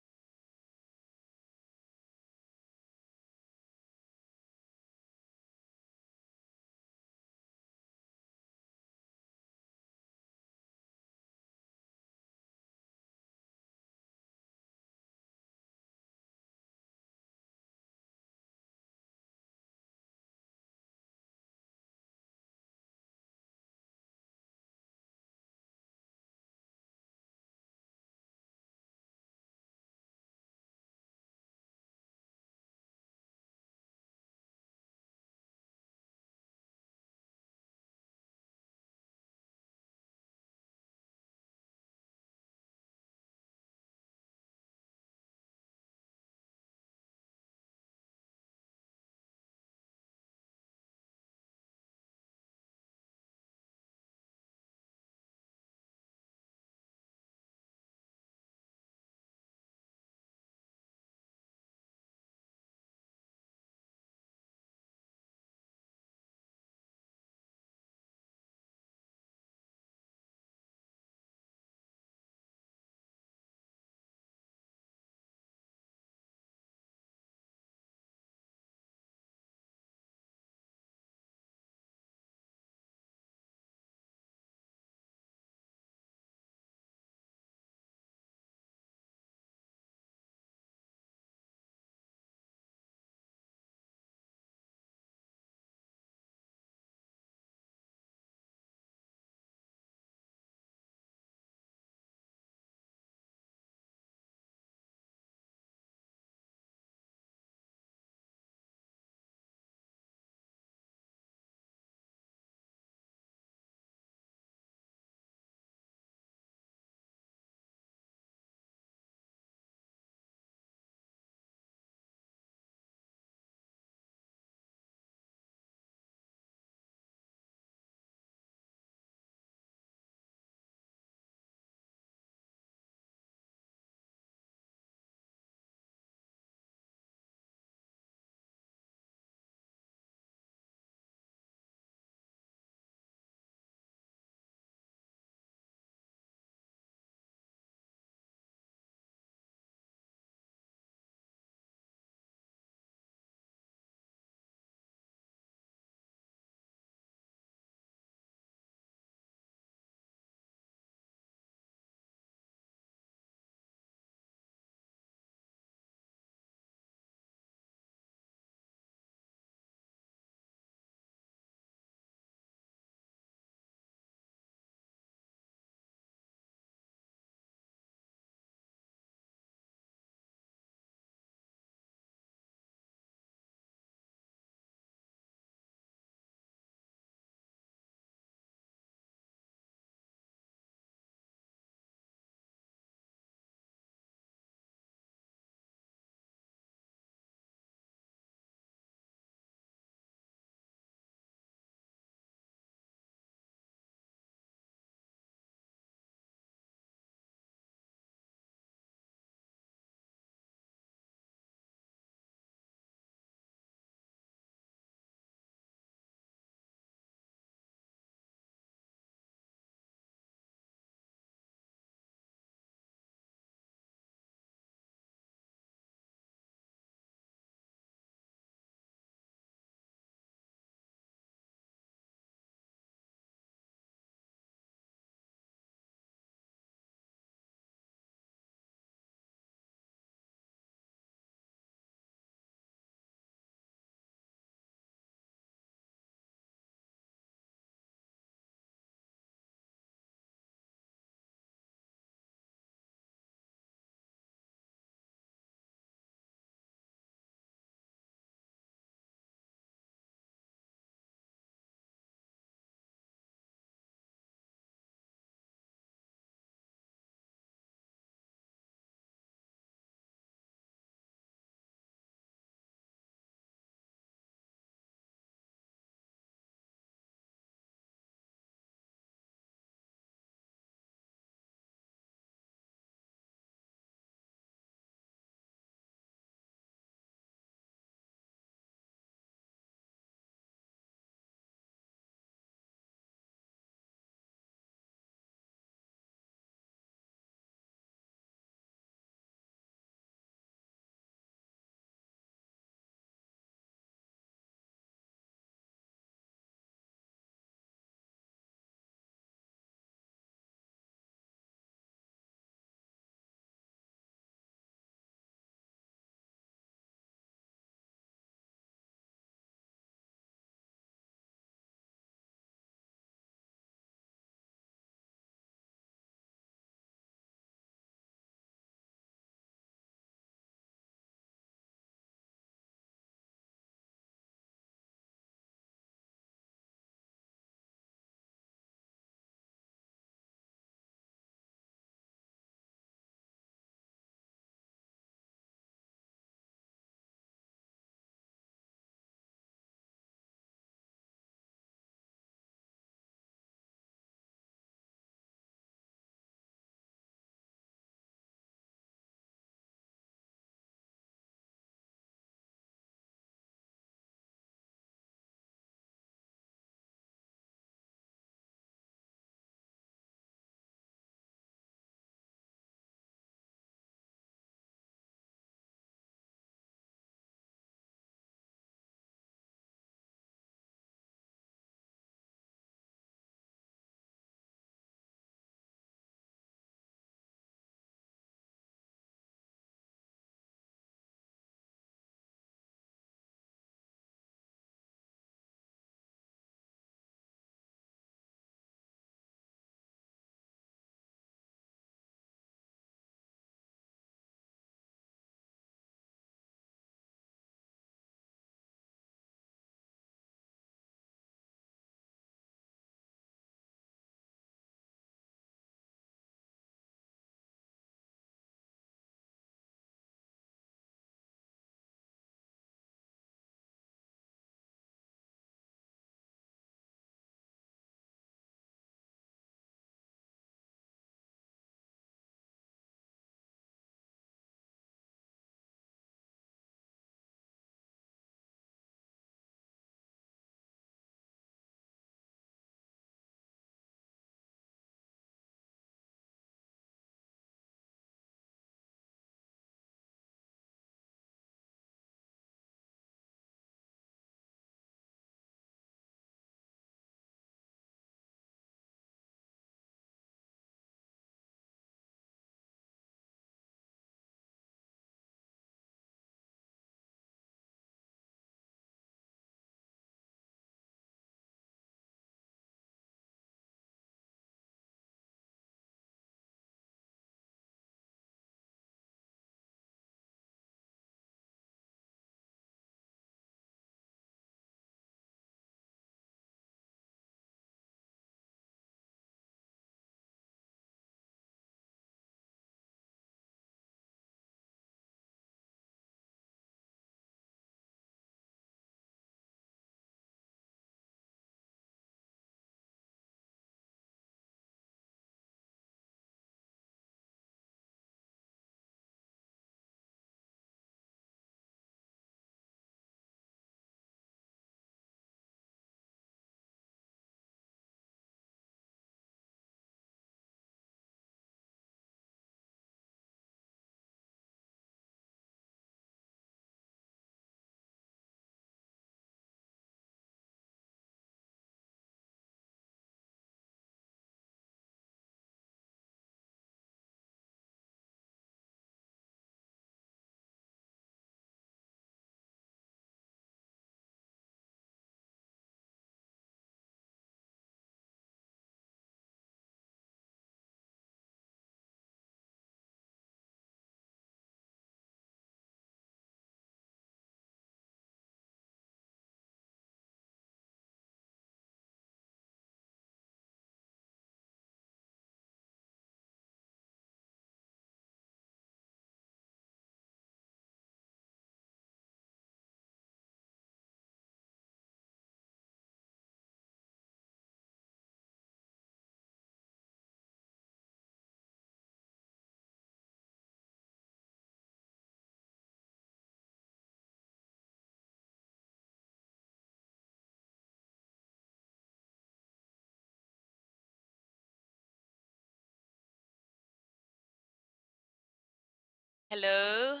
[SPEAKER 18] Hello,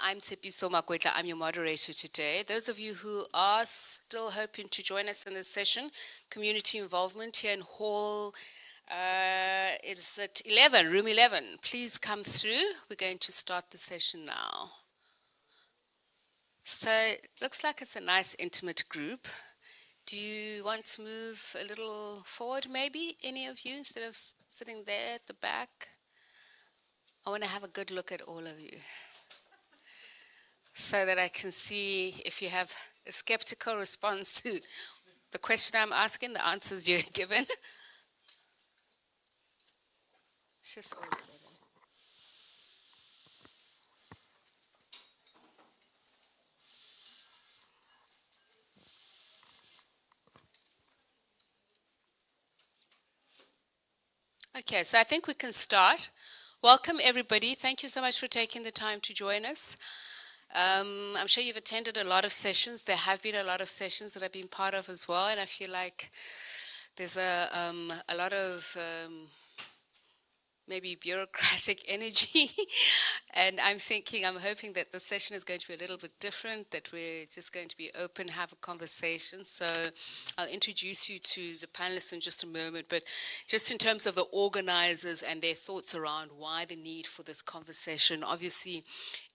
[SPEAKER 18] I'm Tsepiso Makwetla. I'm your moderator today. Those of you who are still hoping to join us in this session, community involvement here in Hall, it's at 11, room 11. Please come through. We're going to start the session now. So it looks like it's a nice intimate group. Do you want to move a little forward maybe, any of you, instead of sitting there at the back? I want to have a good look at all of you so that I can see if you have a skeptical response to the question I'm asking, the answers you're given. It's just all together. Okay, so I think we can start. Welcome, everybody. Thank you so much for taking the time to join us. I'm sure you've attended a lot of sessions. There have been a lot of sessions that I've been part of as well, and I feel like there's a lot of maybe bureaucratic energy. And I'm hoping that the session is going to be a little bit different, that we're just going to be open, have a conversation. So I'll introduce you to the panelists in just a moment, but just in terms of the organizers and their thoughts around why the need for this conversation, obviously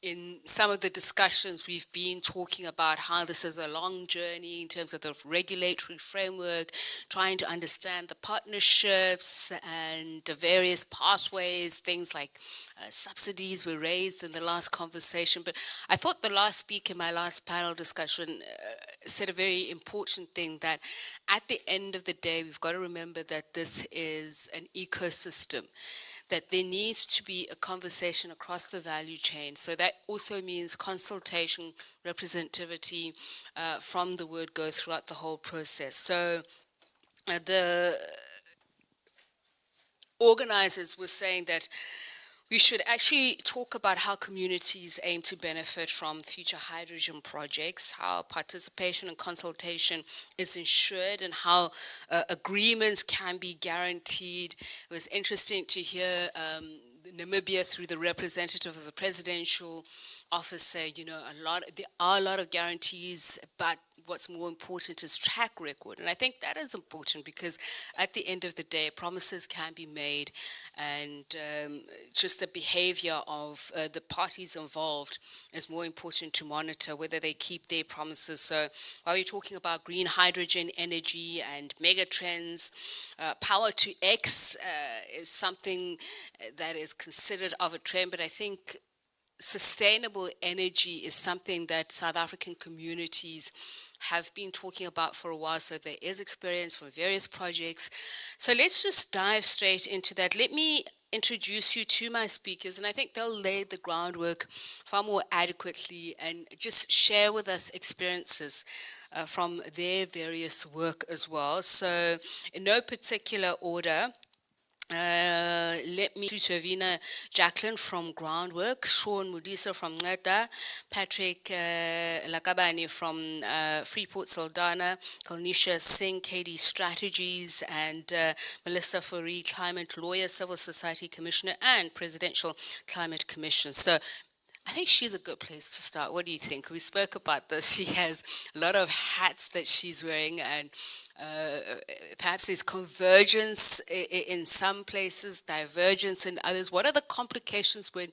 [SPEAKER 18] in some of the discussions we've been talking about how this is a long journey in terms of the regulatory framework, trying to understand the partnerships and the various pathways, things like subsidies were raised in the last conversation. But I thought the last speaker in my last panel discussion said a very important thing, that at the end of the day, we've got to remember that this is an ecosystem, that there needs to be a conversation across the value chain. So that also means consultation, representativity from the word go throughout the whole process. So the organizers were saying that we should actually talk about how communities aim to benefit from future hydrogen projects, how participation and consultation is ensured, and how agreements can be guaranteed. It was interesting to hear Namibia, through the representative of the presidential office, say, there are a lot of guarantees, but what's more important is track record. And I think that is important, because at the end of the day, promises can be made, and just the behavior of the parties involved is more important to monitor, whether they keep their promises. So while we're talking about green hydrogen energy and mega trends, power to X is something that is considered of a trend, but I think sustainable energy is something that South African communities have been talking about for a while. So there is experience from various projects. So let's just dive straight into that. Let me introduce you to my speakers, and I think they'll lay the groundwork far more adequately and just share with us experiences from their various work as well. So in no particular order, let me to Avina Jacqueline from Groundwork, Sean Mudisa from Ngada, Patrick Lakabani from Freeport Saldana, Kalnisha Singh, KD Strategies, and Melissa Fourie, Climate Lawyer, Civil Society Commissioner, and Presidential Climate Commission. So I think she's a good place to start. What do you think? We spoke about this. She has a lot of hats that she's wearing, and perhaps there's convergence in some places, divergence in others. What are the complications when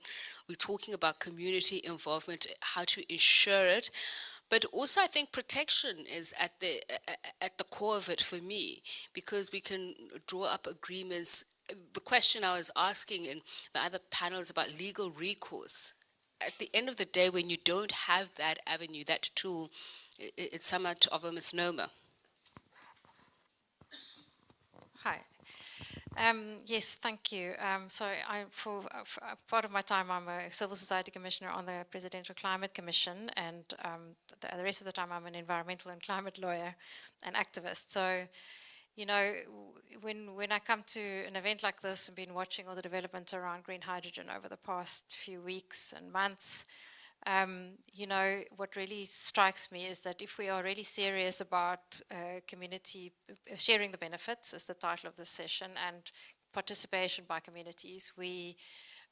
[SPEAKER 18] we're talking about community involvement, how to ensure it? But also, I think protection is at the core of it for me, because we can draw up agreements. The question I was asking in the other panels about legal recourse, at the end of the day, when you don't have that avenue, that tool, it's somewhat of a misnomer.
[SPEAKER 19] Hi. Yes, thank you. So for part of my time, I'm a Civil Society Commissioner on the Presidential Climate Commission, and the rest of the time I'm an environmental and climate lawyer and activist. So, when I come to an event like this and been watching all the developments around green hydrogen over the past few weeks and months, what really strikes me is that if we are really serious about community sharing the benefits, is the title of this session, and participation by communities, we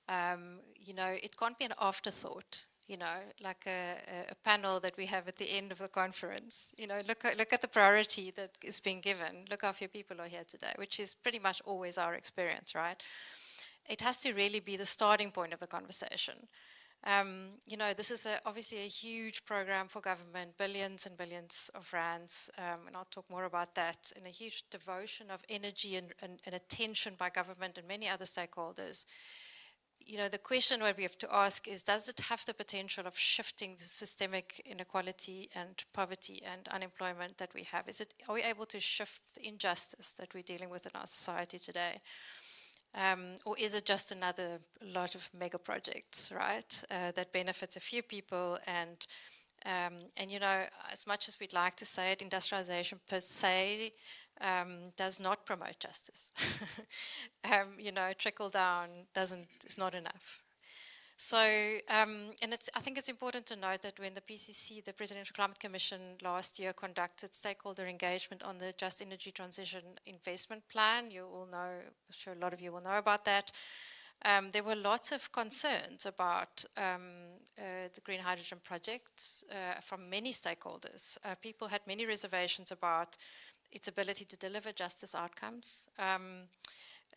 [SPEAKER 19] You know, it can't be an afterthought, you know, like a panel that we have at the end of the conference. You know, look at the priority that is being given. Look how few people are here today, which is pretty much always our experience, right? It has to really be the starting point of the conversation. You know, this is obviously a huge program for government, billions and billions of rands, and I'll talk more about that, and a huge devotion of energy and attention by government and many other stakeholders. You know, the question what we have to ask is, does it have the potential of shifting the systemic inequality and poverty and unemployment that we have? Are we able to shift the injustice that we're dealing with in our society today? Or is it just another lot of mega projects, right, that benefits a few people and you know, as much as we'd like to say it, industrialization per se does not promote justice. You know, trickle down is not enough. So, and I think it's important to note that when the PCC, the Presidential Climate Commission, last year conducted stakeholder engagement on the Just Energy Transition Investment Plan, you all know, I'm sure a lot of you will know about that. There were lots of concerns about the green hydrogen project from many stakeholders. People had many reservations about its ability to deliver justice outcomes.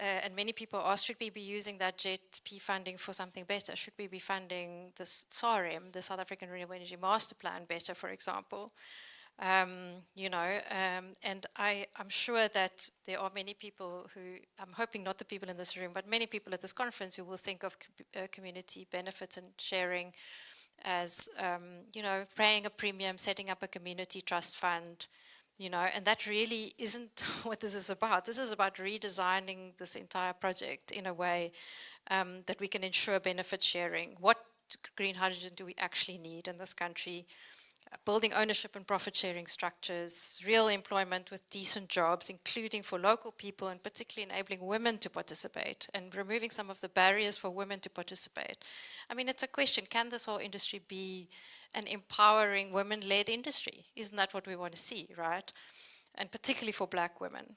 [SPEAKER 19] And many people asked, should we be using that GH2 funding for something better? Should we be funding the SAREM, the South African Renewable Energy Master Plan, better, for example? You know, and I'm sure that there are many people who, I'm hoping not the people in this room, but many people at this conference who will think of community benefits and sharing as, you know, paying a premium, setting up a community trust fund, you know, and that really isn't what this is about. This is about redesigning this entire project in a way that we can ensure benefit sharing. What green hydrogen do we actually need in this country? Building ownership and profit sharing structures, real employment with decent jobs, including for local people, and particularly enabling women to participate and removing some of the barriers for women to participate. I mean, it's a question, can this whole industry be an empowering women-led industry? Isn't that what we want to see, right? And particularly for black women.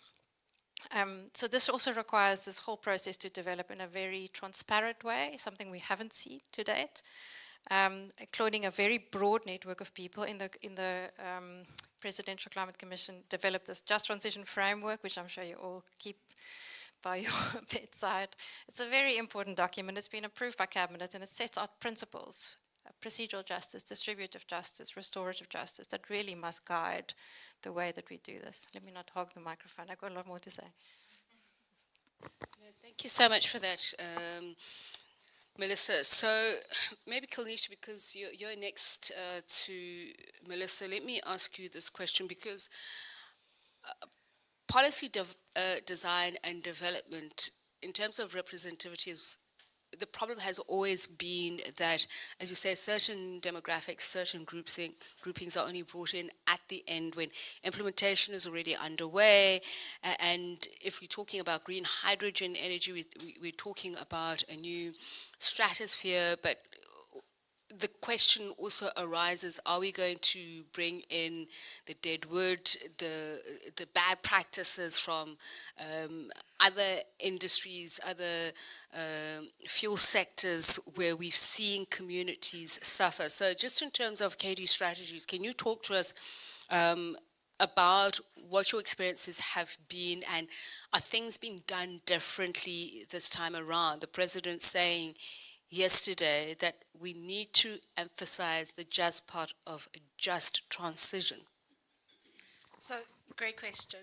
[SPEAKER 19] So this also requires this whole process to develop in a very transparent way, something we haven't seen to date. Including a very broad network of people in the Presidential Climate Commission developed this Just Transition Framework, which I'm sure you all keep by your bedside. It's a very important document. It's been approved by Cabinet and it sets out principles, procedural justice, distributive justice, restorative justice, that really must guide the way that we do this. Let me not hog the microphone. I've got a lot more to say.
[SPEAKER 18] Thank you so much for that, Melissa. So maybe Kalnisha, because you're next to Melissa, let me ask you this question, because policy design and development in terms of representativity is, the problem has always been that, as you say, certain demographics, certain groupings are only brought in at the end when implementation is already underway. And if we're talking about green hydrogen energy, we're talking about a new stratosphere, but the question also arises, are we going to bring in the dead wood, the bad practices from other industries, other fuel sectors where we've seen communities suffer? So just in terms of KD strategies, can you talk to us about what your experiences have been, and are things being done differently this time around? The president saying yesterday that we need to emphasize the just part of a just transition.
[SPEAKER 20] So, great question.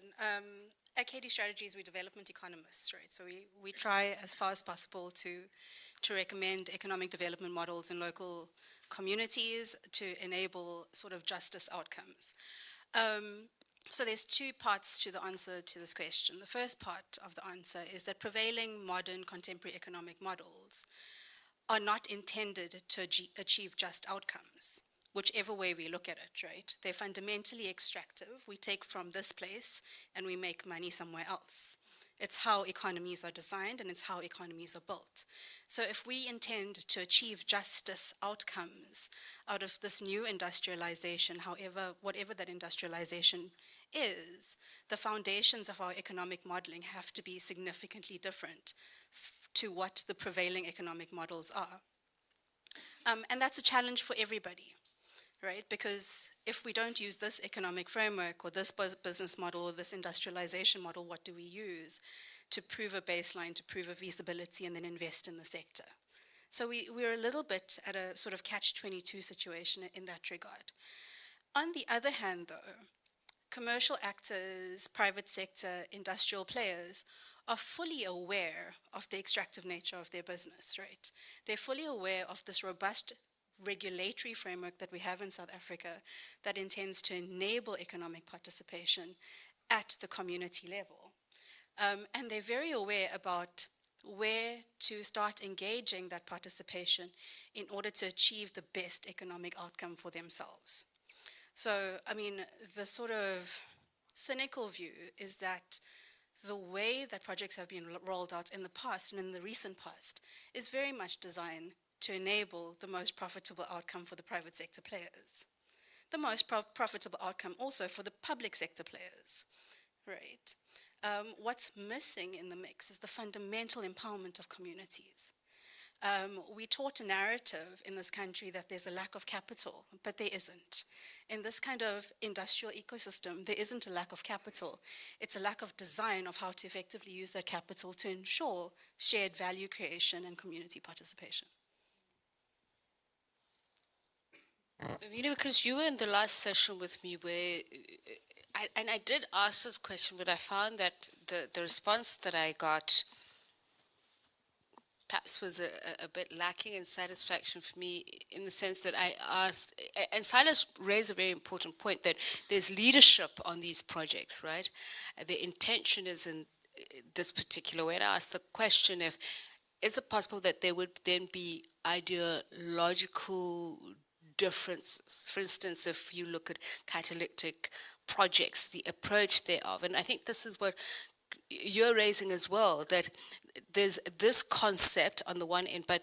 [SPEAKER 20] At KD Strategies, we're development economists, right? So we try as far as possible to recommend economic development models in local communities to enable sort of justice outcomes. So there's two parts to the answer to this question. The first part of the answer is that prevailing modern contemporary economic models are not intended to achieve just outcomes, whichever way we look at it, right? They're fundamentally extractive. We take from this place and we make money somewhere else. It's how economies are designed and it's how economies are built. So if we intend to achieve justice outcomes out of this new industrialization, whatever that industrialization is, the foundations of our economic modeling have to be significantly different to what the prevailing economic models are. And that's a challenge for everybody, right? Because if we don't use this economic framework or this business model or this industrialization model, what do we use to prove a baseline, to prove a feasibility, and then invest in the sector? So we're a little bit at a sort of catch-22 situation in that regard. On the other hand, though, commercial actors, private sector, industrial players are fully aware of the extractive nature of their business, right? They're fully aware of this robust regulatory framework that we have in South Africa that intends to enable economic participation at the community level. And they're very aware about where to start engaging that participation in order to achieve the best economic outcome for themselves. So, I mean, the sort of cynical view is that the way that projects have been rolled out in the past and in the recent past is very much designed to enable the most profitable outcome for the private sector players. The most profitable outcome also for the public sector players, right? What's missing in the mix is the fundamental empowerment of communities. We taught a narrative in this country that there's a lack of capital, but there isn't. In this kind of industrial ecosystem, there isn't a lack of capital. It's a lack of design of how to effectively use that capital to ensure shared value creation and community participation.
[SPEAKER 18] You know, because you were in the last session with me where, I did ask this question, but I found that the response that I got perhaps was a bit lacking in satisfaction for me, in the sense that I asked, and Silas raised a very important point, that there's leadership on these projects, right? The intention is in this particular way. And I asked the question, is it possible that there would then be ideological differences? For instance, if you look at catalytic projects, the approach thereof, and I think this is what you're raising as well, that there's this concept on the one end, but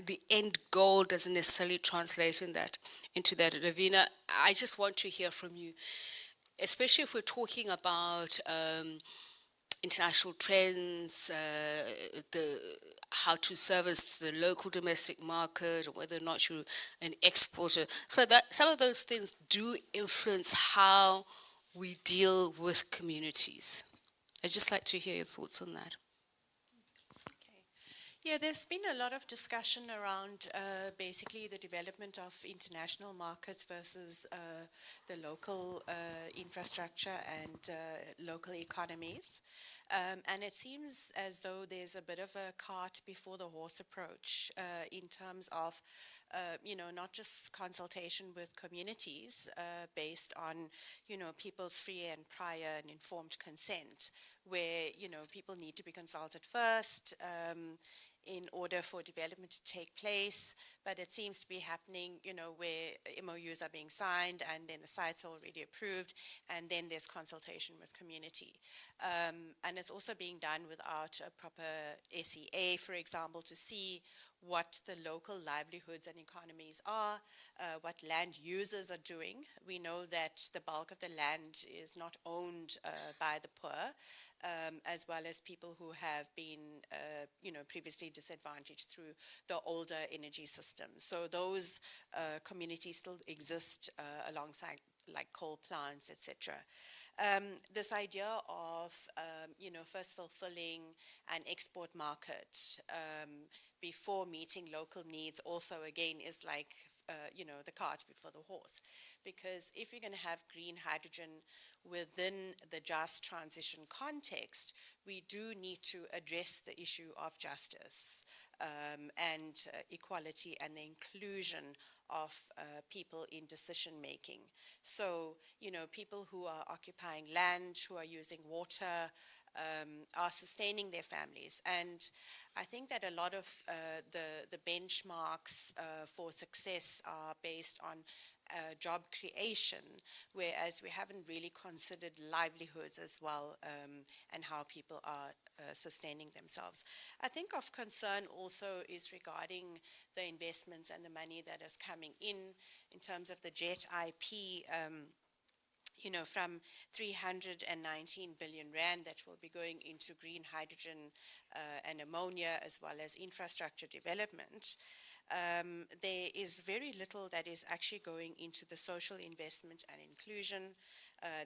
[SPEAKER 18] the end goal doesn't necessarily translate into that. Ravina, I just want to hear from you, especially if we're talking about international trends, how to service the local domestic market, or whether or not you're an exporter. So that some of those things do influence how we deal with communities. I'd just like to hear your thoughts on that.
[SPEAKER 21] Yeah, there's been a lot of discussion around basically the development of international markets versus the local infrastructure and local economies. And it seems as though there's a bit of a cart before the horse approach in terms of, not just consultation with communities based on, people's free and prior and informed consent, where, people need to be consulted first, in order for development to take place, but it seems to be happening, where MOUs are being signed and then the site's already approved, and then there's consultation with community. And it's also being done without a proper SEA, for example, to see what the local livelihoods and economies are, what land users are doing. We know that the bulk of the land is not owned by the poor, as well as people who have been, previously disadvantaged through the older energy systems. So those communities still exist alongside like coal plants, etc. This idea of, first fulfilling an export market before meeting local needs also, again, is like, the cart before the horse. Because if you're going to have green hydrogen within the just transition context, we do need to address the issue of justice and equality and the inclusion of people in decision making. So, people who are occupying land, who are using water, are sustaining their families. And I think that a lot of the benchmarks for success are based on job creation, whereas we haven't really considered livelihoods as well, and how people are sustaining themselves. I think of concern also is regarding the investments and the money that is coming in terms of the JET IP from 319 billion rand that will be going into green hydrogen and ammonia, as well as infrastructure development, there is very little that is actually going into the social investment and inclusion.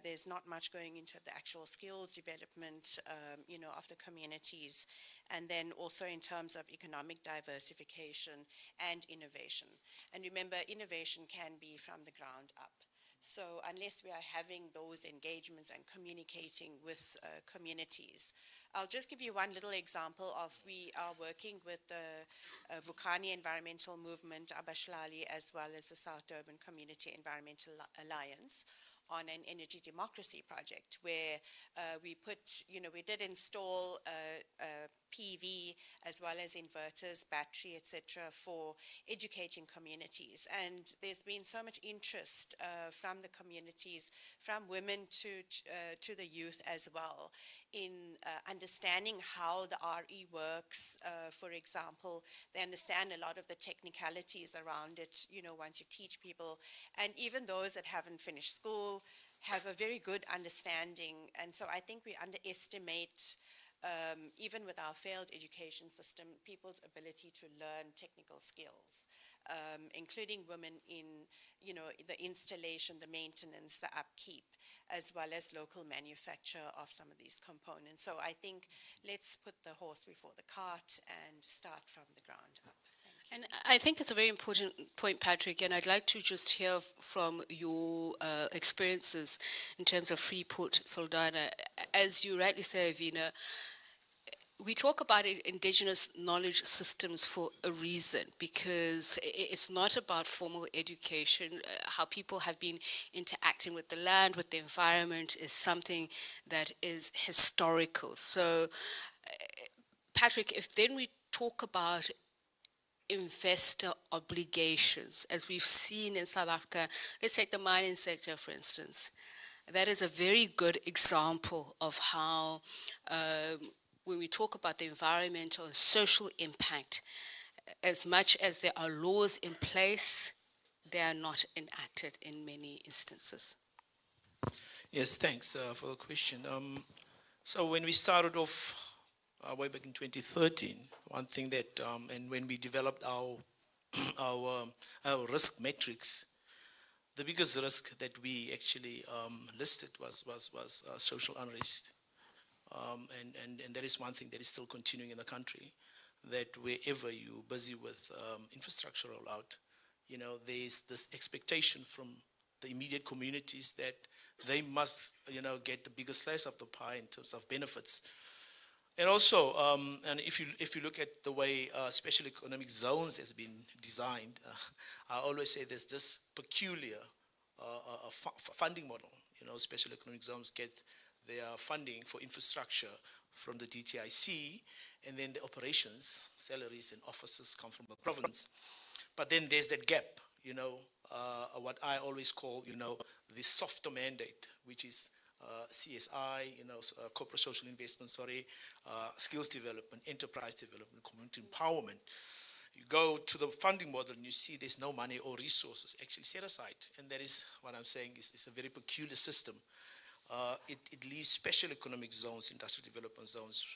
[SPEAKER 21] There's not much going into the actual skills development, of the communities, and then also in terms of economic diversification and innovation. And remember, innovation can be from the ground up. So unless we are having those engagements and communicating with communities, I'll just give you one little example of, we are working with the Vukani Environmental Movement, Abashlali, as well as the South Durban Community Environmental Alliance on an energy democracy project where we did install PV as well as inverters, battery, etc., for educating communities. And there's been so much interest from the communities, from women to the youth as well, in understanding how the RE works. For example, they understand a lot of the technicalities around it, once you teach people. And even those that haven't finished school have a very good understanding. And so I think we underestimate, even with our failed education system, people's ability to learn technical skills, including women in, the installation, the maintenance, the upkeep, as well as local manufacture of some of these components. So I think let's put the horse before the cart and start from the ground up.
[SPEAKER 18] And I think it's a very important point, Patrick, and I'd like to just hear from your experiences in terms of Freeport, Saldanha. As you rightly say, Avina, we talk about indigenous knowledge systems for a reason, because it's not about formal education. How people have been interacting with the land, with the environment, is something that is historical. So, Patrick, if then we talk about investor obligations, as we've seen in South Africa, let's take the mining sector, for instance. That is a very good example of how when we talk about the environmental and social impact, as much as there are laws in place, they are not enacted in many instances.
[SPEAKER 7] Yes, thanks for the question. So when we started off way back in 2013, one thing that, and when we developed our our risk matrix, the biggest risk that we actually listed was social unrest. And that is one thing that is still continuing in the country, that wherever you're busy with infrastructure rollout, there's this expectation from the immediate communities that they must, get the biggest slice of the pie in terms of benefits. And also, and if you look at the way special economic zones has been designed, I always say there's this peculiar funding model. Special economic zones get their funding for infrastructure from the DTIC, and then the operations, salaries and offices come from the province. But then there's that gap, what I always call, the softer mandate, which is CSI, corporate social investment, skills development, enterprise development, community empowerment. You go to the funding model and you see there's no money or resources actually set aside. And that is what I'm saying is a very peculiar system. It leaves special economic zones, industrial development zones,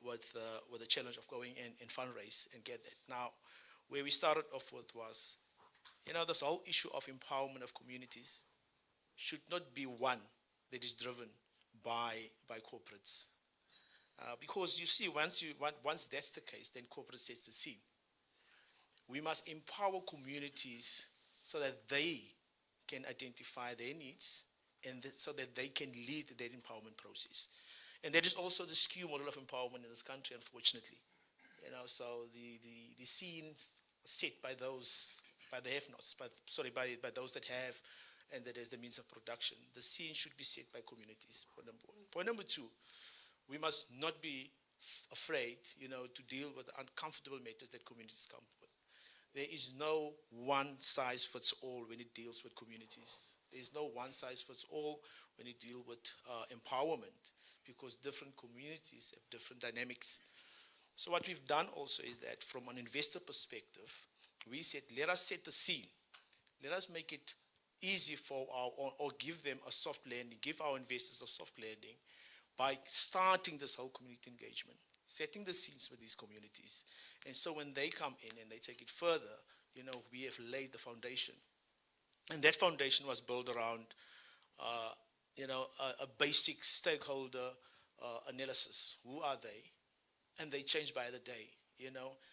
[SPEAKER 7] with the challenge of going in and fundraise and get that. Now, where we started off with was, this whole issue of empowerment of communities should not be one that is driven by corporates. Because you see, once that's the case, then corporate sets the scene. We must empower communities so that they can identify their needs and so that they can lead their empowerment process. And that is also the skew model of empowerment in this country, unfortunately. So the scene set by those, by the have-nots, by those that have, and that is the means of production. The scene should be set by communities, point number one. Point number two, we must not be afraid, to deal with the uncomfortable matters that communities come with. There is no one size fits all when it deals with communities. There is no one size fits all when you deal with empowerment, because different communities have different dynamics. So what we've done also is that from an investor perspective, we said, let us set the scene. Let us make it easy for or give them a soft landing, give our investors a soft landing by starting this whole community engagement, setting the scenes with these communities. And so when they come in and they take it further, we have laid the foundation. And that foundation was built around, a basic stakeholder analysis. Who are they? And they change by the day.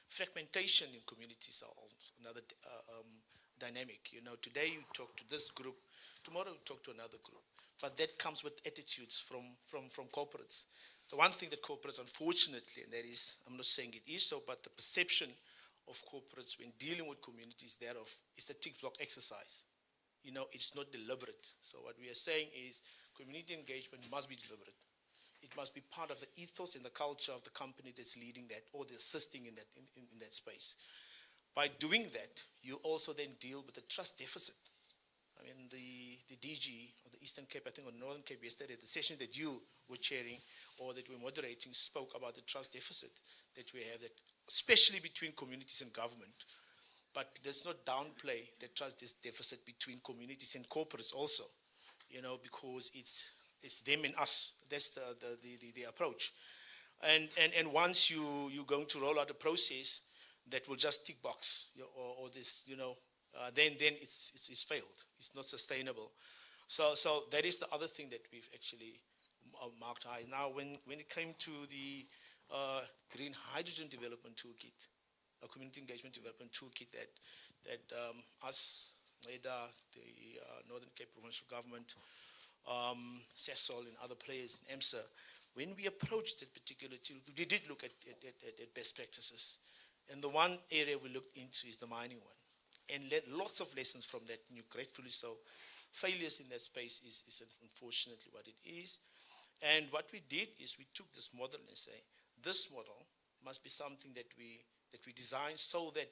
[SPEAKER 7] Fragmentation in communities are also another dynamic. Today you talk to this group, tomorrow you talk to another group. But that comes with attitudes from corporates. The one thing that corporates, unfortunately, and that is, I'm not saying it is so, but the perception of corporates when dealing with communities thereof is a tick block exercise. It's not deliberate. So what we are saying is community engagement must be deliberate. It must be part of the ethos and the culture of the company that's leading that or assisting in that space. By doing that, you also then deal with the trust deficit. I mean, the DG of the Eastern Cape, I think, or Northern Cape yesterday, the session that you were chairing or that we're moderating spoke about the trust deficit that we have, that especially between communities and government. But let's not downplay the trust deficit between communities and corporates also, because it's them and us. That's the approach. And once you're going to roll out a process that will just tick box or this, then it's failed. It's not sustainable. So that is the other thing that we've actually marked high. Now, when it came to the green hydrogen development toolkit, a community engagement development toolkit that us, NEDA, the Northern Cape Provincial Government, CESOL and other players in EMSA, when we approached that particular toolkit, we did look at best practices. And the one area we looked into is the mining one. And lots of lessons from that, and gratefully so. Failures in that space is unfortunately what it is. And what we did is we took this model and say, this model must be something that we design so that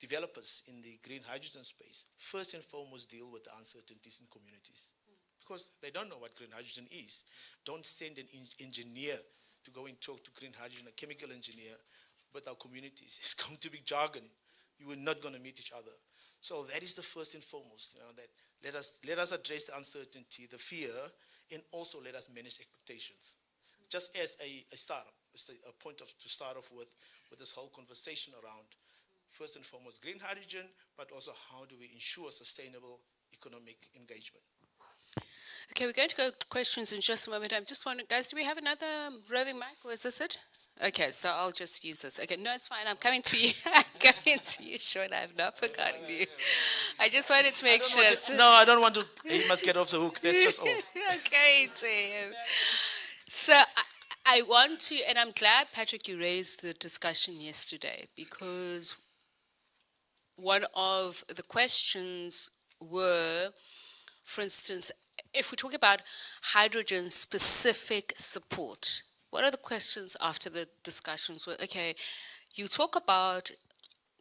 [SPEAKER 7] developers in the green hydrogen space first and foremost deal with the uncertainties in communities. Because they don't know what green hydrogen is. Don't send an engineer to go and talk to green hydrogen, a chemical engineer, with our communities. It's going to be jargon. You are not going to meet each other. So that is the first and foremost, that let us address the uncertainty, the fear, and also let us manage expectations. Just as a startup, it's a point to start off with this whole conversation around, first and foremost, green hydrogen, but also how do we ensure sustainable economic engagement.
[SPEAKER 18] Okay, we're going to go to questions in just a moment. I'm just wondering, guys, do we have another roving mic, or is this it? Okay, so I'll just use this. Okay, no, it's fine. I'm coming to you. I'm coming to you, Sean. I've not forgotten you. I just wanted to make sure.
[SPEAKER 7] No, I don't want to. He must get off the hook. That's just all.
[SPEAKER 18] Okay, Tim. So I want to, and I'm glad, Patrick, you raised the discussion yesterday, because one of the questions were, for instance, if we talk about hydrogen-specific support, one of the questions after the discussions were, okay, you talk about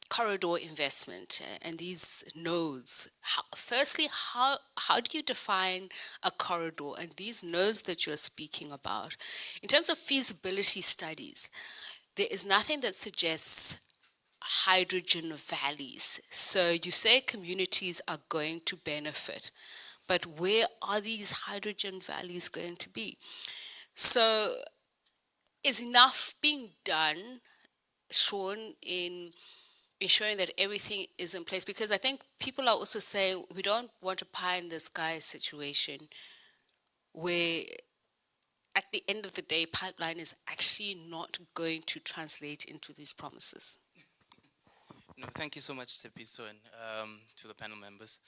[SPEAKER 18] corridor investment and these nodes. Firstly, how do you define a corridor and these nodes that you're speaking about? In terms of feasibility studies, there is nothing that suggests hydrogen valleys. So you say communities are going to benefit, but where are these hydrogen valleys going to be? So is enough being done, Sean, in ensuring that everything is in place? Because I think people are also saying we don't want a pie in the sky situation where at the end of the day, pipeline is actually not going to translate into these promises.
[SPEAKER 4] No, thank you so much, Tepiso, and to the panel members.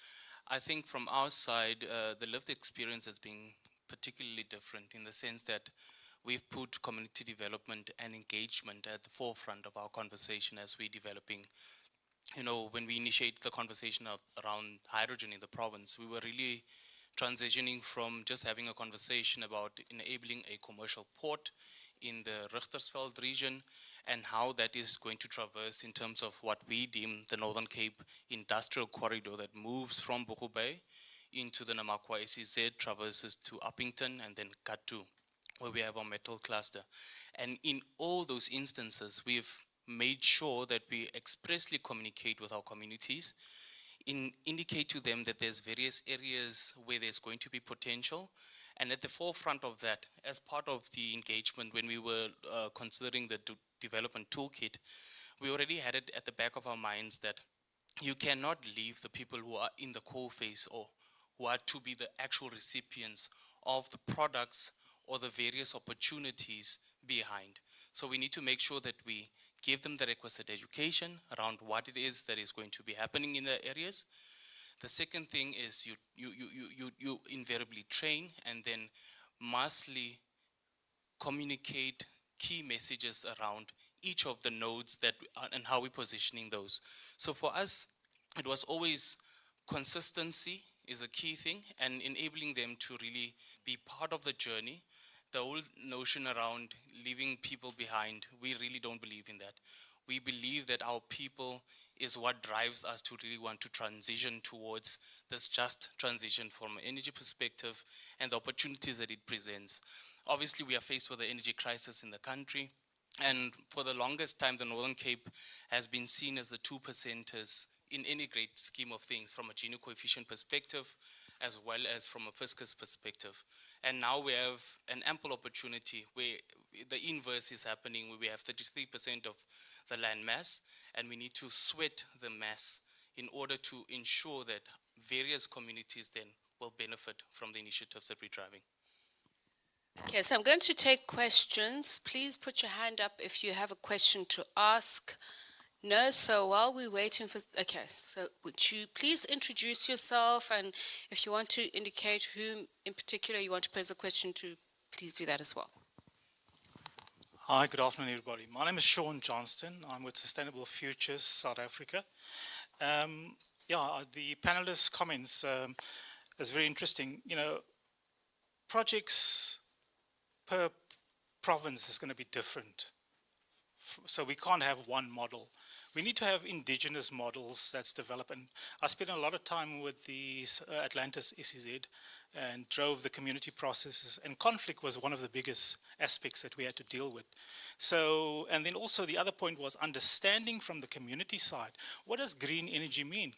[SPEAKER 4] I think from our side, the lived experience has been particularly different in the sense that we've put community development and engagement at the forefront of our conversation as we're developing. When we initiated the conversation around hydrogen in the province, we were really transitioning from just having a conversation about enabling a commercial port in the Richtersveld region and how that is going to traverse in terms of what we deem the Northern Cape industrial corridor that moves from Buku Bay into the Namakwa SEZ, traverses to Uppington and then Katu, where we have our metal cluster. And in all those instances, we've made sure that we expressly communicate with our communities indicate to them that there's various areas where there's going to be potential. And at the forefront of that, as part of the engagement when we were considering the development toolkit, we already had it at the back of our minds that you cannot leave the people who are in the core phase or who are to be the actual recipients of the products or the various opportunities behind. So we need to make sure that we give them the requisite education around what it is that is going to be happening in the areas. The second thing is you invariably train and then mustly communicate key messages around each of the nodes that and how we're positioning those. So for us, it was always consistency is a key thing, and enabling them to really be part of the journey. The whole notion around leaving people behind, we really don't believe in that. We believe that our people is what drives us to really want to transition towards this just transition from an energy perspective and the opportunities that it presents. Obviously, we are faced with the energy crisis in the country, and for the longest time, the Northern Cape has been seen as the 2%ers in any great scheme of things from a Gini coefficient perspective, as well as from a fiscus perspective. And now we have an ample opportunity where the inverse is happening, where we have 33% of the land mass, and we need to sweat the mass in order to ensure that various communities then will benefit from the initiatives that we're driving.
[SPEAKER 18] Okay, so I'm going to take questions. Please put your hand up if you have a question to ask. No, so while we're waiting for, okay, so would you please introduce yourself, and if you want to indicate whom in particular you want to pose a question to, please do that as well.
[SPEAKER 5] Hi, good afternoon, everybody. My name is Sean Johnston. I'm with Sustainable Futures South Africa. The panelists' comments is very interesting. You know, projects per province is going to be different. So we can't have one model. We need to have indigenous models that's developed. And I spent a lot of time with the Atlantis SEZ and drove the community processes. And conflict was one of the biggest aspects that we had to deal with. So, and then also the other point was understanding from the community side. What does green energy mean?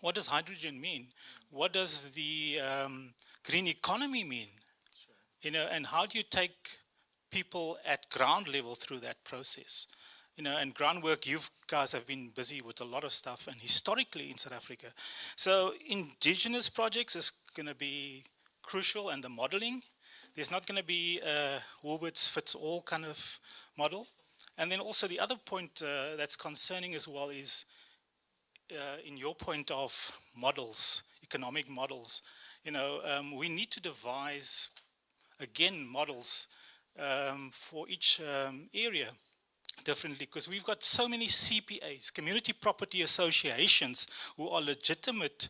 [SPEAKER 5] What does hydrogen mean? What does the green economy mean? Sure. You know, and how do you take people at ground level through that process? You know, and groundwork, you guys have been busy with a lot of stuff, and historically in South Africa. So indigenous projects is going to be crucial, and the modeling. There's not going to be a Woolworths fits all kind of model. And then also the other point that's concerning as well is in your point of models, economic models. You know, we need to devise, again, models for each area differently, because we've got so many CPAs, community property associations, who are legitimate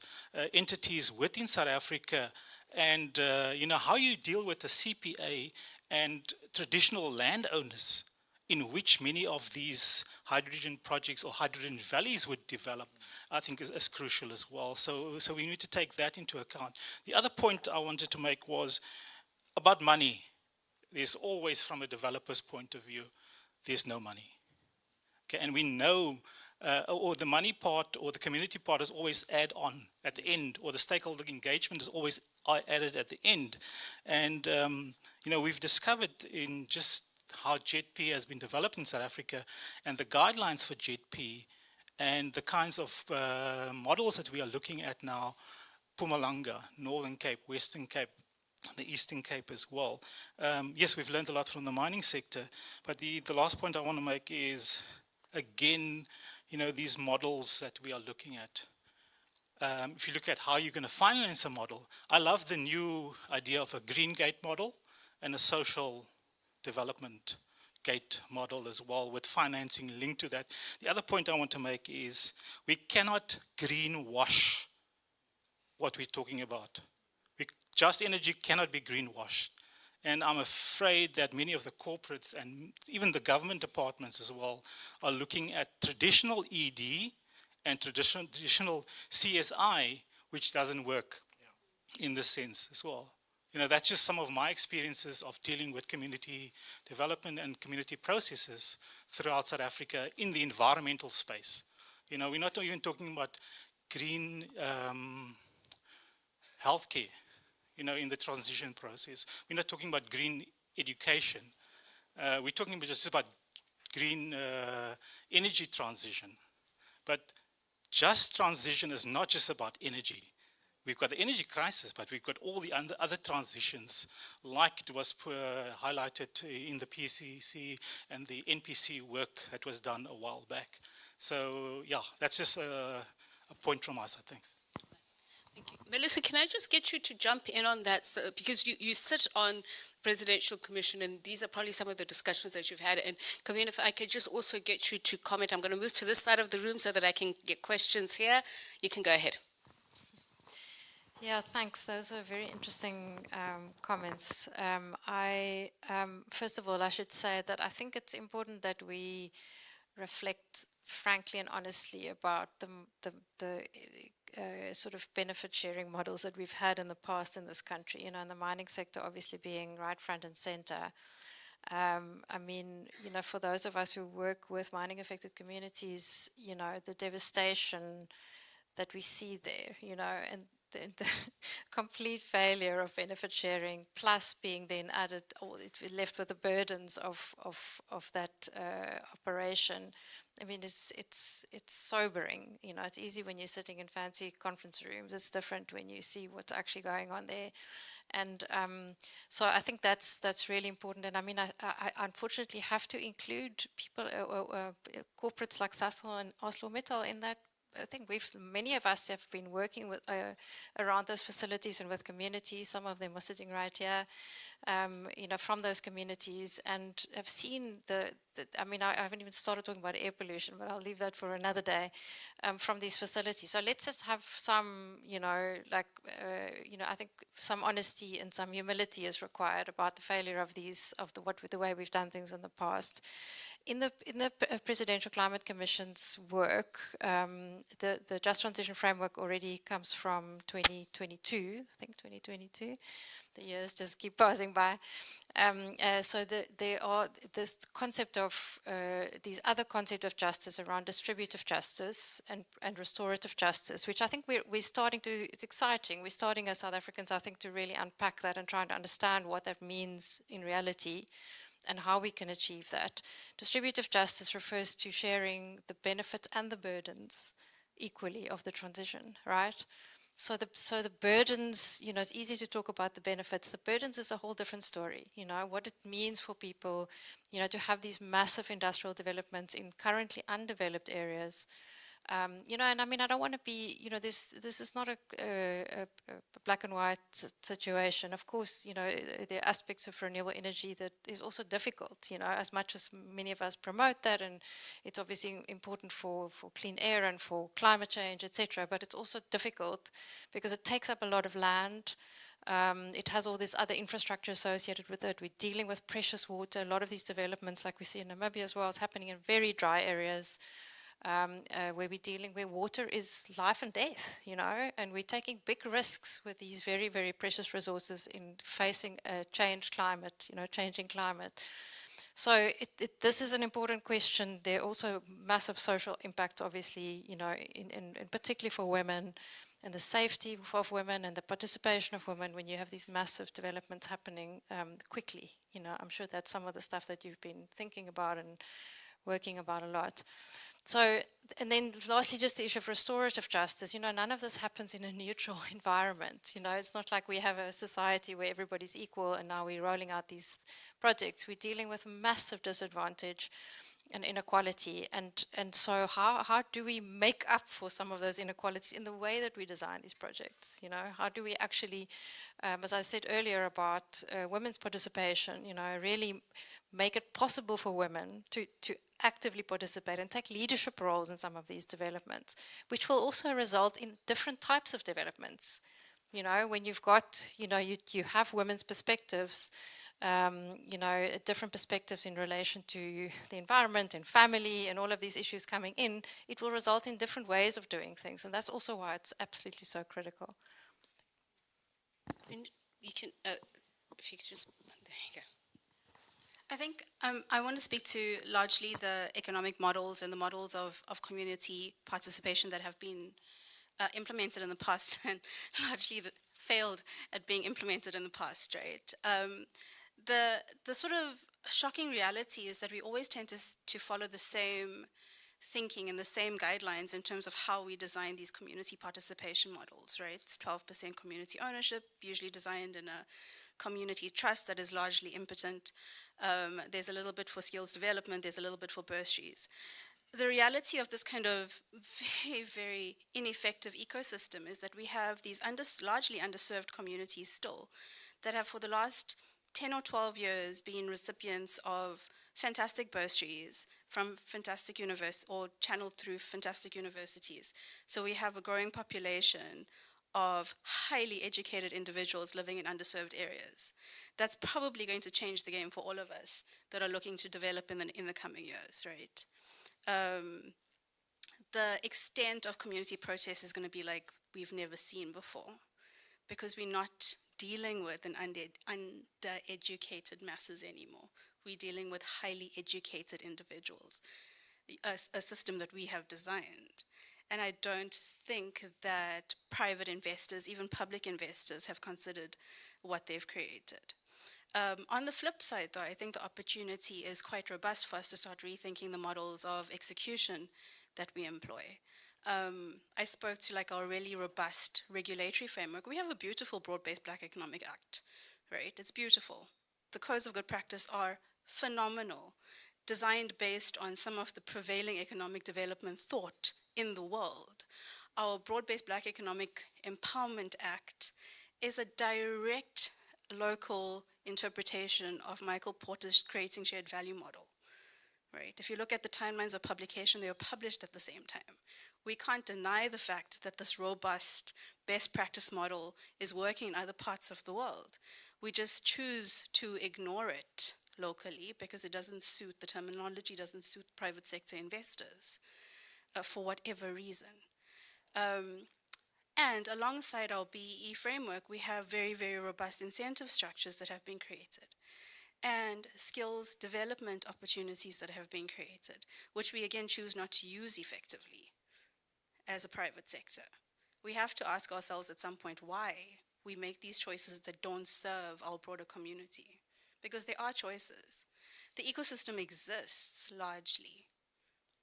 [SPEAKER 5] entities within South Africa. And you know, how you deal with a CPA and traditional landowners, in which many of these hydrogen projects or hydrogen valleys would develop, I think is crucial as well. So we need to take that into account. The other point I wanted to make was about money. There's always, from a developer's point of view, there's no money. Okay, and we know, or the money part or the community part is always add on at the end, or the stakeholder engagement is always added at the end. And, you know, we've discovered in just how JETP has been developed in South Africa and the guidelines for JETP and the kinds of models that we are looking at now, Mpumalanga, Northern Cape, Western Cape, the Eastern Cape as well. Yes, we've learned a lot from the mining sector, but the last point I want to make is, again, you know, these models that we are looking at. If you look at how you're going to finance a model, I love the new idea of a green gate model and a social development gate model as well, with financing linked to that. The other point I want to make is we cannot greenwash what we're talking about. Just energy cannot be greenwashed. And I'm afraid that many of the corporates and even the government departments as well are looking at traditional ED and traditional CSI, which doesn't work in this sense as well. You know, that's just some of my experiences of dealing with community development and community processes throughout South Africa in the environmental space. You know, we're not even talking about green healthcare, in the transition process. We're not talking about green education. We're talking just about green energy transition. But just transition is not just about energy. We've got the energy crisis, but we've got all the other transitions, like it was highlighted in the PCC and the NPC work that was done a while back. So, yeah, that's just a point from us, I think.
[SPEAKER 18] Thank you. Melissa, can I just get you to jump in on that? So, because you sit on Presidential Commission, and these are probably some of the discussions that you've had. And Kavina, if I could just also get you to comment. I'm going to move to this side of the room so that I can get questions here. You can go ahead.
[SPEAKER 19] Yeah, thanks. Those are very interesting comments. First of all, I should say that I think it's important that we reflect frankly and honestly about the sort of benefit sharing models that we've had in the past in this country, in the mining sector obviously being right front and center. I mean, for those of us who work with mining affected communities, the devastation that we see there, and the complete failure of benefit sharing, plus being then added, or left with the burdens of that operation. I mean, it's sobering. It's easy when you're sitting in fancy conference rooms. It's different when you see what's actually going on there. And so I think that's really important. And I mean, I unfortunately have to include people, corporates like Sasol and ArcelorMittal in that. I think many of us have been working with around those facilities and with communities. Some of them are sitting right here, from those communities, and have seen I mean, I haven't even started talking about air pollution, but I'll leave that for another day, from these facilities. So let's just have some, I think some honesty and some humility is required about the failure of the way we've done things in the past. In the Presidential Climate Commission's work, the Just Transition Framework already comes from 2022, I think 2022. The years just keep passing by. So there are this concept of, these other concept of justice around distributive justice and restorative justice, which I think we're starting to, it's exciting. We're starting as South Africans, I think, to really unpack that and trying to understand what that means in reality, and how we can achieve that. Distributive justice refers to sharing the benefits and the burdens equally of the transition, right? So the burdens, it's easy to talk about the benefits. The burdens is a whole different story, what it means for people, to have these massive industrial developments in currently undeveloped areas. And I mean, I don't want to be, this is not a black and white situation. Of course, there are aspects of renewable energy that is also difficult, as much as many of us promote that, and it's obviously important for clean air and for climate change, etc. But it's also difficult because it takes up a lot of land. It has all this other infrastructure associated with it. We're dealing with precious water. A lot of these developments, like we see in Namibia as well, is happening in very dry areas. Where we're dealing, where water is life and death, and we're taking big risks with these very, very precious resources in facing a changing climate. So this is an important question. There are also massive social impacts, obviously, in particularly for women, and the safety of women and the participation of women when you have these massive developments happening quickly. I'm sure that's some of the stuff that you've been thinking about and working about a lot. So, and then lastly, just the issue of restorative justice. None of this happens in a neutral environment. It's not like we have a society where everybody's equal and now we're rolling out these projects. We're dealing with massive disadvantage and inequality. And so how do we make up for some of those inequalities in the way that we design these projects? How do we actually, as I said earlier about women's participation, really make it possible for women to actively participate and take leadership roles in some of these developments, which will also result in different types of developments. When you've got, you have women's perspectives, different perspectives in relation to the environment and family and all of these issues coming in, it will result in different ways of doing things. And that's also why it's absolutely so critical.
[SPEAKER 18] And you can, if you could just, there you go.
[SPEAKER 20] I think I want to speak to largely the economic models and the models of community participation that have been implemented in the past and largely failed at being implemented in the past, right? The sort of shocking reality is that we always tend to follow the same thinking and the same guidelines in terms of how we design these community participation models, right? It's 12% community ownership, usually designed in a community trust that is largely impotent. There's a little bit for skills development, there's a little bit for bursaries. The reality of this kind of very, very ineffective ecosystem is that we have these largely underserved communities still that have for the last 10 or 12 years been recipients of fantastic bursaries from fantastic universities or channeled through fantastic universities. So we have a growing population of highly educated individuals living in underserved areas. That's probably going to change the game for all of us that are looking to develop in the coming years, right? The extent of community protest is going to be like we've never seen before, because we're not dealing with an undereducated masses anymore. We're dealing with highly educated individuals, a system that we have designed. And I don't think that private investors, even public investors, have considered what they've created. On the flip side, though, I think the opportunity is quite robust for us to start rethinking the models of execution that we employ. I spoke to like our really robust regulatory framework. We have a beautiful broad-based Black Economic Act, right? It's beautiful. The codes of good practice are phenomenal, designed based on some of the prevailing economic development thought in the world. Our broad-based Black Economic Empowerment Act is a direct local interpretation of Michael Porter's creating shared value model, right? If you look at the timelines of publication, they were published at the same time. We can't deny the fact that this robust best practice model is working in other parts of the world. We just choose to ignore it locally because it doesn't suit, the terminology doesn't suit private sector investors for whatever reason. And alongside our BEE framework, we have very, very robust incentive structures that have been created and skills development opportunities that have been created, which we again choose not to use effectively as a private sector. We have to ask ourselves at some point why we make these choices that don't serve our broader community, because there are choices. The ecosystem exists largely.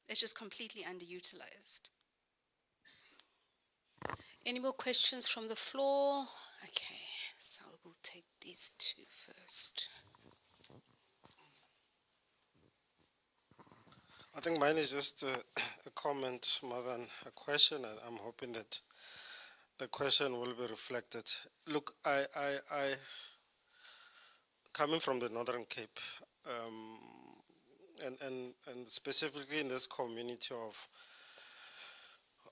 [SPEAKER 20] It's just completely underutilized.
[SPEAKER 18] Any more questions from the floor? Okay, so we'll take these two first.
[SPEAKER 6] I think mine is just a comment more than a question, and I'm hoping that the question will be reflected. Look, I coming from the Northern Cape, and specifically in this community of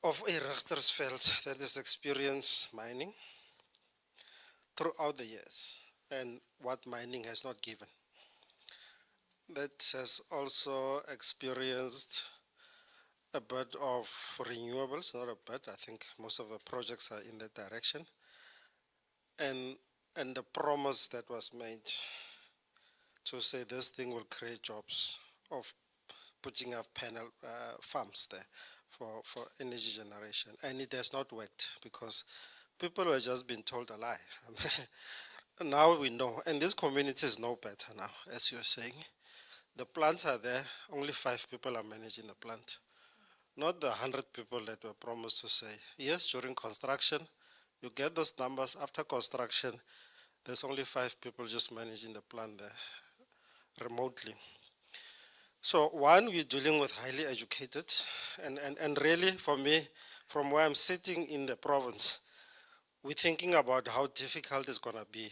[SPEAKER 6] a Richtersveld that has experienced mining throughout the years, and what mining has not given. That has also experienced a bit of renewables, not a bit, I think most of the projects are in that direction. And the promise that was made to say this thing will create jobs of putting up panel farms there for energy generation. And it has not worked because people were just being told a lie. Now we know, and these communities know better now, as you're saying. The plants are there, only 5 people are managing the plant. Not the 100 people that were promised to say. Yes, during construction, you get those numbers. After construction, there's only 5 people just managing the plant there remotely. So one, we're dealing with highly educated, and really for me, from where I'm sitting in the province, we're thinking about how difficult it's gonna be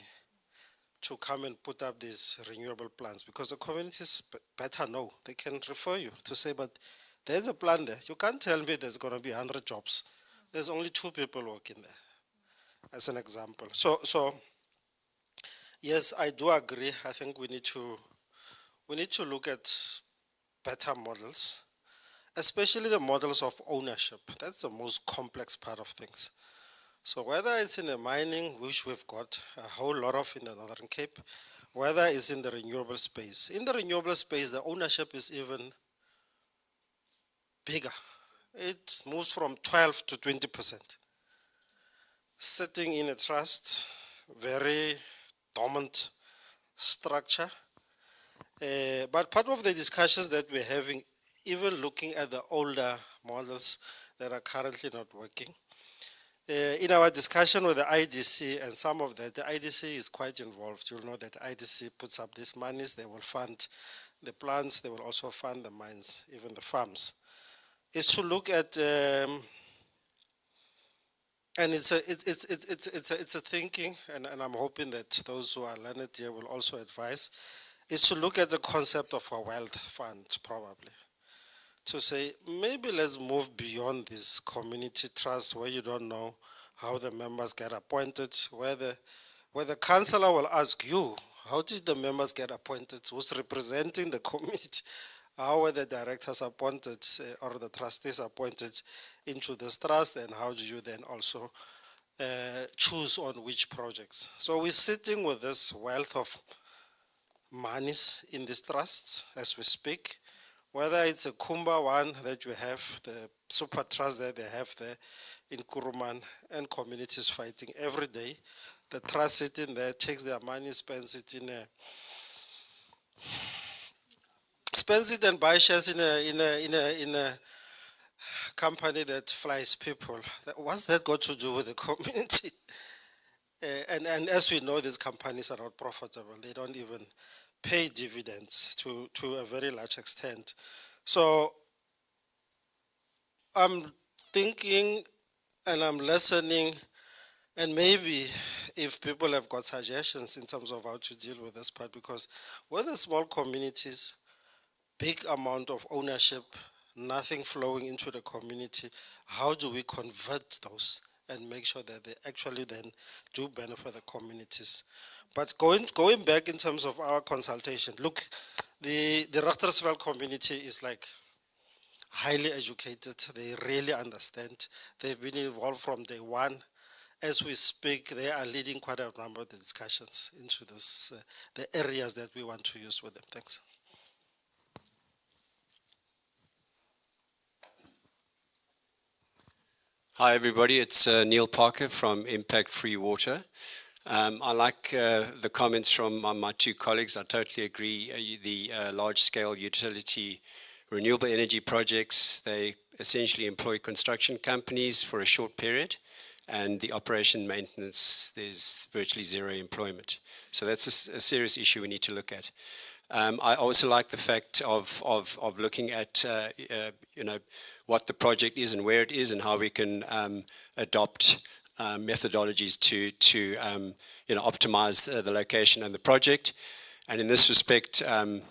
[SPEAKER 6] to come and put up these renewable plants, because the communities better know. They can refer you to say, but there's a plan there. You can't tell me there's going to be 100 jobs. There's only 2 people working there, as an example. So yes, I do agree. I think we need to look at better models, especially the models of ownership. That's the most complex part of things. So whether it's in the mining, which we've got a whole lot of in the Northern Cape, whether it's in the renewable space. In the renewable space, the ownership is even bigger. It moves from 12 to 20%. sitting in a trust, very dormant structure. But part of the discussions that we're having, even looking at the older models that are currently not working, in our discussion with the IDC and some of that, the IDC is quite involved. You'll know that IDC puts up these monies, they will fund the plants, they will also fund the mines, even the farms. Is to look at, and it's a thinking, and I'm hoping that those who are learned here will also advise, is to look at the concept of a wealth fund, probably. To say, maybe let's move beyond this community trust where you don't know how the members get appointed, where the councillor will ask you, how did the members get appointed? Who's representing the community? How were the directors appointed or the trustees appointed into this trust, and how do you then also choose on which projects? So we're sitting with this wealth of monies in these trusts as we speak, whether it's a Kumba one that you have, the super trust that they have there in Kuruman, and communities fighting every day. The trust sitting there takes their money, spends it and buys shares in a company that flies people. What's that got to do with the community? And as we know, these companies are not profitable. They don't even pay dividends to a very large extent. So I'm thinking and I'm listening, and maybe if people have got suggestions in terms of how to deal with this part, because with the small communities, big amount of ownership, nothing flowing into the community, how do we convert those and make sure that they actually then do benefit the communities? But going back in terms of our consultation, look, the Richtersveld community is like highly educated. They really understand. They've been involved from day one. As we speak, they are leading quite a number of the discussions into this, the areas that we want to use with them. Thanks.
[SPEAKER 3] Hi everybody, it's Neil Parker from Impact Free Water. I like the comments from my two colleagues. I totally agree. The large-scale utility renewable energy projects, they essentially employ construction companies for a short period, and the operation maintenance, there's virtually zero employment. So that's a serious issue we need to look at. I also like the fact of looking at what the project is and where it is, and how we can adopt methodologies to optimize the location and the project. And in this respect,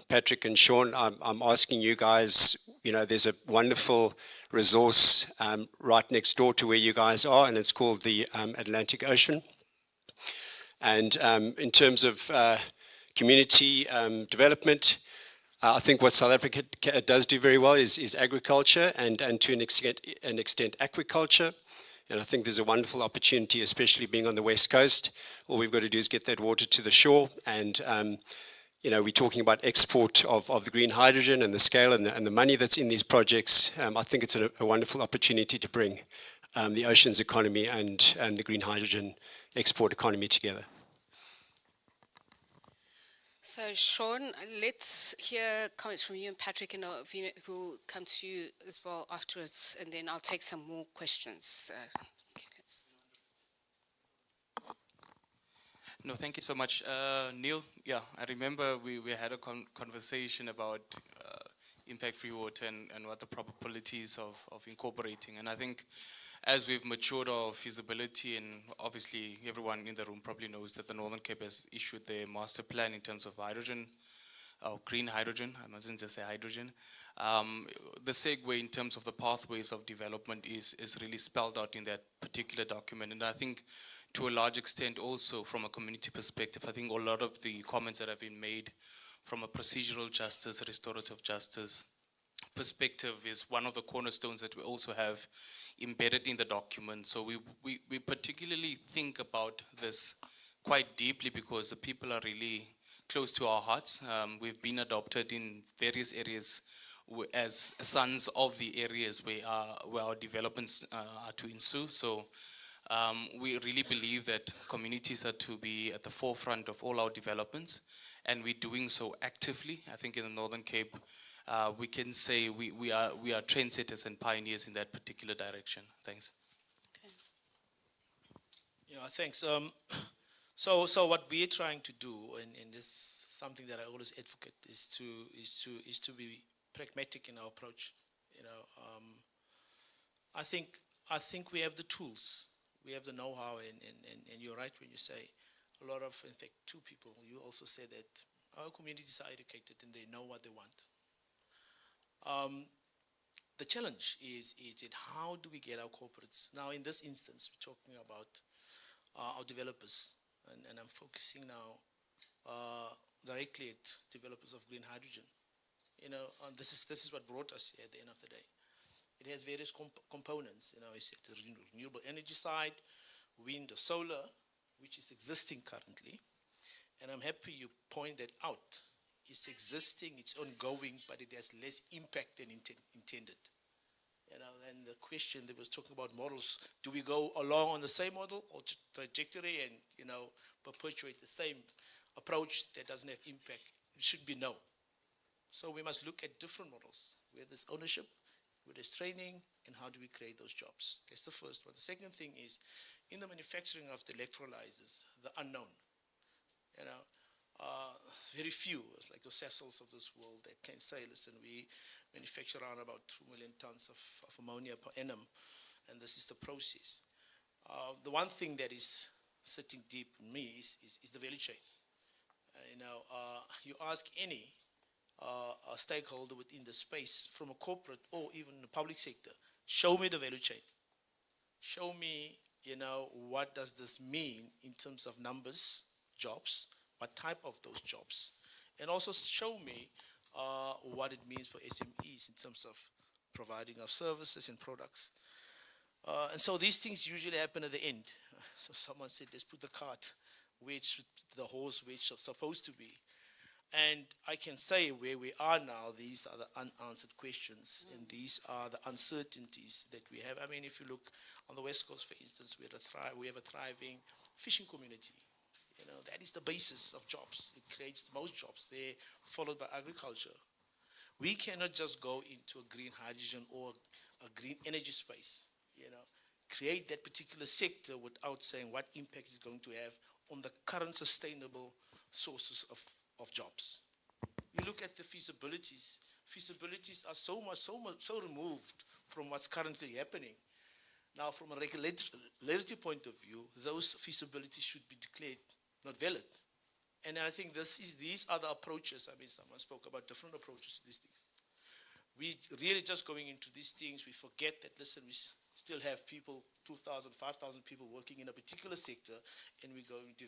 [SPEAKER 3] Patrick and Sean, I'm asking you guys, there's a wonderful resource right next door to where you guys are, and it's called the Atlantic Ocean. And in terms of community development, I think what South Africa does do very well is agriculture and to an extent aquaculture. And I think there's a wonderful opportunity, especially being on the West Coast. All we've got to do is get that water to the shore. And, we're talking about export of the green hydrogen and the scale and the money that's in these projects. I think it's a wonderful opportunity to bring the oceans economy and the green hydrogen export economy together.
[SPEAKER 18] So Sean, let's hear comments from you and Patrick, and who'll come to you as well afterwards, and then I'll take some more questions.
[SPEAKER 4] No, thank you so much. Neil, yeah, I remember we had a conversation about impact free water and what the probabilities of incorporating. And I think as we've matured our feasibility, and obviously everyone in the room probably knows that the Northern Cape has issued their master plan in terms of hydrogen, or green hydrogen, I mustn't just say hydrogen. The segue in terms of the pathways of development is really spelled out in that particular document. And I think to a large extent also from a community perspective, I think a lot of the comments that have been made from a procedural justice, restorative justice perspective is one of the cornerstones that we also have embedded in the document. So we particularly think about this quite deeply because the people are really close to our hearts. We've been adopted in various areas as sons of the areas where our developments are to ensue. So We really believe that communities are to be at the forefront of all our developments, and we're doing so actively. I think in the Northern Cape, we can say we are trendsetters and pioneers in that particular direction. Thanks.
[SPEAKER 7] Yeah, thanks. So what we're trying to do, and this is something that I always advocate, is to be pragmatic in our approach. You know, I think we have the tools, we have the know-how, and you're right when you say a lot of, in fact, two people. You also say that our communities are educated and they know what they want. The challenge is in how do we get our corporates? Now, in this instance, we're talking about our developers, and I'm focusing now directly at developers of green hydrogen. You know, this is what brought us here at the end of the day. It has various components. You know, it's at the renewable energy side, wind or solar, which is existing currently. And I'm happy you point that out. It's existing, it's ongoing, but it has less impact than intended. You know, and the question that was talking about models, do we go along on the same model or trajectory and, you know, perpetuate the same approach that doesn't have impact? It should be no. So we must look at different models where there's ownership, where there's training, and how do we create those jobs? That's the first one. The second thing is, in the manufacturing of the electrolyzers, the unknown. You know, very few, it's like the Cecils of this world that can say, listen, we manufacture around about 2 million tons of ammonia per annum, and this is the process. The one thing that is sitting deep in me is the value chain. You know, you ask any a stakeholder within the space, from a corporate or even the public sector, show me the value chain. Show me, you know, what does this mean in terms of numbers, jobs, what type of those jobs, and also show me what it means for SMEs in terms of providing of services and products. And so these things usually happen at the end. So someone said, let's put the cart where it should, the horse where it's supposed to be. And I can say where we are now, these are the unanswered questions, and these are the uncertainties that we have. I mean, if you look on the West Coast, for instance, we have a thriving fishing community. You know, that is the basis of jobs. It creates the most jobs there, followed by agriculture. We cannot just go into a green hydrogen or a green energy space, you know, create that particular sector without saying what impact it's going to have on the current sustainable sources of jobs. You look at the feasibilities. Feasibilities are so removed from what's currently happening. Now, from a regulatory point of view, those feasibilities should be declared not valid. And I think these are the approaches. I mean, someone spoke about different approaches to these things. We really just going into these things, we forget that, listen, we still have people, 2,000, 5,000 people working in a particular sector, and we're going to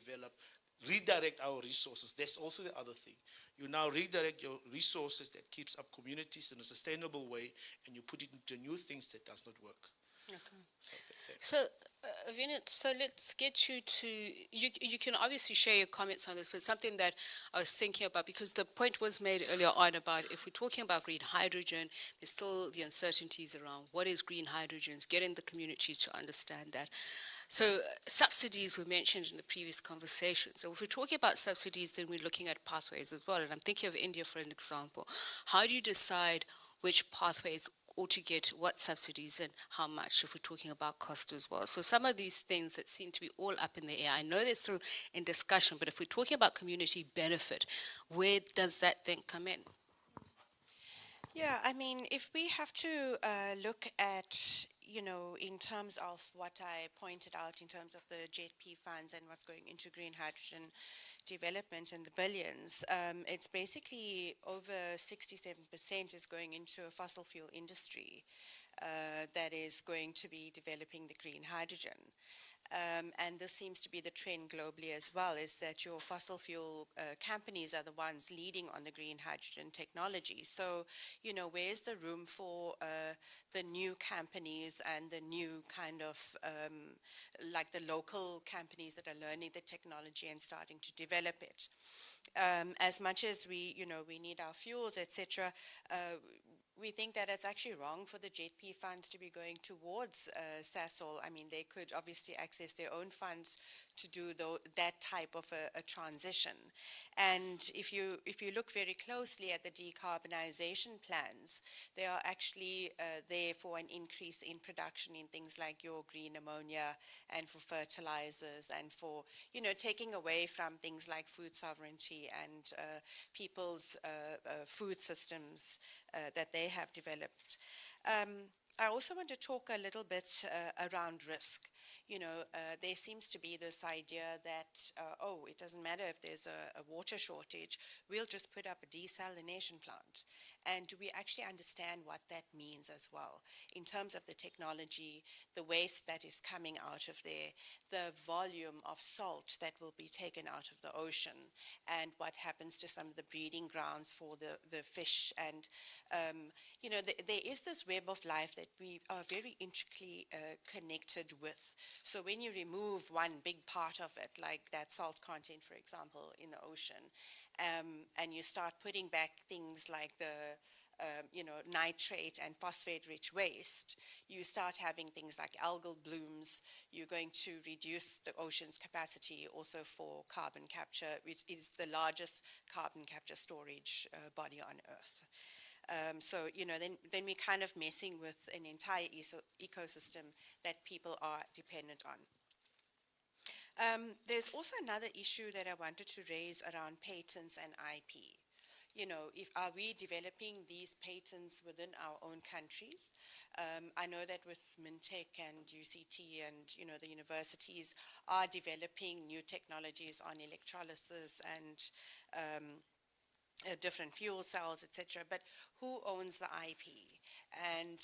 [SPEAKER 7] redirect our resources. That's also the other thing. You now redirect your resources that keeps up communities in a sustainable way, and you put it into new things that does not work.
[SPEAKER 18] Okay. So, Vinit, so let's get you to, you can obviously share your comments on this, but something that I was thinking about, because the point was made earlier on about if we're talking about green hydrogen, there's still the uncertainties around what is green hydrogen, getting the community to understand that. So subsidies were mentioned in the previous conversation. So if we're talking about subsidies, then we're looking at pathways as well. And I'm thinking of India for an example. How do you decide which pathways or to get what subsidies and how much, if we're talking about cost as well? So some of these things that seem to be all up in the air, I know they're still in discussion, but if we're talking about community benefit, where does that then come in?
[SPEAKER 21] Yeah, I mean, if we have to look at, you know, in terms of what I pointed out in terms of the JETP funds and what's going into green hydrogen development and the billions, it's basically over 67% is going into a fossil fuel industry that is going to be developing the green hydrogen. And this seems to be the trend globally as well, is that your fossil fuel companies are the ones leading on the green hydrogen technology. So, you know, where's the room for the new companies and the new kind of, like the local companies that are learning the technology and starting to develop it? As much as we, you know, we need our fuels, etc., we think that it's actually wrong for the JETP funds to be going towards Sasol. I mean, they could obviously access their own funds to do that type of a transition. And if you look very closely at the decarbonization plans, they are actually there for an increase in production in things like your green ammonia and for fertilizers and for, taking away from things like food sovereignty and people's food systems that they have developed. I also want to talk a little bit around risk. There seems to be this idea that, it doesn't matter if there's a water shortage, we'll just put up a desalination plant. And do we actually understand what that means as well, in terms of the technology, the waste that is coming out of there, the volume of salt that will be taken out of the ocean, and what happens to some of the breeding grounds for the fish. And, there is this web of life that we are very intricately connected with. So when you remove one big part of it, like that salt content, for example, in the ocean, and you start putting back things like the nitrate and phosphate-rich waste, you start having things like algal blooms. You're going to reduce the ocean's capacity also for carbon capture, which is the largest carbon capture storage body on Earth. Then we're kind of messing with an entire ecosystem that people are dependent on. There's also another issue that I wanted to raise around patents and IP. Are we developing these patents within our own countries? I know that with Mintech and UCT and, the universities are developing new technologies on electrolysis and different fuel cells, etc. But who owns the IP? And,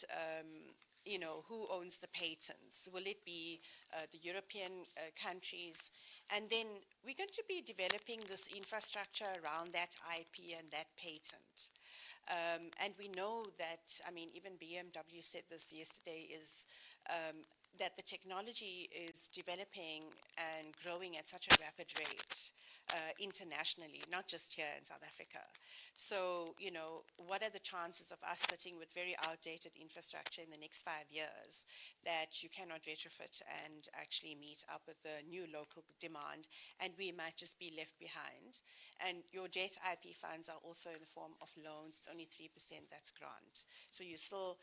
[SPEAKER 21] who owns the patents? Will it be the European countries? And then we're going to be developing this infrastructure around that IP and that patent. And we know that, even BMW said this yesterday, is that the technology is developing and growing at such a rapid rate internationally, not just here in South Africa. So, what are the chances of us sitting with very outdated infrastructure in the next 5 years that you cannot retrofit and actually meet up with the new local demand, and we might just be left behind? And your JET IP funds are also in the form of loans. It's only 3% that's grant. So you still,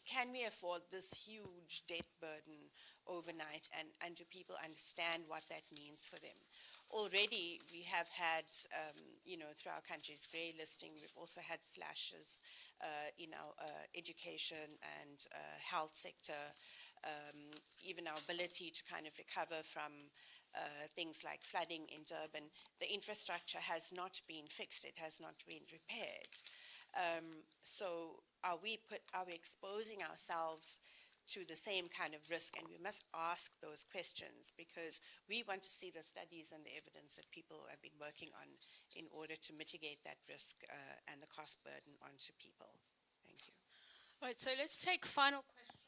[SPEAKER 21] can we afford this huge debt burden overnight, and do people understand what that means for them? Already we have had, through our country's grey listing, we've also had slashes in our education and health sector, even our ability to kind of recover from things like flooding in Durban. The infrastructure has not been fixed, it has not been repaired. So are we exposing ourselves to the same kind of risk? And we must ask those questions, because we want to see the studies and the evidence that people have been working on in order to mitigate that risk and the cost burden onto people. Thank you.
[SPEAKER 18] All right, so let's take final questions.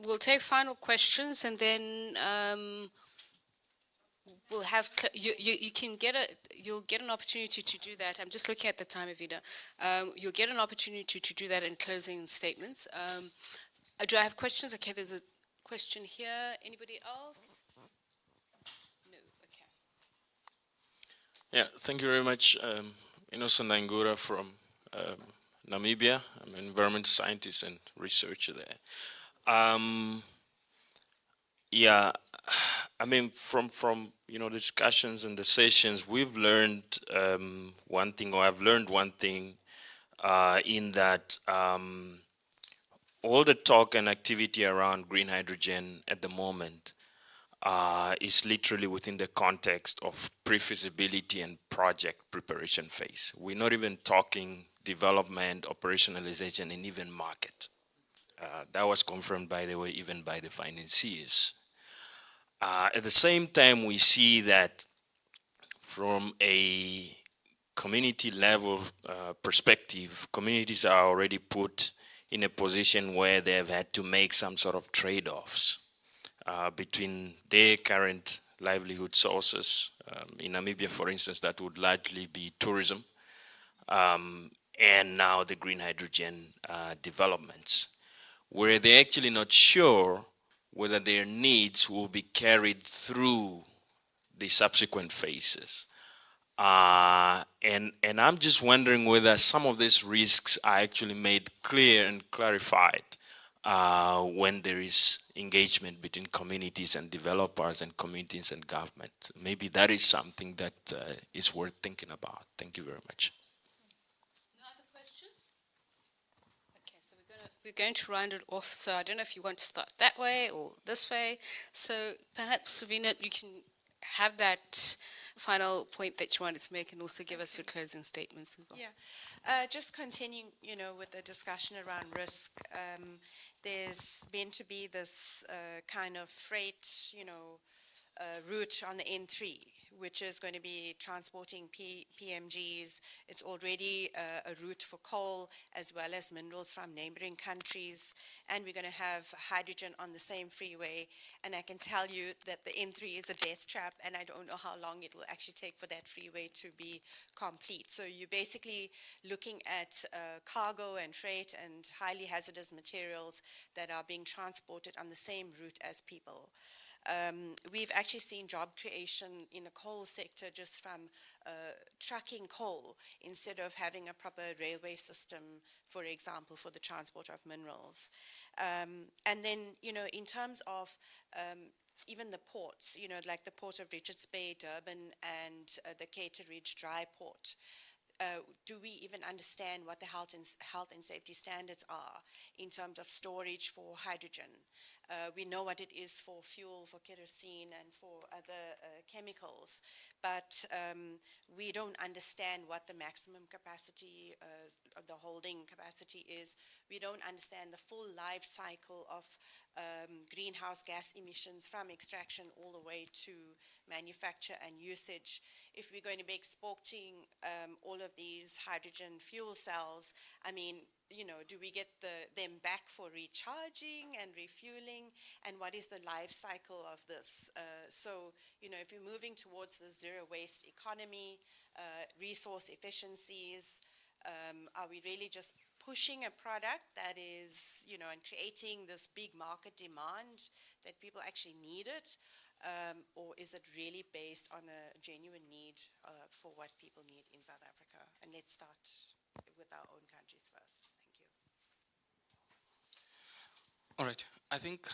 [SPEAKER 18] We'll take final questions, and then we'll have you'll get an opportunity to do that. I'm just looking at the time, Evita. You'll get an opportunity to do that in closing statements. Do I have questions? Okay, there's a question here. Anybody else? No. Okay.
[SPEAKER 2] Yeah, thank you very much. Innocent Angura from Namibia. I'm an environmental scientist and researcher there. From the discussions and the sessions, we've learned one thing, or I've learned one thing, in that all the talk and activity around green hydrogen at the moment is literally within the context of pre-feasibility and project preparation phase. We're not even talking development, operationalization, and even market. That was confirmed, by the way, even by the financiers. At the same time, we see that from a community level perspective, communities are already put in a position where they have had to make some sort of trade-offs between their current livelihood sources. In Namibia, for instance, that would largely be tourism, and now the green hydrogen developments, where they're actually not sure whether their needs will be carried through the subsequent phases. And I'm just wondering whether some of these risks are actually made clear and clarified when there is engagement between communities and developers and communities and government. Maybe that is something that is worth thinking about. Thank you very much.
[SPEAKER 18] No other questions? Okay, so we're going to round it off. So I don't know if you want to start that way or this way. So perhaps, Savina, you can have that final point that you wanted to make and also give us your closing statements as well.
[SPEAKER 21] Yeah, just continuing, with the discussion around risk. There's meant to be this kind of freight, route on the N3, which is going to be transporting PMGs. It's already a route for coal as well as minerals from neighboring countries. And we're going to have hydrogen on the same freeway. And I can tell you that the N3 is a death trap, and I don't know how long it will actually take for that freeway to be complete. So you're basically looking at cargo and freight and highly hazardous materials that are being transported on the same route as people. We've actually seen job creation in the coal sector just from trucking coal instead of having a proper railway system, for example, for the transport of minerals. And then, in terms of even the ports, like the port of Richards Bay, Durban, and the Cater Ridge Dry Port. Do we even understand what the health and safety standards are in terms of storage for hydrogen? We know what it is for fuel, for kerosene, and for other chemicals, but we don't understand what the maximum capacity of the holding capacity is. We don't understand the full life cycle of greenhouse gas emissions from extraction all the way to manufacture and usage. If we're going to be exporting all of these hydrogen fuel cells, do we get them back for recharging and refueling? And what is the life cycle of this? So, if you're moving towards the zero waste economy, resource efficiencies, are we really just pushing a product that is, and creating this big market demand that people actually need it? Or is it really based on a genuine need for what people need in South Africa? And let's start with our own countries first. Thank you.
[SPEAKER 4] All right. I think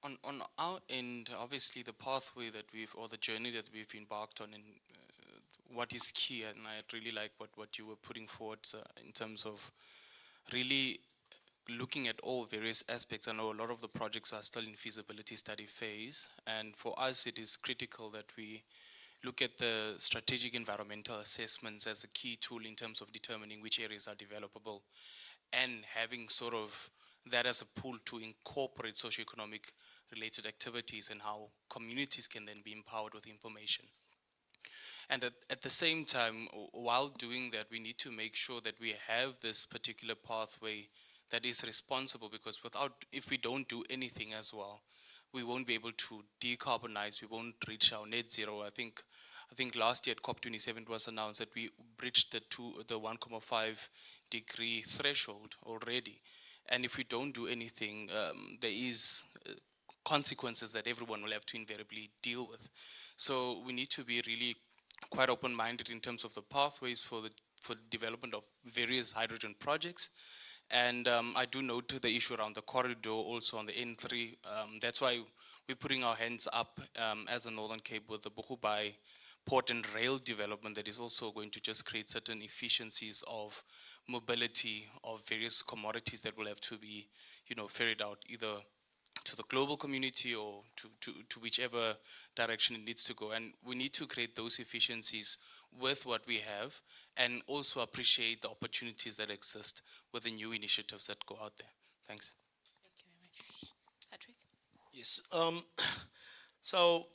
[SPEAKER 4] on our end, obviously the pathway that or the journey that we've embarked on, and what is key, and I really like what you were putting forward in terms of really looking at all various aspects. I know a lot of the projects are still in feasibility study phase, and for us it is critical that we look at the strategic environmental assessments as a key tool in terms of determining which areas are developable, and having sort of that as a pool to incorporate socioeconomic related activities and how communities can then be empowered with information. And at the same time, while doing that, we need to make sure that we have this particular pathway that is responsible, because if we don't do anything as well, we won't be able to decarbonize, we won't reach our net zero. I think last year at COP27 it was announced that we breached the 1.5 degree threshold already. And if we don't do anything, there is consequences that everyone will have to invariably deal with. So we need to be really quite open-minded in terms of the pathways for the development of various hydrogen projects. And I do note the issue around the corridor also on the N3. That's why we're putting our hands up as the Northern Cape with the Bochubai port and rail development that is also going to just create certain efficiencies of mobility of various commodities that will have to be, ferried out either to the global community or to whichever direction it needs to go. And we need to create those efficiencies with what we have, and also appreciate the opportunities that exist with the new initiatives that go out there. Thanks.
[SPEAKER 18] Thank you very much. Patrick?
[SPEAKER 7] Yes. So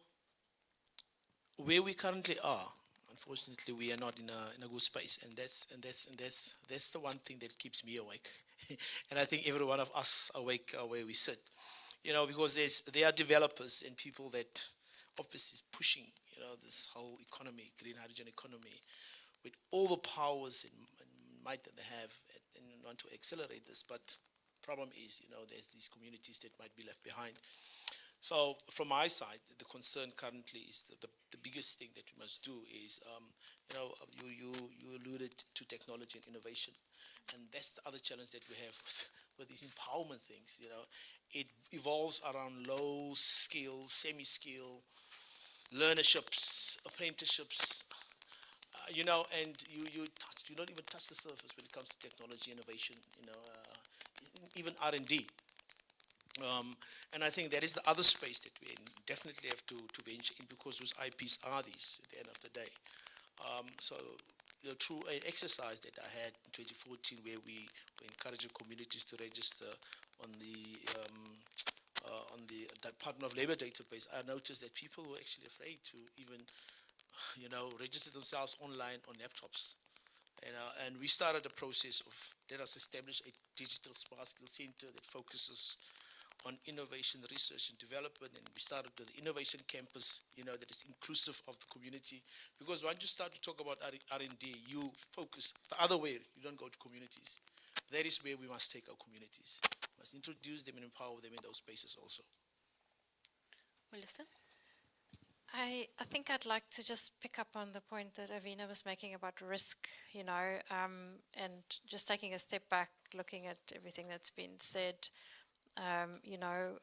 [SPEAKER 7] where we currently are, unfortunately, we are not in a good space, and that's the one thing that keeps me awake, and I think every one of us awake where we sit, because there are developers and people that obviously is pushing, this whole economy, green hydrogen economy, with all the powers and
[SPEAKER 16] might that they have and want to accelerate this, but problem is, there's these communities that might be left behind. So from my side, the concern currently is that the biggest thing that we must do is, you alluded to technology and innovation, and that's the other challenge that we have with these empowerment things. It evolves around low skill, semi-skill, learnerships, apprenticeships, and you don't even touch the surface when it comes to technology innovation, even R&D. And I think that is the other space that we definitely have to venture in, because those IPs are these at the end of the day. So through an exercise that I had in 2014, where we were encouraging communities to register on the Department of Labor database, I noticed that people were actually afraid to even register themselves online on laptops. And we started a process of, let us establish a digital smart skill center that focuses on innovation, research and development. And we started with the innovation campus, that is inclusive of the community. Because once you start to talk about R&D, you focus the other way. You don't go to communities. That is where we must take our communities. We must introduce them and empower them in those spaces also.
[SPEAKER 18] Melissa?
[SPEAKER 19] I think I'd like to just pick up on the point that Avina was making about risk, and just taking a step back, looking at everything that's been said.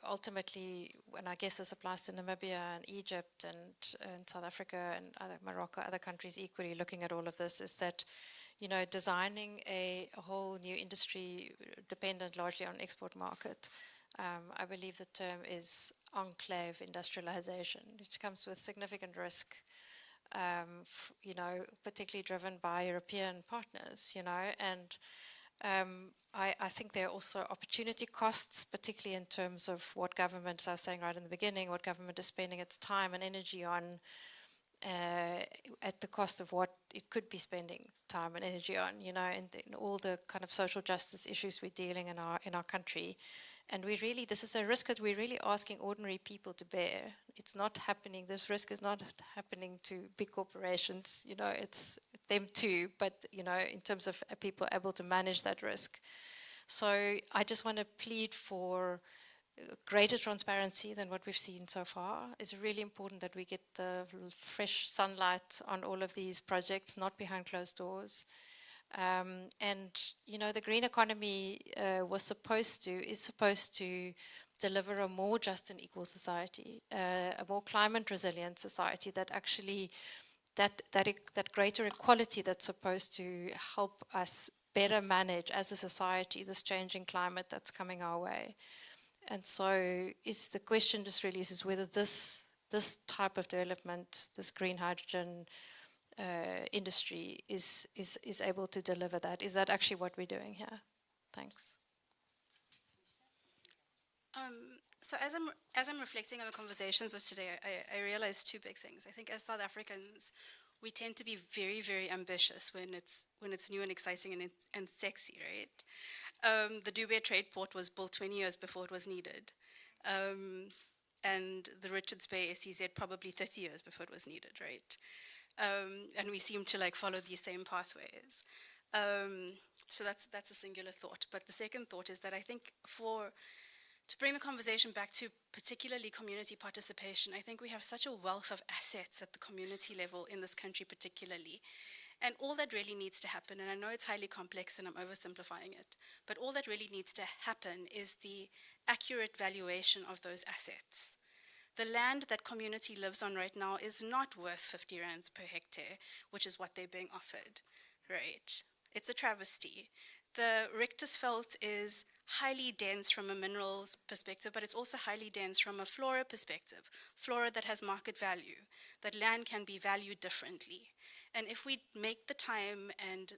[SPEAKER 19] Ultimately, and I guess this applies to Namibia and Egypt and South Africa and Morocco, other countries equally looking at all of this, is that, designing a whole new industry dependent largely on export market. I believe the term is enclave industrialization, which comes with significant risk, particularly driven by European partners, and I think there are also opportunity costs, particularly in terms of what government, as I was saying right in the beginning, what government is spending its time and energy on at the cost of what it could be spending time and energy on, and all the kind of social justice issues we're dealing in our country. And this is a risk that we're really asking ordinary people to bear. It's not happening, this risk is not happening to big corporations, it's them too, but, in terms of people able to manage that risk. So I just want to plead for greater transparency than what we've seen so far. It's really important that we get the fresh sunlight on all of these projects, not behind closed doors. The green economy is supposed to deliver a more just and equal society, a more climate resilient society that actually, that greater equality that's supposed to help us better manage as a society this changing climate that's coming our way. And so the question just really is whether this type of development, this green hydrogen industry is able to deliver that. Is that actually what we're doing here? Thanks.
[SPEAKER 20] So as I'm reflecting on the conversations of today, I realize two big things. I think as South Africans, we tend to be very, very ambitious when it's new and exciting and sexy, right? The Dubai Trade Port was built 20 years before it was needed. And the Richards Bay SEZ probably 30 years before it was needed, right? And we seem to follow these same pathways. So that's a singular thought. But the second thought is that I think to bring the conversation back to particularly community participation, I think we have such a wealth of assets at the community level in this country particularly. And all that really needs to happen, and I know it's highly complex and I'm oversimplifying it, but all that really needs to happen is the accurate valuation of those assets. The land that community lives on right now is not worth 50 rands per hectare, which is what they're being offered, right? It's a travesty. The Richtersveld is highly dense from a minerals perspective, but it's also highly dense from a flora perspective, flora that has market value, that land can be valued differently. And if we make the time and,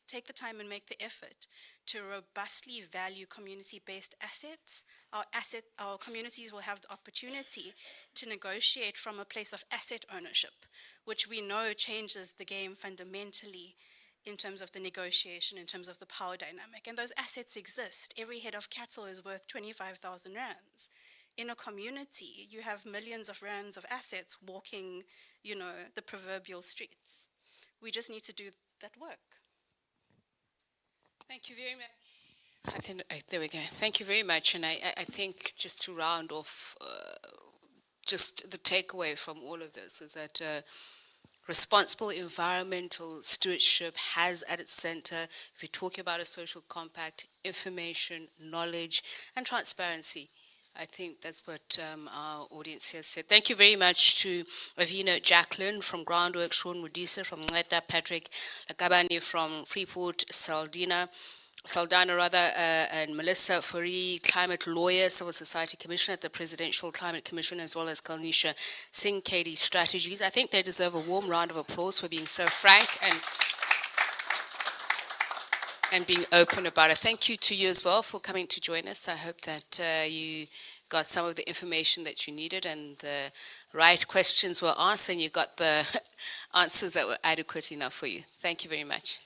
[SPEAKER 20] take the time and make the effort to robustly value community-based assets, our communities will have the opportunity to negotiate from a place of asset ownership, which we know changes the game fundamentally in terms of the negotiation, in terms of the power dynamic. And those assets exist. Every head of cattle is worth 25,000 rands. In a community, you have millions of rands of assets walking, the proverbial streets. We just need to do that work.
[SPEAKER 18] Thank you very much. I think, there we go. Thank you very much. And I think just to round off, just the takeaway from all of this is that responsible environmental stewardship has at its center, if you're talking about a social compact, information, knowledge, and transparency. I think that's what our audience here said. Thank you very much to Avina Jacqueline from Groundwork, Sean Mudisa from Ngeta, Patrick Lakabani from Freeport, Saldana rather, and Melissa Furi, climate lawyer, civil society commissioner at the Presidential Climate Commission, as well as Kalnisha Singh, KD Strategies. I think they deserve a warm round of applause for being so frank and being open about it. Thank you to you as well for coming to join us. I hope that you got some of the information that you needed and the right questions were asked and you got the answers that were adequate enough for you. Thank you very much.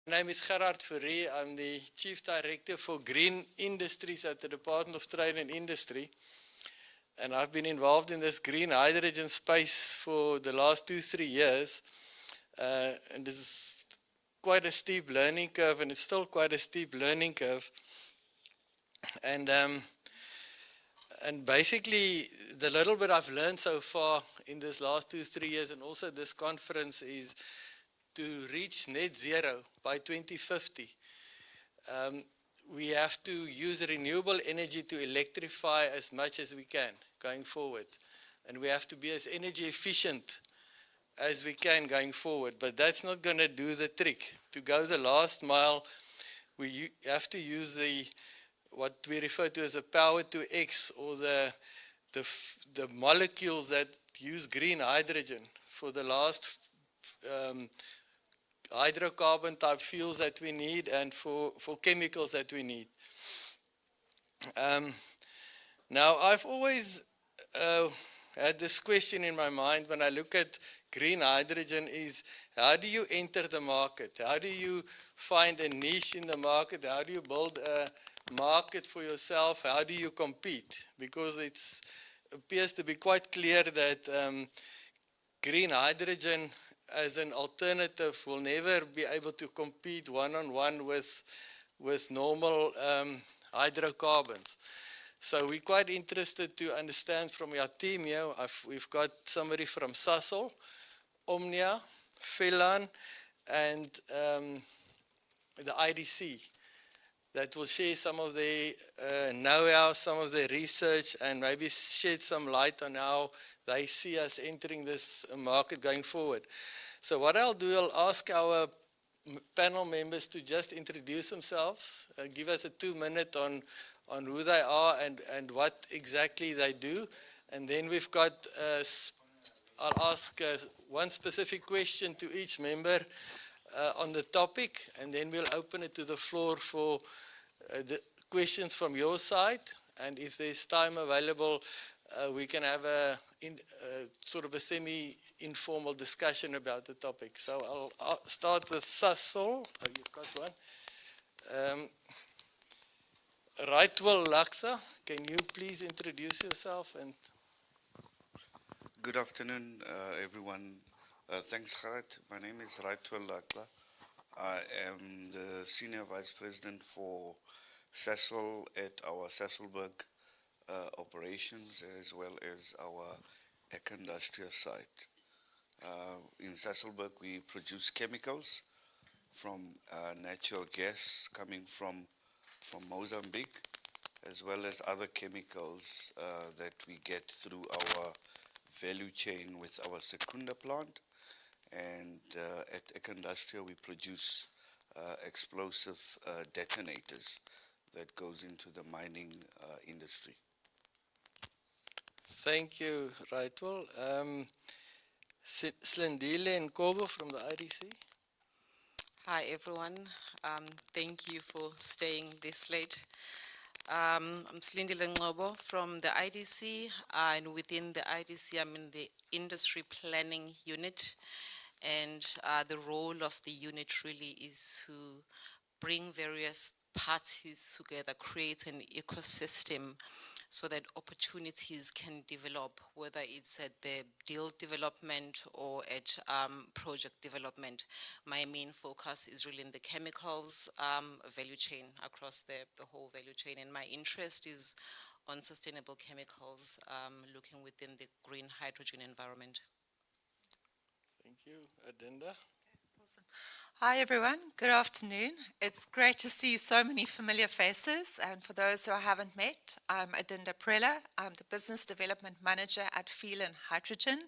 [SPEAKER 1] My name is Gerard Fourie. I'm the Chief Director for Green Industries at the Department of Trade and Industry. And I've been involved in this green hydrogen space for the last 2-3 years. And this is quite a steep learning curve, and it's still quite a steep learning curve. And basically, the little bit I've learned so far in this last 2-3 years, and also this conference, is to reach net zero by 2050. We have to use renewable energy to electrify as much as we can going forward. And we have to be as energy efficient as we can going forward. But that's not going to do the trick. To go the last mile, we have to use what we refer to as a power to X, or the molecules that use green hydrogen for the last hydrocarbon type fuels that we need, and for chemicals that we need. Now, I've always had this question in my mind when I look at green hydrogen is, how do you enter the market? How do you find a niche in the market? How do you build a market for yourself? How do you compete? Because it appears to be quite clear that green hydrogen as an alternative will never be able to compete one-on-one with normal hydrocarbons. So we're quite interested to understand from your team here. We've got somebody from Sasol, Ammonia, Phelan, and the IDC that will share some of their know-how, some of their research, and maybe shed some light on how they see us entering this market going forward. So what I'll do, I'll ask our panel members to just introduce themselves, give us a 2-minute on who they are and what exactly they do. And then we've got, I'll ask one specific question to each member on the topic, and then we'll open it to the floor for the questions from your side. And if there's time available, we can have sort of a semi-informal discussion about the topic. So I'll start with Sasol. Oh, you've got one. Rightwell Laksa, can you please introduce yourself? And
[SPEAKER 22] good afternoon, everyone. Thanks, Gerard. My name is Rightwell Laksa. I am the Senior Vice President for Sasol at our Sasolburg operations, as well as our Eco-Industrial site. In Sasolburg, we produce chemicals from natural gas coming from Mozambique, as well as other chemicals that we get through our value chain with our Secunda plant. And at Eco-Industrial, we produce explosive detonators that goes into the mining industry.
[SPEAKER 1] thank you, Rightwell. Slindile and Kobo from the IDC.
[SPEAKER 23] Hi, everyone. Thank you for staying this late. I'm Slindile Ngobo from the IDC, and within the IDC, I'm in the Industry Planning Unit. And the role of the unit really is to bring various parties together, create an ecosystem so that opportunities can develop, whether it's at the deal development or at project development. My main focus is really in the chemicals value chain, across the whole value chain, and my interest is on sustainable chemicals, looking within the green hydrogen environment.
[SPEAKER 1] Thank you. Adinda?
[SPEAKER 24] Awesome. Hi, everyone. Good afternoon. It's great to see so many familiar faces. And for those who I haven't met, I'm Adinda Prella. I'm the Business Development Manager at Phelan Hydrogen.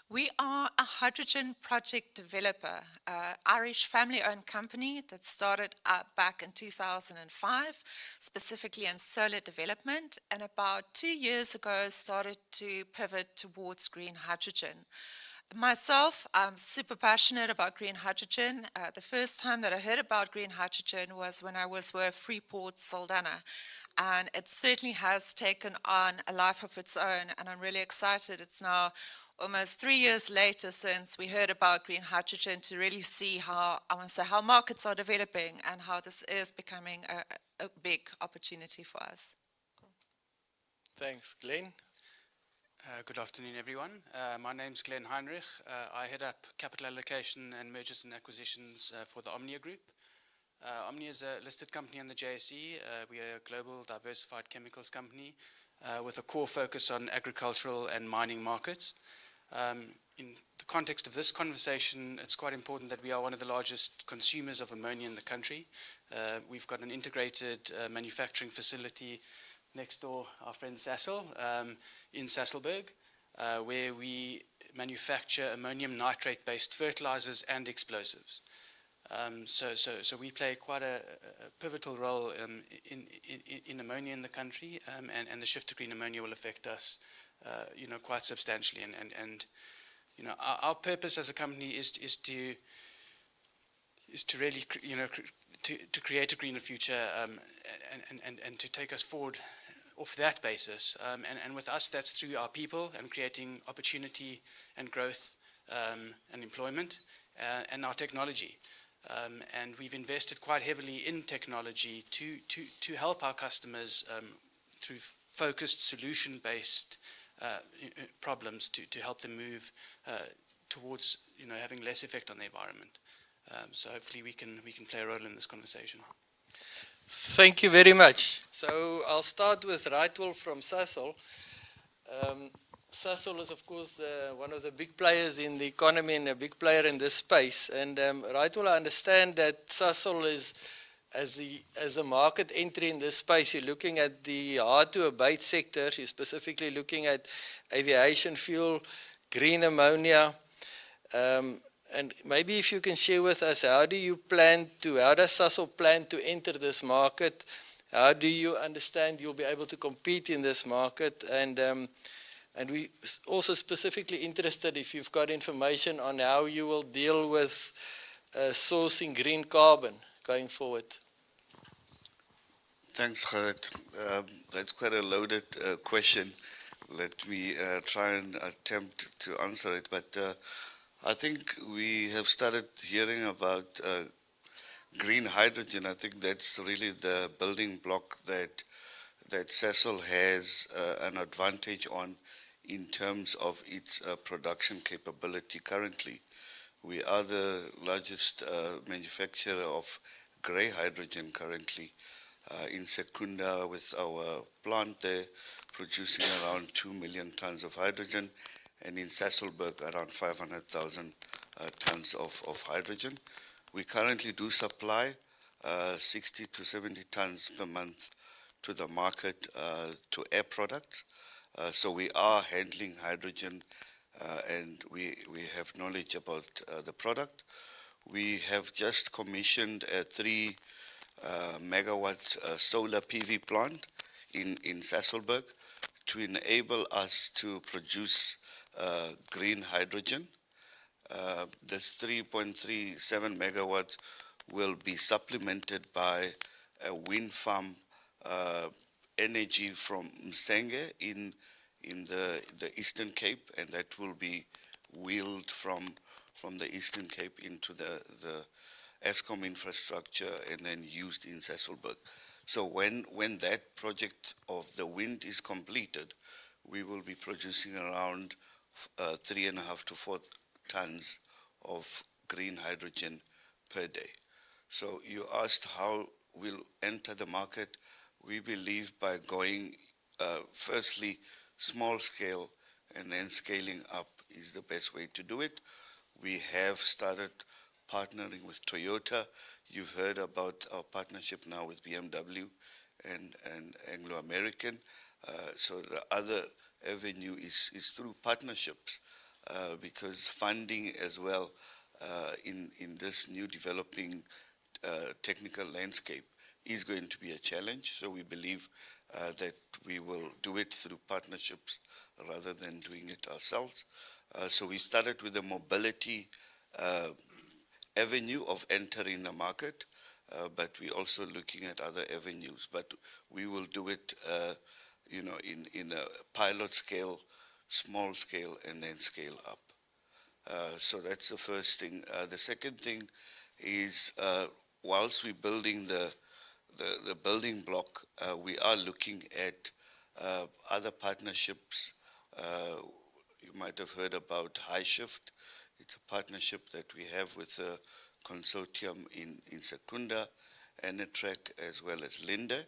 [SPEAKER 24] We are a hydrogen project developer, an Irish family-owned company that started back in 2005, specifically in solar development, and about 2 years ago started to pivot towards green hydrogen. Myself, I'm super passionate about green hydrogen. The first time that I heard about green hydrogen was when I was with Freeport Saldanha. And it certainly has taken on a life of its own, and I'm really excited. It's now almost 3 years later since we heard about green hydrogen to really see how, I want to say, how markets are developing and how this is becoming a big opportunity for us.
[SPEAKER 1] Thanks. Glenn?
[SPEAKER 12] Good afternoon, everyone. My name's Glenn Heinrich. I head up capital allocation and mergers and acquisitions for the Omnia Group. Omnia is a listed company on the JSE. We are a global diversified chemicals company with a core focus on agricultural and mining markets. In the context of this conversation, it's quite important that we are one of the largest consumers of ammonia in the country. We've got an integrated manufacturing facility next door, our friend Sasol, in Sasolburg, where we manufacture ammonium nitrate-based fertilizers and explosives. So we play quite a pivotal role in ammonia in the country, and the shift to green ammonia will affect us, quite substantially. And our purpose as a company is to really, to create a greener future, and to take us forward off that basis. And with us, that's through our people and creating opportunity and growth, and employment, and our technology. And we've invested quite heavily in technology to help our customers through focused solution-based problems to help them move towards having less effect on the environment. So hopefully we can play a role in this conversation.
[SPEAKER 1] Thank you very much. So I'll start with Rightwell from Sasol. Sasol is, of course, one of the big players in the economy and a big player in this space. And Rightwell, I understand that Sasol is, as a market entry in this space, you're looking at the hard-to-abate sectors. You're specifically looking at aviation fuel, green ammonia. And maybe if you can share with us, how does Sasol plan to enter this market? How do you understand you'll be able to compete in this market? And we also specifically interested if you've got information on how you will deal with sourcing green carbon going forward.
[SPEAKER 22] Thanks, Gerrit. That's quite a loaded question. Let me try and attempt to answer it. But I think we have started hearing about green hydrogen. I think that's really the building block that Sasol has an advantage on in terms of its production capability currently. We are the largest manufacturer of grey hydrogen currently in Secunda, with our plant there producing around 2 million tons of hydrogen, and in Sasolburg around 500,000 tons of hydrogen. We currently do supply 60 to 70 tons per month to the market to air products. So we are handling hydrogen, and we have knowledge about the product. We have just commissioned a 3 megawatt solar PV plant in Sasolburg to enable us to produce green hydrogen. This 3.37 megawatts will be supplemented by a wind farm energy from Msenge in the Eastern Cape, and that will be wheeled from the Eastern Cape into the Eskom infrastructure and then used in Sasolburg. So when that project of the wind is completed, we will be producing around 3.5 to 4 tons of green hydrogen per day. So you asked how we'll enter the market. We believe by going firstly small scale and then scaling up is the best way to do it. We have started partnering with Toyota. You've heard about our partnership now with BMW and Anglo American. So the other avenue is through partnerships, because funding as well in this new developing technical landscape is going to be a challenge. So we believe that we will do it through partnerships rather than doing it ourselves. So we started with the mobility avenue of entering the market, but we're also looking at other avenues. But we will do it, in a pilot scale small scale, and then scale up. So that's the first thing. The second thing is whilst we're building the building block, we are looking at other partnerships. You might have heard about High Shift. It's a partnership that we have with a consortium in Secunda, Anatrek, as well as Linde.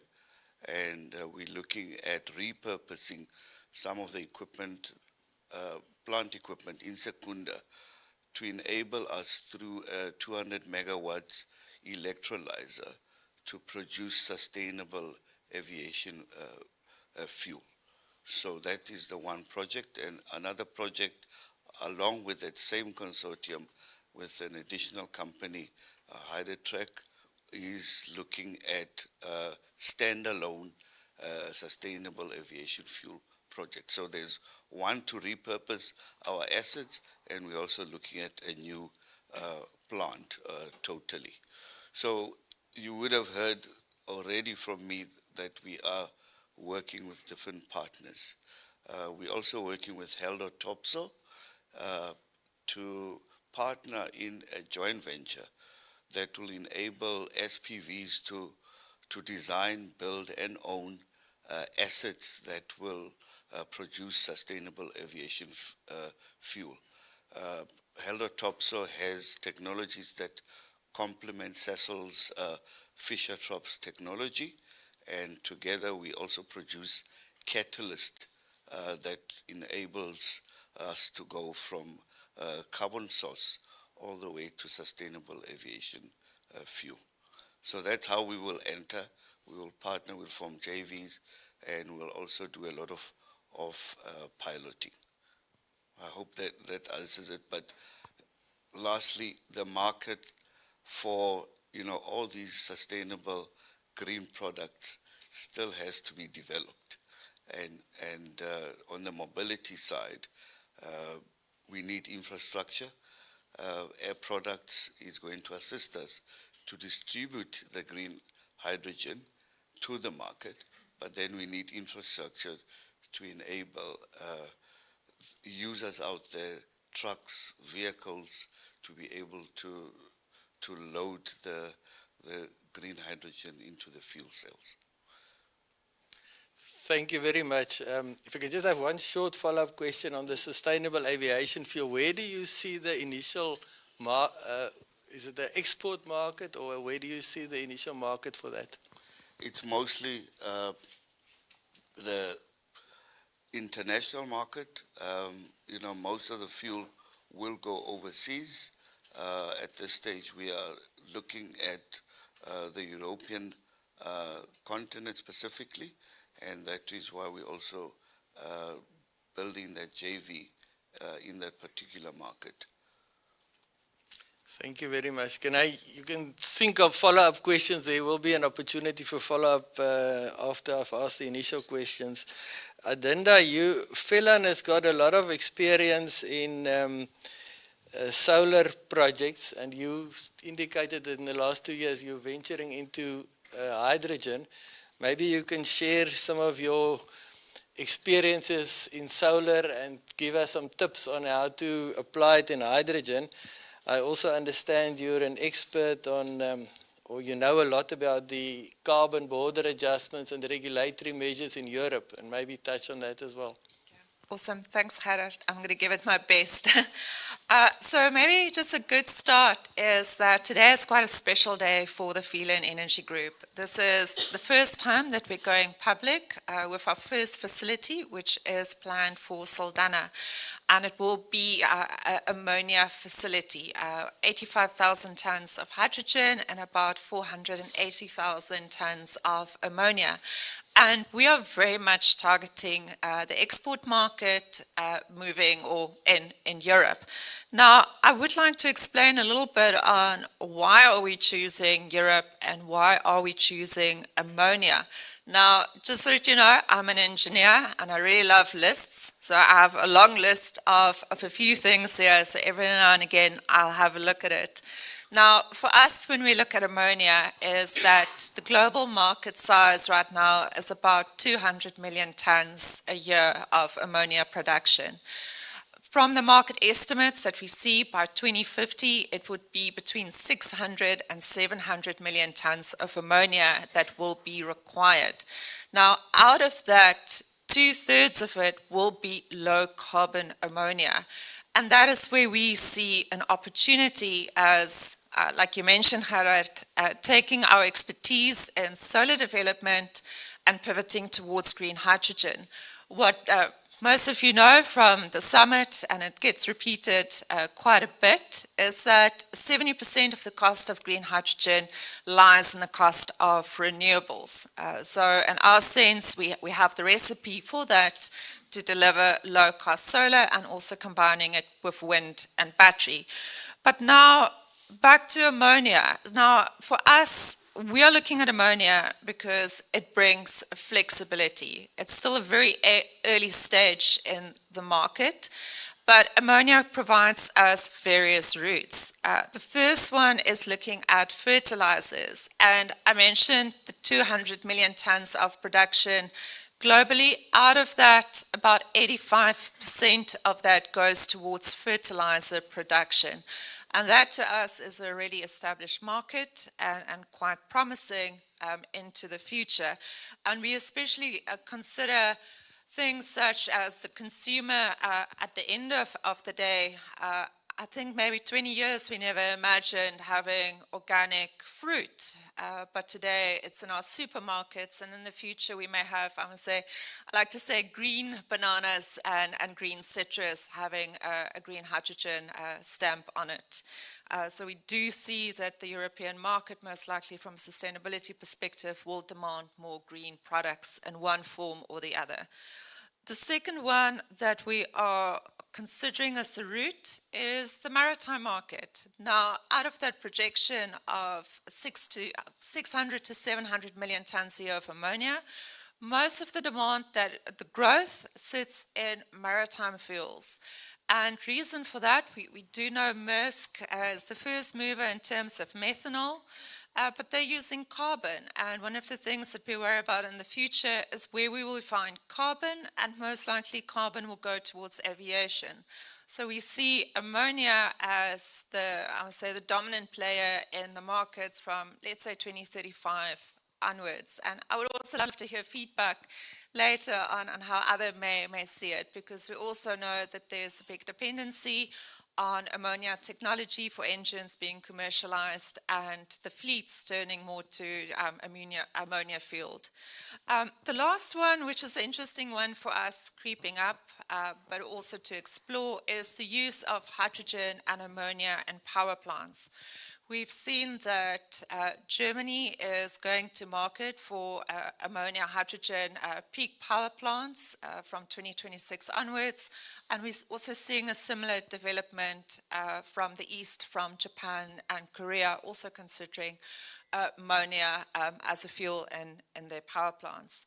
[SPEAKER 22] And we're looking at repurposing some of the equipment, plant equipment in Secunda to enable us through a 200 megawatts electrolyzer to produce sustainable aviation fuel. So that is the one project, and another project along with that same consortium with an additional company, Hydrotrek, is looking at standalone sustainable aviation fuel project. So there's one to repurpose our assets, and we're also looking at a new plant totally. So you would have heard already from me that we are working with different partners. We're also working with Helder Topso to partner in a joint venture that will enable SPVs to design, build, and own assets that will produce sustainable aviation fuel. Helder Topso has technologies that complement Sasol's Fischer-Tropsch technology, and together we also produce catalyst that enables us to go from carbon source all the way to sustainable aviation fuel. So that's how we will enter. We will partner, we'll form JVs, and we'll also do a lot of piloting. I hope that answers it. But lastly, the market for all these sustainable green products still has to be developed. And on the mobility side, we need infrastructure. Air Products is going to assist us to distribute the green hydrogen to the market, but then we need infrastructure to enable users out there, trucks, vehicles, to be able to load the green hydrogen into the fuel cells.
[SPEAKER 1] Thank you very much. If I could just have one short follow-up question on the sustainable aviation fuel. Where do you see the initial, is it the export market, or where do you see the initial market for that?
[SPEAKER 22] It's mostly the international market. Most of the fuel will go overseas. At this stage, we are looking at the European continent specifically, and that is why we're also building that JV in that particular market.
[SPEAKER 1] Thank you very much. You can think of follow-up questions. There will be an opportunity for follow-up after I've asked the initial questions. Adinda, Phelan has got a lot of experience in solar projects, and you indicated that in the last 2 years you're venturing into hydrogen. Maybe you can share some of your experiences in solar and give us some tips on how to apply it in hydrogen. I also understand you're an expert on, or you know a lot about the carbon border adjustments and the regulatory measures in Europe, and maybe touch on that as well.
[SPEAKER 24] Awesome. Thanks, Gerard. I'm going to give it my best. So maybe just a good start is that today is quite a special day for the Phelan Energy Group. This is the first time that we're going public with our first facility, which is planned for Saldanha. And it will be an ammonia facility, 85,000 tons of hydrogen and about 480,000 tons of ammonia. And we are very much targeting the export market moving or in Europe. Now, I would like to explain a little bit on why are we choosing Europe and why are we choosing ammonia. Now, just so that you know, I'm an engineer and I really love lists. So I have a long list of a few things here. So every now and again, I'll have a look at it. Now, for us, when we look at ammonia, is that the global market size right now is about 200 million tons a year of ammonia production. From the market estimates that we see by 2050, it would be between 600 and 700 million tons of ammonia that will be required. Now, out of that, 2/3 of it will be low carbon ammonia. And that is where we see an opportunity as, like you mentioned, Gerard, taking our expertise in solar development and pivoting towards green hydrogen. What most of you know from the summit, and it gets repeated quite a bit, is that 70% of the cost of green hydrogen lies in the cost of renewables. So in our sense, we have the recipe for that to deliver low-cost solar and also combining it with wind and battery. But now, back to ammonia. Now, for us, we are looking at ammonia because it brings flexibility. It's still a very early stage in the market, but ammonia provides us various routes. The first one is looking at fertilizers, and I mentioned the 200 million tons of production globally. Out of that, about 85% of that goes towards fertilizer production. And that to us is a really established market and quite promising into the future. And we especially consider things such as the consumer at the end of the day. I think maybe 20 years we never imagined having organic fruit, but today it's in our supermarkets, and in the future we may have, I like to say green bananas and green citrus having a green hydrogen stamp on it. So we do see that the European market, most likely from a sustainability perspective, will demand more green products in one form or the other. The second one that we are considering as a route is the maritime market. Now, out of that projection of 600 to 700 million tons a year of ammonia, most of the demand, the growth sits in maritime fuels. And reason for that, we do know Maersk as the first mover in terms of methanol, but they're using carbon. And one of the things that we worry about in the future is where we will find carbon, and most likely carbon will go towards aviation. So we see ammonia as the dominant player in the markets from, let's say, 2035 onwards. And I would also love to hear feedback later on how others may see it, because we also know that there's a big dependency on ammonia technology for engines being commercialized and the fleets turning more to ammonia fueled. The last one, which is an interesting one for us creeping up, but also to explore, is the use of hydrogen and ammonia in power plants. We've seen that Germany is going to market for ammonia hydrogen peak power plants from 2026 onwards. And we're also seeing a similar development from the east, from Japan and Korea, also considering ammonia as a fuel in their power plants.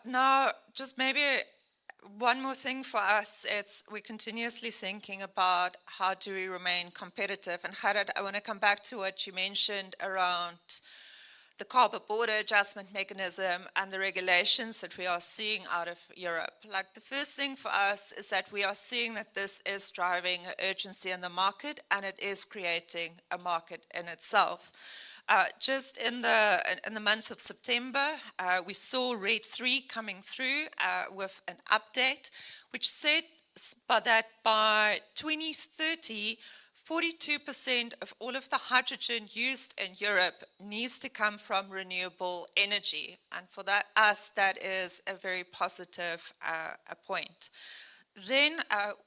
[SPEAKER 24] Now, just maybe one more thing for us, we're continuously thinking about how do we remain competitive. And Gerard, I want to come back to what you mentioned around the carbon border adjustment mechanism and the regulations that we are seeing out of Europe. Like, the first thing for us is that we are seeing that this is driving urgency in the market, and it is creating a market in itself. Just in the month of September, we saw RED 3 coming through with an update, which said that by 2030, 42% of all of the hydrogen used in Europe needs to come from renewable energy. And for us, that is a very positive point. Then,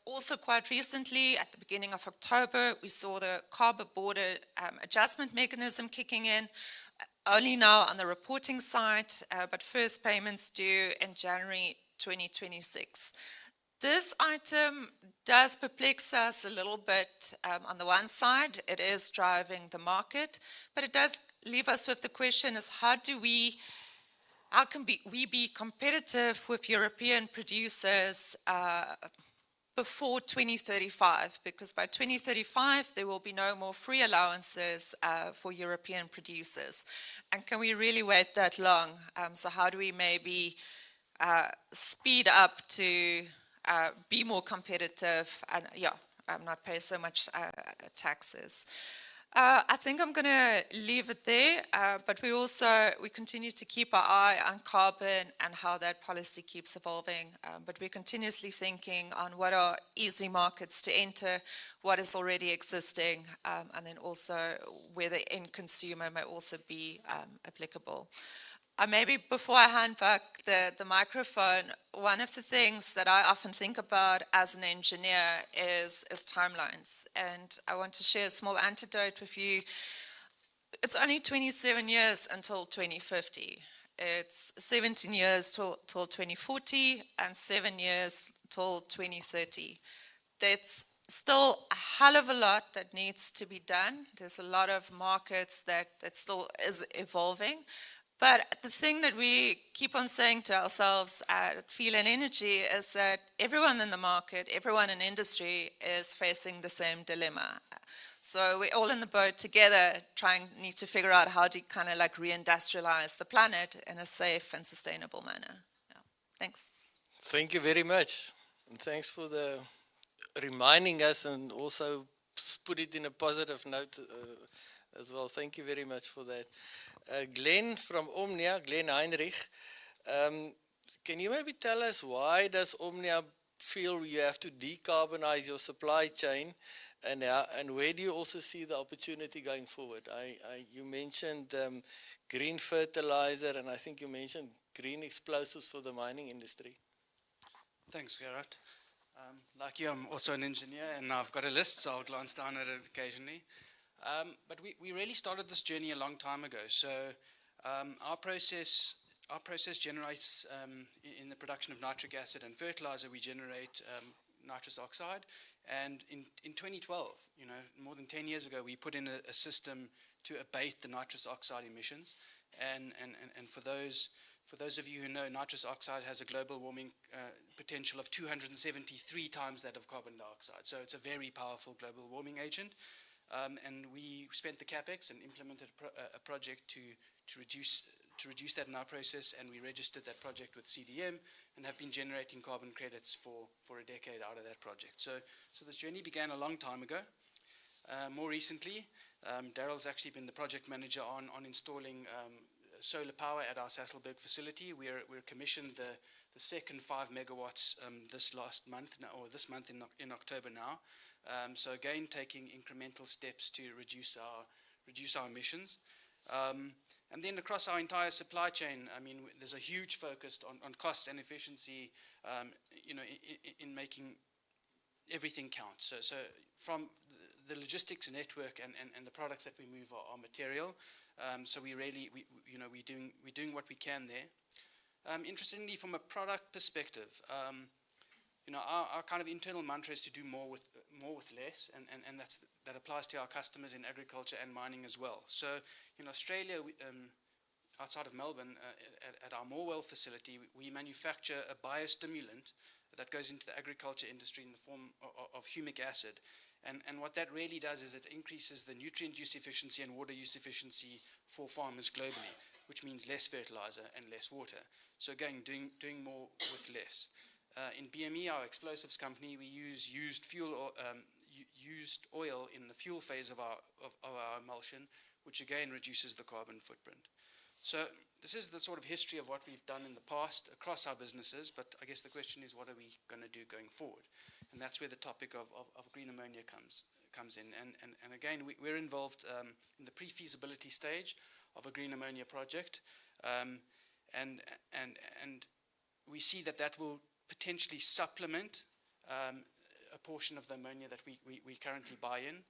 [SPEAKER 24] also quite recently, at the beginning of October, we saw the carbon border adjustment mechanism kicking in, only now on the reporting side, but first payments due in January 2026. This item does perplex us a little bit. On the one side, it is driving the market, but it does leave us with the question is how can we be competitive with European producers before 2035, because by 2035 there will be no more free allowances for European producers. And can we really wait that long? So how do we maybe speed up to be more competitive and not pay so much taxes? I think I'm going to leave it there, but we continue to keep our eye on carbon and how that policy keeps evolving. But we're continuously thinking on what are easy markets to enter, what is already existing, and then also where the end consumer may also be applicable. Maybe before I hand back the microphone, one of the things that I often think about as an engineer is timelines. And I want to share a small anecdote with you. It's only 27 years until 2050. It's 17 years till 2040 and 7 years till 2030. That's still a hell of a lot that needs to be done. There's a lot of markets that still is evolving. But the thing that we keep on saying to ourselves at Feel and Energy is that everyone in the market, everyone in industry is facing the same dilemma. So we're all in the boat together need to figure out how to kind of like reindustrialize the planet in a safe and sustainable manner. Yeah. Thanks.
[SPEAKER 1] Thank you very much. And thanks for the reminding us and also put it in a positive note as well. Thank you very much for that. Glenn from Omnia, Glenn Heinrich, can you maybe tell us why does Omnia feel you have to decarbonize your supply chain, and where do you also see the opportunity going forward? You mentioned green fertilizer, and I think you mentioned green explosives for the mining industry.
[SPEAKER 12] Thanks, Gerard. Like you, I'm also an engineer, and I've got a list, so I'll glance down at it occasionally. But we really started this journey a long time ago. So our process generates, in the production of nitric acid and fertilizer, we generate nitrous oxide. And in 2012, more than 10 years ago, we put in a system to abate the nitrous oxide emissions. And for those of you who know, nitrous oxide has a global warming potential of 273 times that of carbon dioxide. So it's a very powerful global warming agent. And we spent the capex and implemented a project to reduce that in our process, and we registered that project with CDM and have been generating carbon credits for a decade out of that project. So this journey began a long time ago. More recently, Daryl's actually been the project manager on installing solar power at our Sasolburg facility. We're commissioned the second 5 megawatts this month in October now. So again, taking incremental steps to reduce our emissions. And then across our entire supply chain, I mean, there's a huge focus on cost and efficiency, in making everything count. So from the logistics network and the products that we move are material. So we're doing what we can there. Interestingly, from a product perspective, our kind of internal mantra is to do more with less, and that applies to our customers in agriculture and mining as well. So in Australia, outside of Melbourne, at our Morwell facility, we manufacture a biostimulant that goes into the agriculture industry in the form of humic acid. And what that really does is it increases the nutrient use efficiency and water use efficiency for farmers globally, which means less fertilizer and less water. So again, doing more with less. In BME, our explosives company, we use used oil in the fuel phase of our emulsion, which again reduces the carbon footprint. So this is the sort of history of what we've done in the past across our businesses, but I guess the question is, what are we going to do going forward? And that's where the topic of green ammonia comes in. And again, we're involved in the pre-feasibility stage of a green ammonia project, and we see that will potentially supplement a portion of the ammonia that we currently buy in.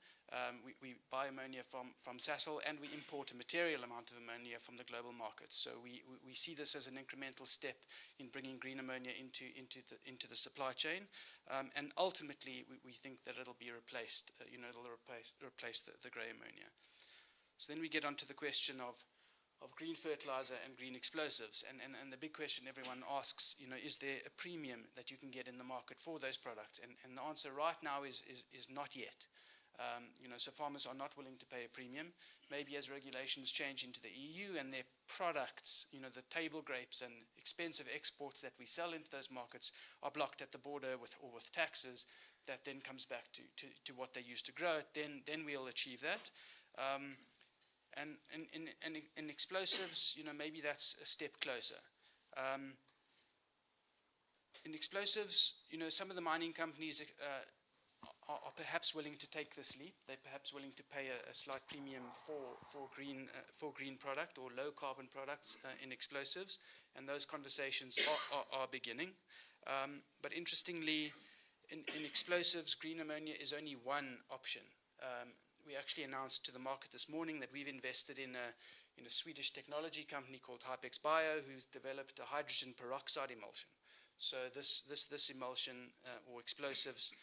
[SPEAKER 12] We buy ammonia from Sasol, and we import a material amount of ammonia from the global markets. So we see this as an incremental step in bringing green ammonia into the supply chain, and ultimately we think that it'll be replaced. It'll replace the grey ammonia. So then we get onto the question of green fertilizer and green explosives. And the big question everyone asks, is there a premium that you can get in the market for those products? And the answer right now is not yet. So farmers are not willing to pay a premium. Maybe as regulations change into the EU and their products, the table grapes and expensive exports that we sell into those markets are blocked at the border with taxes, that then comes back to what they used to grow, then we'll achieve that. And in explosives, maybe that's a step closer. In explosives, some of the mining companies are perhaps willing to take this leap. They're perhaps willing to pay a slight premium for green product or low carbon products in explosives, and those conversations are beginning. But interestingly, in explosives, green ammonia is only one option. We actually announced to the market this morning that we've invested in a Swedish technology company called Hypex Bio, who's developed a hydrogen peroxide emulsion. So this emulsion or explosives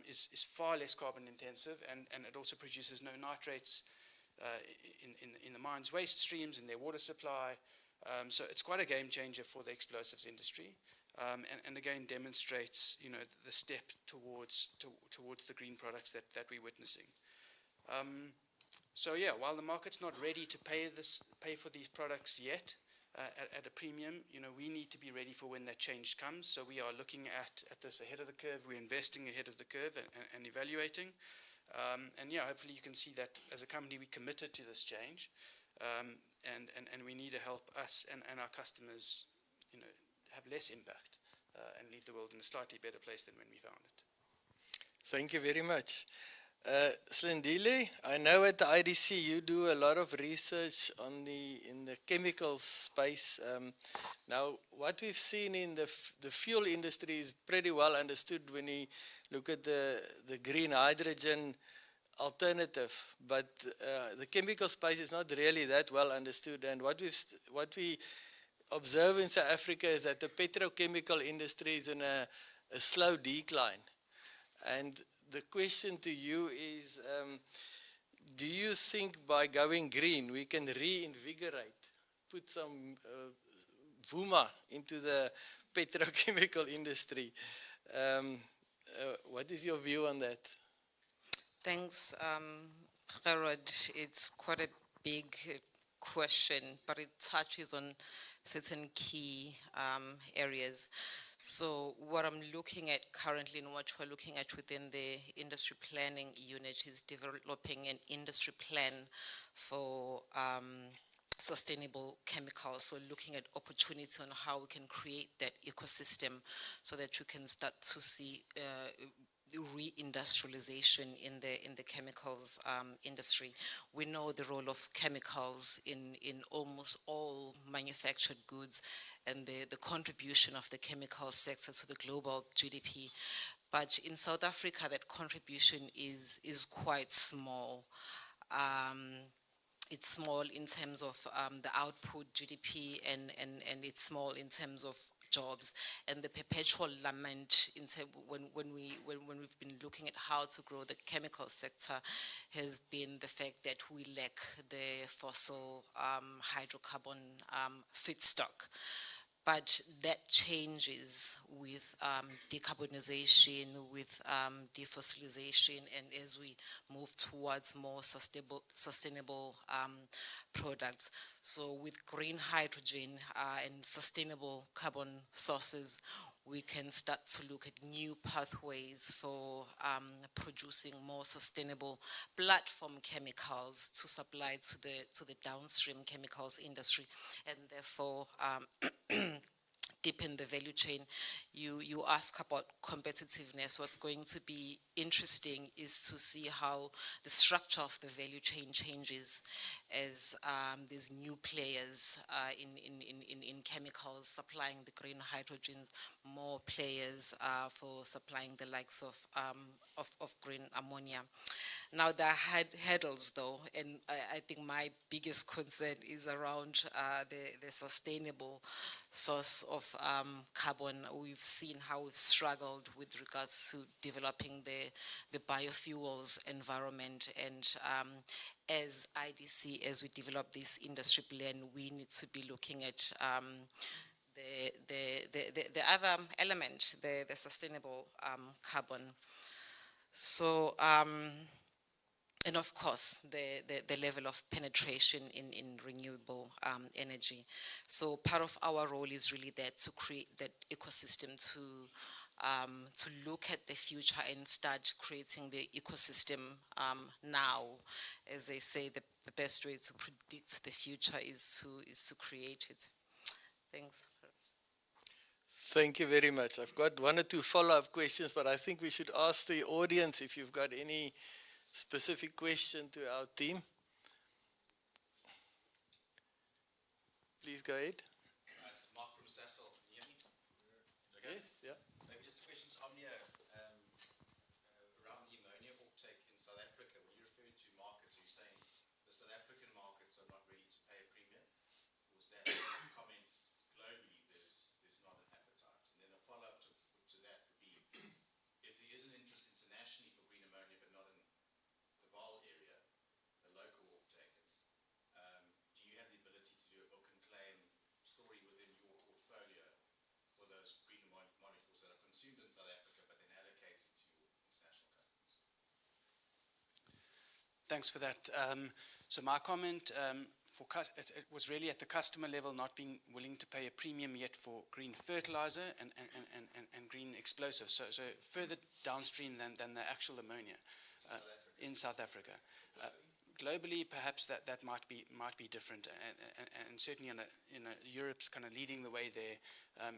[SPEAKER 12] is far less carbon intensive, and it also produces no nitrates in the mine's waste streams, in their water supply. So it's quite a game changer for the explosives industry, and again demonstrates the step towards the green products that we're witnessing. So yeah, while the market's not ready to pay for these products yet at a premium, we need to be ready for when that change comes. So we are looking at this ahead of the curve. We're investing ahead of the curve and evaluating. And yeah, hopefully you can see that as a company we committed to this change, and we need to help us and our customers, have less impact and leave the world in a slightly better place than when we found it.
[SPEAKER 1] Thank you very much. Slindile, I know at the IDC you do a lot of research in the chemicals space. Now, what we've seen in the fuel industry is pretty well understood when you look at the green hydrogen alternative, but the chemical space is not really that well understood. And what we observe in South Africa is that the petrochemical industry is in a slow decline. And the question to you is, do you think by going green we can reinvigorate, put some vuma into the petrochemical industry? What is your view on that?
[SPEAKER 23] Thanks, Gerard. It's quite a big question, but it touches on certain key areas. So what I'm looking at currently and what we're looking at within the industry planning unit is developing an industry plan for sustainable chemicals. So looking at opportunity on how we can create that ecosystem so that you can start to see reindustrialization in the chemicals industry. We know the role of chemicals in almost all manufactured goods and the contribution of the chemical sector to the global GDP. But in South Africa, that contribution is quite small. It's small in terms of the output GDP, and it's small in terms of jobs. And the perpetual lament when we've been looking at how to grow the chemical sector has been the fact that we lack the fossil hydrocarbon feedstock. But that changes with decarbonization, with defossilization, and as we move towards more sustainable products. So with green hydrogen and sustainable carbon sources, we can start to look at new pathways for producing more sustainable platform chemicals to supply to the downstream chemicals industry, and therefore deepen the value chain. You ask about competitiveness. What's going to be interesting is to see how the structure of the value chain changes as these new players in chemicals supplying the green hydrogens, more players for supplying the likes of green ammonia. Now there are hurdles though, and I think my biggest concern is around the sustainable source of carbon. We've seen how we've struggled with regards to developing the biofuels environment, and as IDC, as we develop this industry plan, we need to be looking at the other element, the sustainable carbon. So, and of course, the level of penetration in renewable energy. So part of our role is really there to create that ecosystem, to look at the future and start creating the ecosystem now. As they say, the best way to predict the future is to create it. Thanks.
[SPEAKER 1] Thank you very much. I've got one or two follow-up questions, but I think we should ask the audience if you've got any specific question to our team. Please go ahead.
[SPEAKER 13] Mark from Sasol. Can you hear me? Okay.
[SPEAKER 1] Yes, yeah.
[SPEAKER 13] Maybe just a question to Omnia around the ammonia offtake in South Africa. When you refer to markets, are you saying the South African markets are not ready to pay a premium? Or is that comments globally there's not an appetite? And then a follow-up to that would be, if there is an interest internationally for green ammonia but not in the Vaal area, the local off-takers, do you have the ability to do a book and claim story within your portfolio for those green molecules that are consumed in South Africa but then allocated to your international customers?
[SPEAKER 12] Thanks for that. So my comment it was really at the customer level, not being willing to pay a premium yet for green fertilizer and green explosives. So further downstream than the actual ammonia in South Africa. Globally, perhaps that might be different, and certainly Europe's kind of leading the way there. I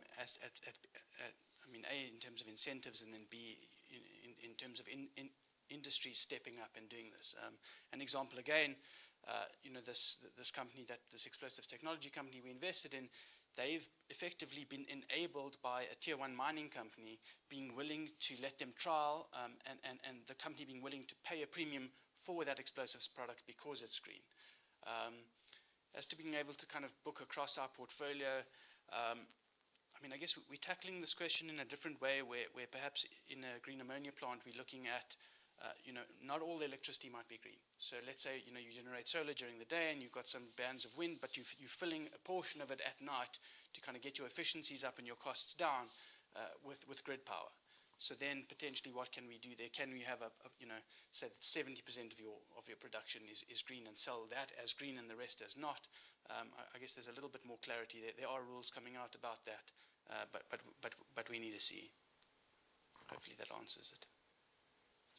[SPEAKER 12] mean, A, in terms of incentives, and then B, in terms of industry stepping up and doing this. An example again, this company, this explosives technology company we invested in, they've effectively been enabled by a tier one mining company being willing to let them trial, and the company being willing to pay a premium for that explosives product because it's green. As to being able to kind of book across our portfolio, I mean, I guess we're tackling this question in a different way, where perhaps in a green ammonia plant we're looking at, not all the electricity might be green. So let's say, you generate solar during the day and you've got some bands of wind, but you're filling a portion of it at night to kind of get your efficiencies up and your costs down with grid power. So then potentially what can we do there? Can we have say that 70% of your production is green and sell that as green and the rest as not? I guess there's a little bit more clarity there. There are rules coming out about that, but we need to see. Hopefully that answers it.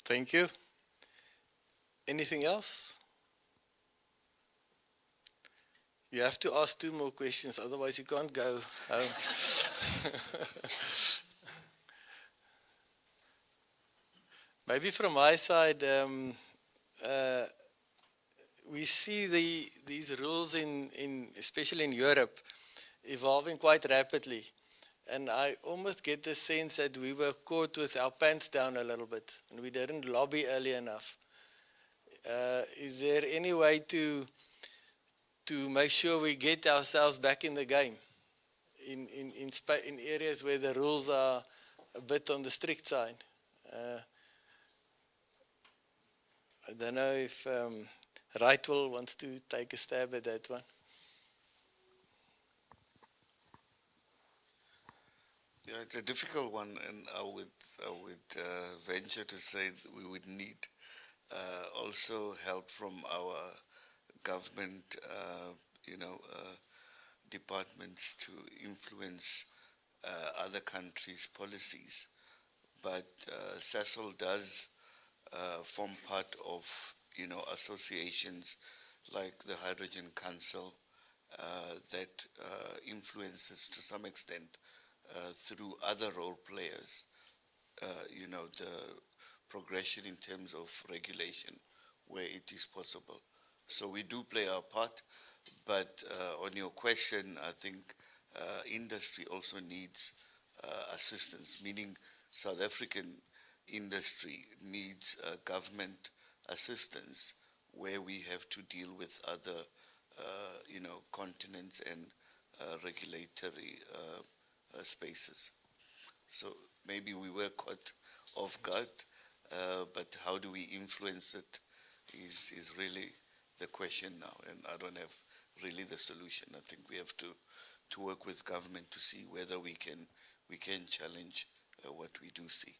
[SPEAKER 1] Thank you. Anything else? You have to ask 2 more questions, otherwise you can't go home. Maybe from my side, we see these rules especially in Europe, evolving quite rapidly. And I almost get the sense that we were caught with our pants down a little bit and we didn't lobby early enough. Is there any way to make sure we get ourselves back in the game in areas where the rules are a bit on the strict side? I don't know if Rightwell wants to take a stab at that one.
[SPEAKER 22] Yeah, it's a difficult one, and I would venture to say that we would need also help from our government, departments to influence other countries' policies. But Sasol does form part of, associations like the Hydrogen Council that influences to some extent through other role players, the progression in terms of regulation where it is possible. So we do play our part, but on your question, I think industry also needs assistance, meaning South African industry needs government assistance where we have to deal with other, continents and regulatory spaces. So maybe we were caught off guard, but how do we influence it is really the question now, and I don't have really the solution. I think we have to work with government to see whether we can challenge what we do see.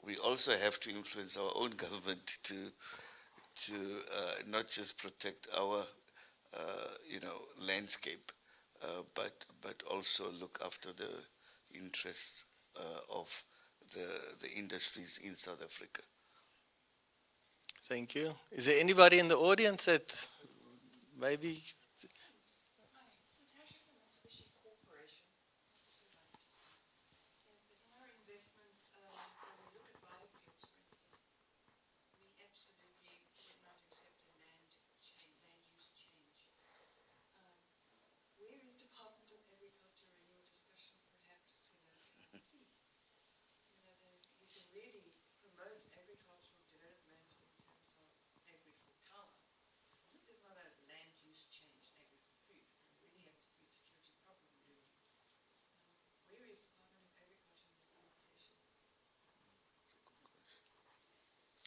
[SPEAKER 22] We also have to influence our own government to not just protect our landscape, but also look after the interests of the industries in South Africa.
[SPEAKER 1] Thank you. Is there anybody in the audience that maybe?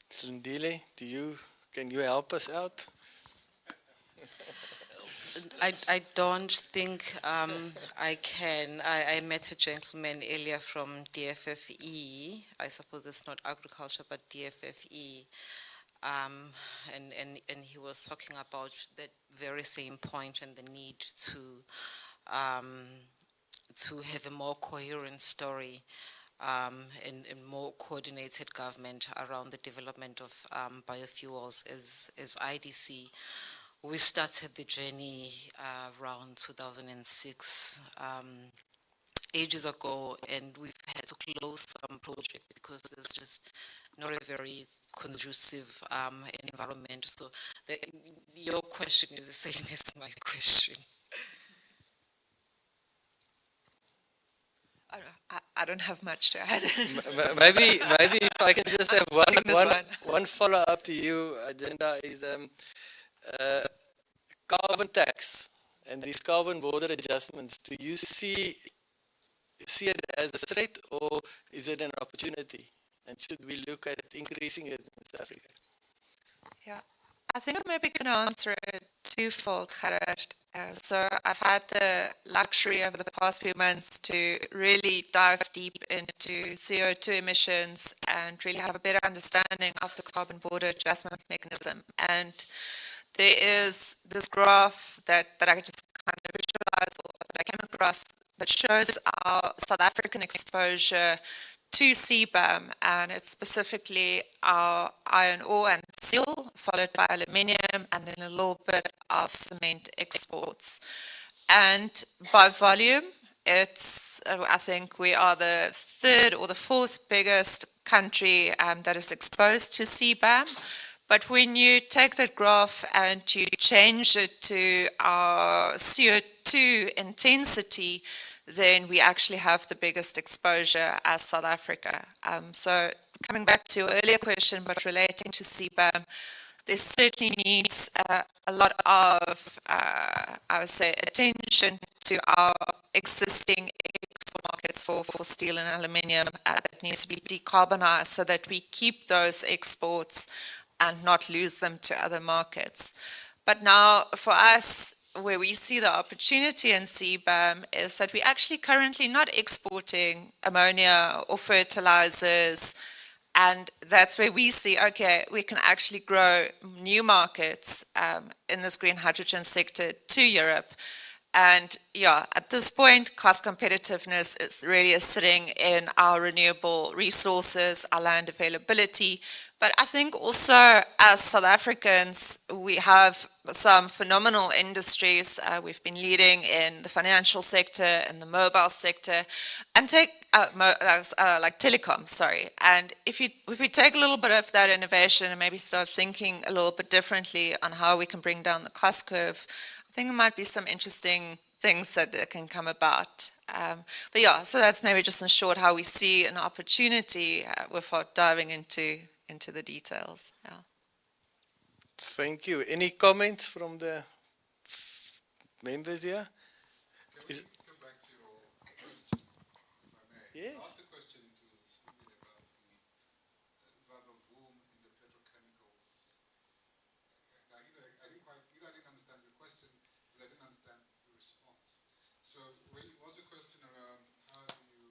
[SPEAKER 1] Sindile, can you help us out?
[SPEAKER 23] I don't think I can. I met a gentleman earlier from DFFE. I suppose it's not agriculture, but DFFE. And he was talking about that very same point and the need to have a more coherent story and more coordinated government around the development of biofuels. As IDC, we started the journey around 2006, ages ago, and we've had to close some projects because there's just not a very conducive environment. So your question is the same as my question.
[SPEAKER 24] I don't have much to add.
[SPEAKER 1] Maybe if I can just have one follow-up to you, Agenda, is carbon tax and these carbon border adjustments. Do you see it as a threat or is it an opportunity? And should we look at increasing it in South Africa?
[SPEAKER 24] Yeah, I think I'm maybe going to answer it twofold, Gerard. So I've had the luxury over the past few months to really dive deep into CO2 emissions and really have a better understanding of the carbon border adjustment mechanism. And there is this graph that I just kind of visualized or that I came across that shows our South African exposure to CBAM, and it's specifically our iron ore and steel, followed by aluminium, and then a little bit of cement exports. And by volume, I think we are the third or the fourth biggest country that is exposed to CBAM. But when you take that graph and you change it to our CO2 intensity, then we actually have the biggest exposure as South Africa. So coming back to your earlier question, but relating to CBAM, there certainly needs a lot of, I would say, attention to our existing export markets for steel and aluminium that needs to be decarbonized so that we keep those exports and not lose them to other markets. But now for us, where we see the opportunity in CBAM is that we're actually currently not exporting ammonia or fertilizers. And that's where we see, okay, we can actually grow new markets in this green hydrogen sector to Europe. And yeah, at this point, cost competitiveness is really sitting in our renewable resources, our land availability. But I think also as South Africans, we have some phenomenal industries. We've been leading in the financial sector and the mobile sector, and take like telecom. Sorry. And if we take a little bit of that innovation and maybe start thinking a little bit differently on how we can bring down the cost curve, I think there might be some interesting things that can come about. But yeah, so that's maybe just in short how we see an opportunity without diving into the details. Yeah.
[SPEAKER 1] Thank you. Any comments from the members here? Is- Yes.
[SPEAKER 11] So really was a question around how do you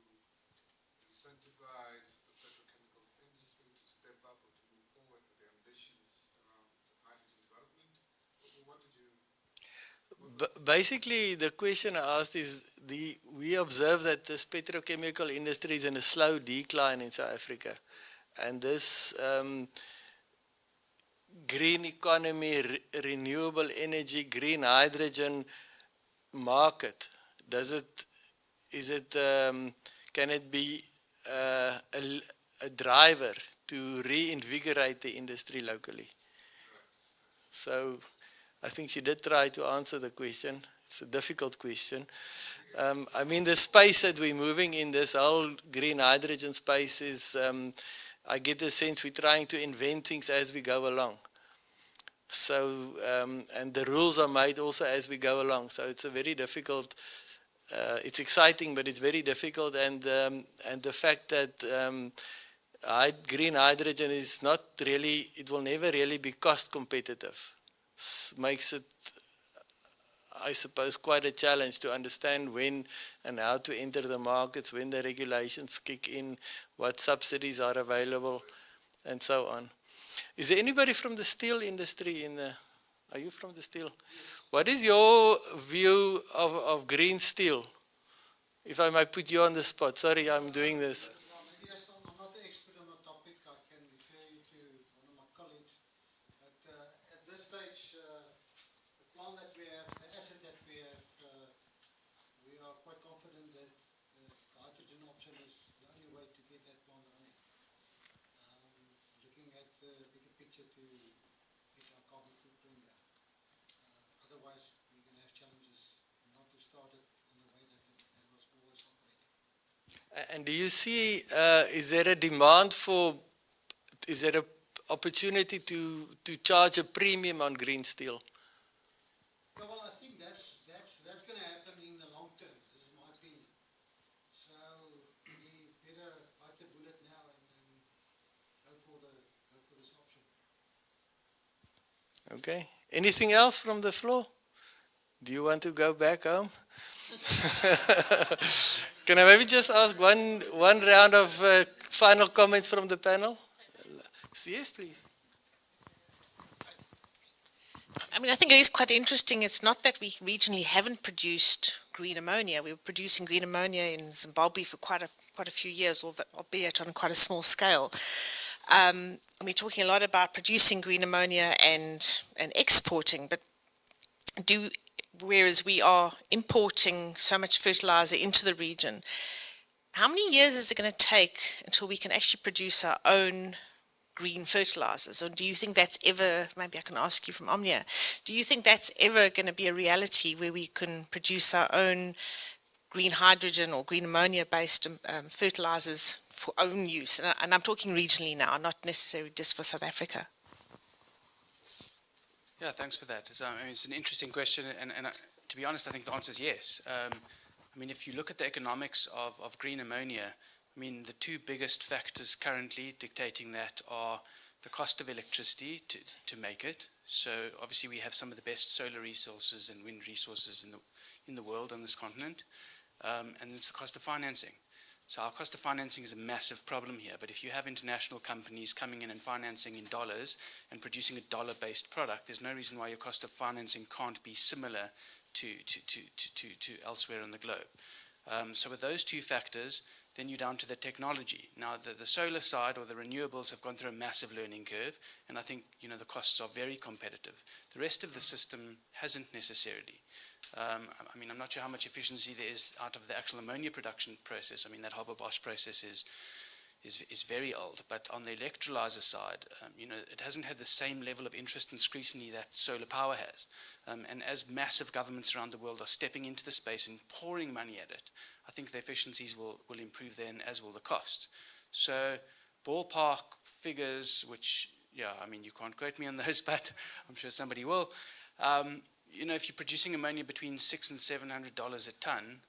[SPEAKER 11] incentivize the petrochemicals industry to step up or to move forward with their ambitions around hydrogen development? What did you...
[SPEAKER 1] Basically, the question I asked is, we observe that this petrochemical industry is in a slow decline in South Africa. And this green economy, renewable energy, green hydrogen market, can it be a driver to reinvigorate the industry locally? So I think she did try to answer the question. It's a difficult question. I mean, the space that we're moving in, this whole green hydrogen space is, I get the sense we're trying to invent things as we go along. So, and the rules are made also as we go along. So it's a very difficult, it's exciting, but it's very difficult. And the fact that green hydrogen is not really, it will never really be cost competitive. Makes it, I suppose, quite a challenge to understand when and how to enter the markets, when the regulations kick in, what subsidies are available, and so on. Is there anybody from the steel industry in the... Are you from the steel? What is your view of green steel? If I might put you on the spot. Sorry, I'm doing this.
[SPEAKER 14] I'm not the expert on the topic. I can refer you to one of my colleagues. But at this stage, the plan that we have, the asset that we have, we are quite confident that the hydrogen option is the only way to get that plant running. Looking at the bigger picture to get our carbon footprint down. Otherwise, we're going to have challenges not to start it in the way that it was always operating.
[SPEAKER 1] And do you see, is there a demand for, is there an opportunity to charge a premium on green steel?
[SPEAKER 14] Yeah, well, I think that's going to happen in the long term. This is my opinion. So we better bite the bullet now and go for this option.
[SPEAKER 1] Okay. Anything else from the floor? Do you want to go back home? Can I maybe just ask one round of final comments from the panel? Yes, please.
[SPEAKER 15] I mean, I think it is quite interesting. It's not that we regionally haven't produced green ammonia. We were producing green ammonia in Zimbabwe for quite a few years, albeit on quite a small scale. And we're talking a lot about producing green ammonia and exporting, but whereas we are importing so much fertilizer into the region, how many years is it going to take until we can actually produce our own green fertilizers? Or do you think that's ever, maybe I can ask you from Omnia, do you think that's ever going to be a reality where we can produce our own green hydrogen or green ammonia based fertilizers for own use? And I'm talking regionally now, not necessarily just for South Africa.
[SPEAKER 12] Yeah, thanks for that. It's an interesting question, and to be honest, I think the answer is yes. I mean, if you look at the economics of green ammonia, I mean, the two biggest factors currently dictating that are the cost of electricity to make it. So obviously we have some of the best solar resources and wind resources in the world on this continent, and it's the cost of financing. So our cost of financing is a massive problem here, but if you have international companies coming in and financing in dollars and producing a dollar-based product, there's no reason why your cost of financing can't be similar to elsewhere on the globe. So with those two factors, then you're down to the technology. Now, the solar side or the renewables have gone through a massive learning curve, and I think the costs are very competitive. The rest of the system hasn't necessarily. I mean, I'm not sure how much efficiency there is out of the actual ammonia production process. I mean, that Haber-Bosch process is very old, but on the electrolyzer side, it hasn't had the same level of interest and scrutiny that solar power has. And as massive governments around the world are stepping into the space and pouring money at it, I think the efficiencies will improve then, as will the costs. So ballpark figures, which yeah, I mean, you can't quote me on those, but I'm sure somebody will. You know, if you're producing ammonia between $600 and $700 a ton,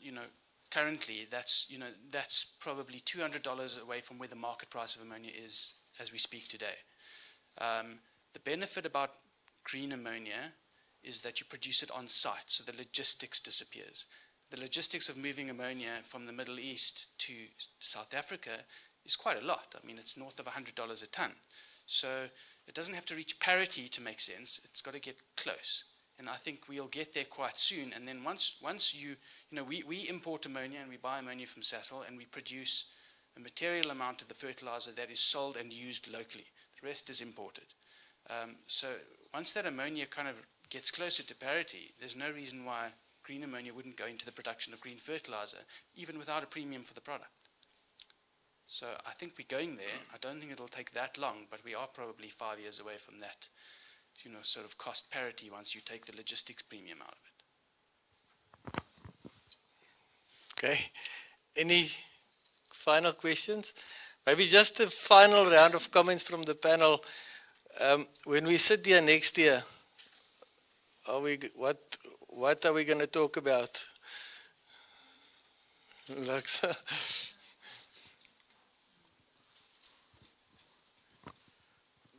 [SPEAKER 12] you know, currently that's probably $200 away from where the market price of ammonia is as we speak today. The benefit about green ammonia is that you produce it on site, so the logistics disappears. The logistics of moving ammonia from the Middle East to South Africa is quite a lot. I mean, it's north of $100 a ton. So it doesn't have to reach parity to make sense. It's got to get close. And I think we'll get there quite soon. And then once you know, we import ammonia and we buy ammonia from Sasol and we produce a material amount of the fertilizer that is sold and used locally. The rest is imported. So once that ammonia kind of gets closer to parity, there's no reason why green ammonia wouldn't go into the production of green fertilizer, even without a premium for the product. So I think we're going there. I don't think it'll take that long, but we are probably 5 years away from that, you know, sort of cost parity once you take the logistics premium out of it.
[SPEAKER 1] Okay. Any final questions? Maybe just a final round of comments from the panel. When we sit here next year, what are we going to talk about? Laksa.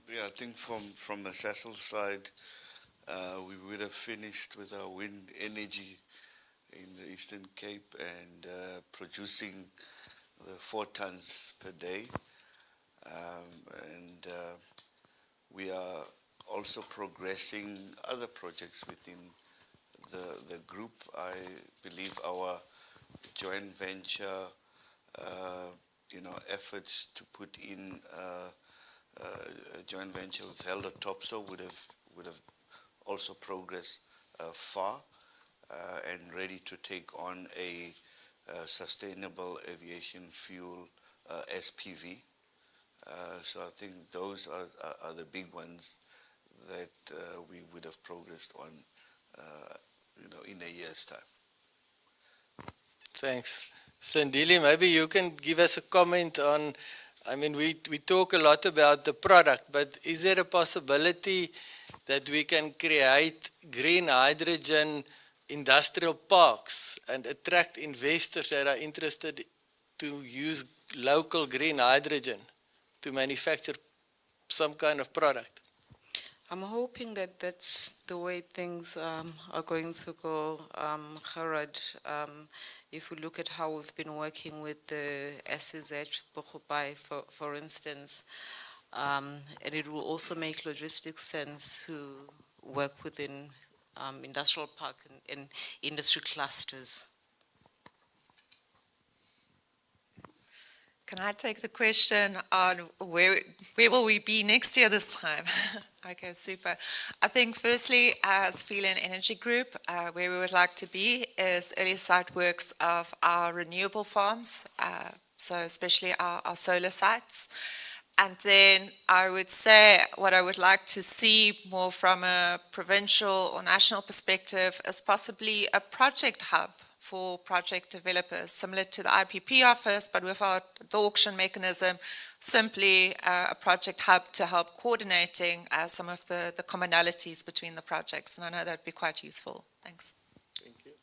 [SPEAKER 22] Yeah, I think from the Sasol side, we would have finished with our wind energy in the Eastern Cape and producing the 4 tons per day. We are also progressing other projects within the group. I believe our joint venture, you know, efforts to put in a joint venture with Helder Topsoe would have also progressed far and ready to take on a sustainable aviation fuel SPV. So I think those are the big ones that we would have progressed on, you know, in a year's time.
[SPEAKER 1] Thanks. Sandile, maybe you can give us a comment on, I mean, we talk a lot about the product, but is there a possibility that we can create green hydrogen industrial parks and attract investors that are interested to use local green hydrogen to manufacture some kind of product?
[SPEAKER 23] I'm hoping that that's the way things are going to go, Gerard. If we look at how we've been working with the SEZ Bochubai, for instance, and it will also make logistics sense to work within industrial park and industry clusters.
[SPEAKER 24] Can I take the question on where will we be next year this time? Okay, super. I think firstly, as Phelan Energy Group, where we would like to be is early site works of our renewable farms, so especially our solar sites. And then I would say what I would like to see more from a provincial or national perspective is possibly a project hub for project developers, similar to the IPP office, but without the auction mechanism, simply a project hub to help coordinating some of the commonalities between the projects. And I know that would be quite useful. Thanks.
[SPEAKER 1] Thank you.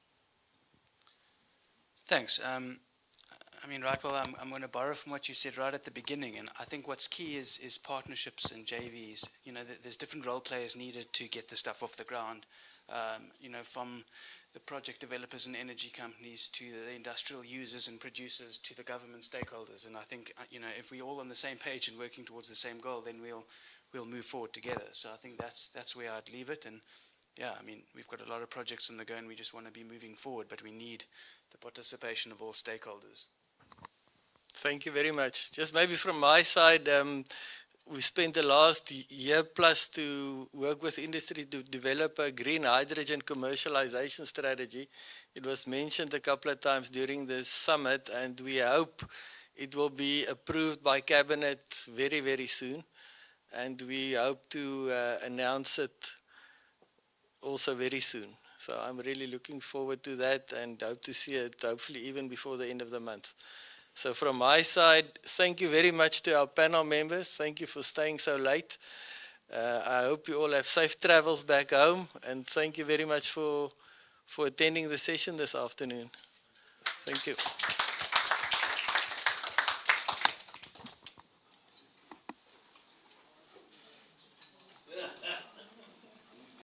[SPEAKER 12] Thanks. I mean, right, well, I'm going to borrow from what you said right at the beginning, and I think what's key is partnerships and JVs. You know, there's different role players needed to get the stuff off the ground, you know, from the project developers and energy companies to the industrial users and producers to the government stakeholders. And I think, you know, if we're all on the same page and working towards the same goal, then we'll move forward together. So I think that's where I'd leave it. And yeah, I mean, we've got a lot of projects on the go and we just want to be moving forward, but we need the participation of all stakeholders.
[SPEAKER 1] Thank you very much. Just maybe from my side, we spent the last year plus to work with industry to develop a green hydrogen commercialization strategy. It was mentioned a couple of times during the summit, and we hope it will be approved by Cabinet very, very soon. And we hope to announce it also very soon. So I'm really looking forward to that and hope to see it hopefully even before the end of the month. So from my side, thank you very much to our panel members. Thank you for staying so late. I hope you all have safe travels back home, and thank you very much for attending the session this afternoon. Thank you.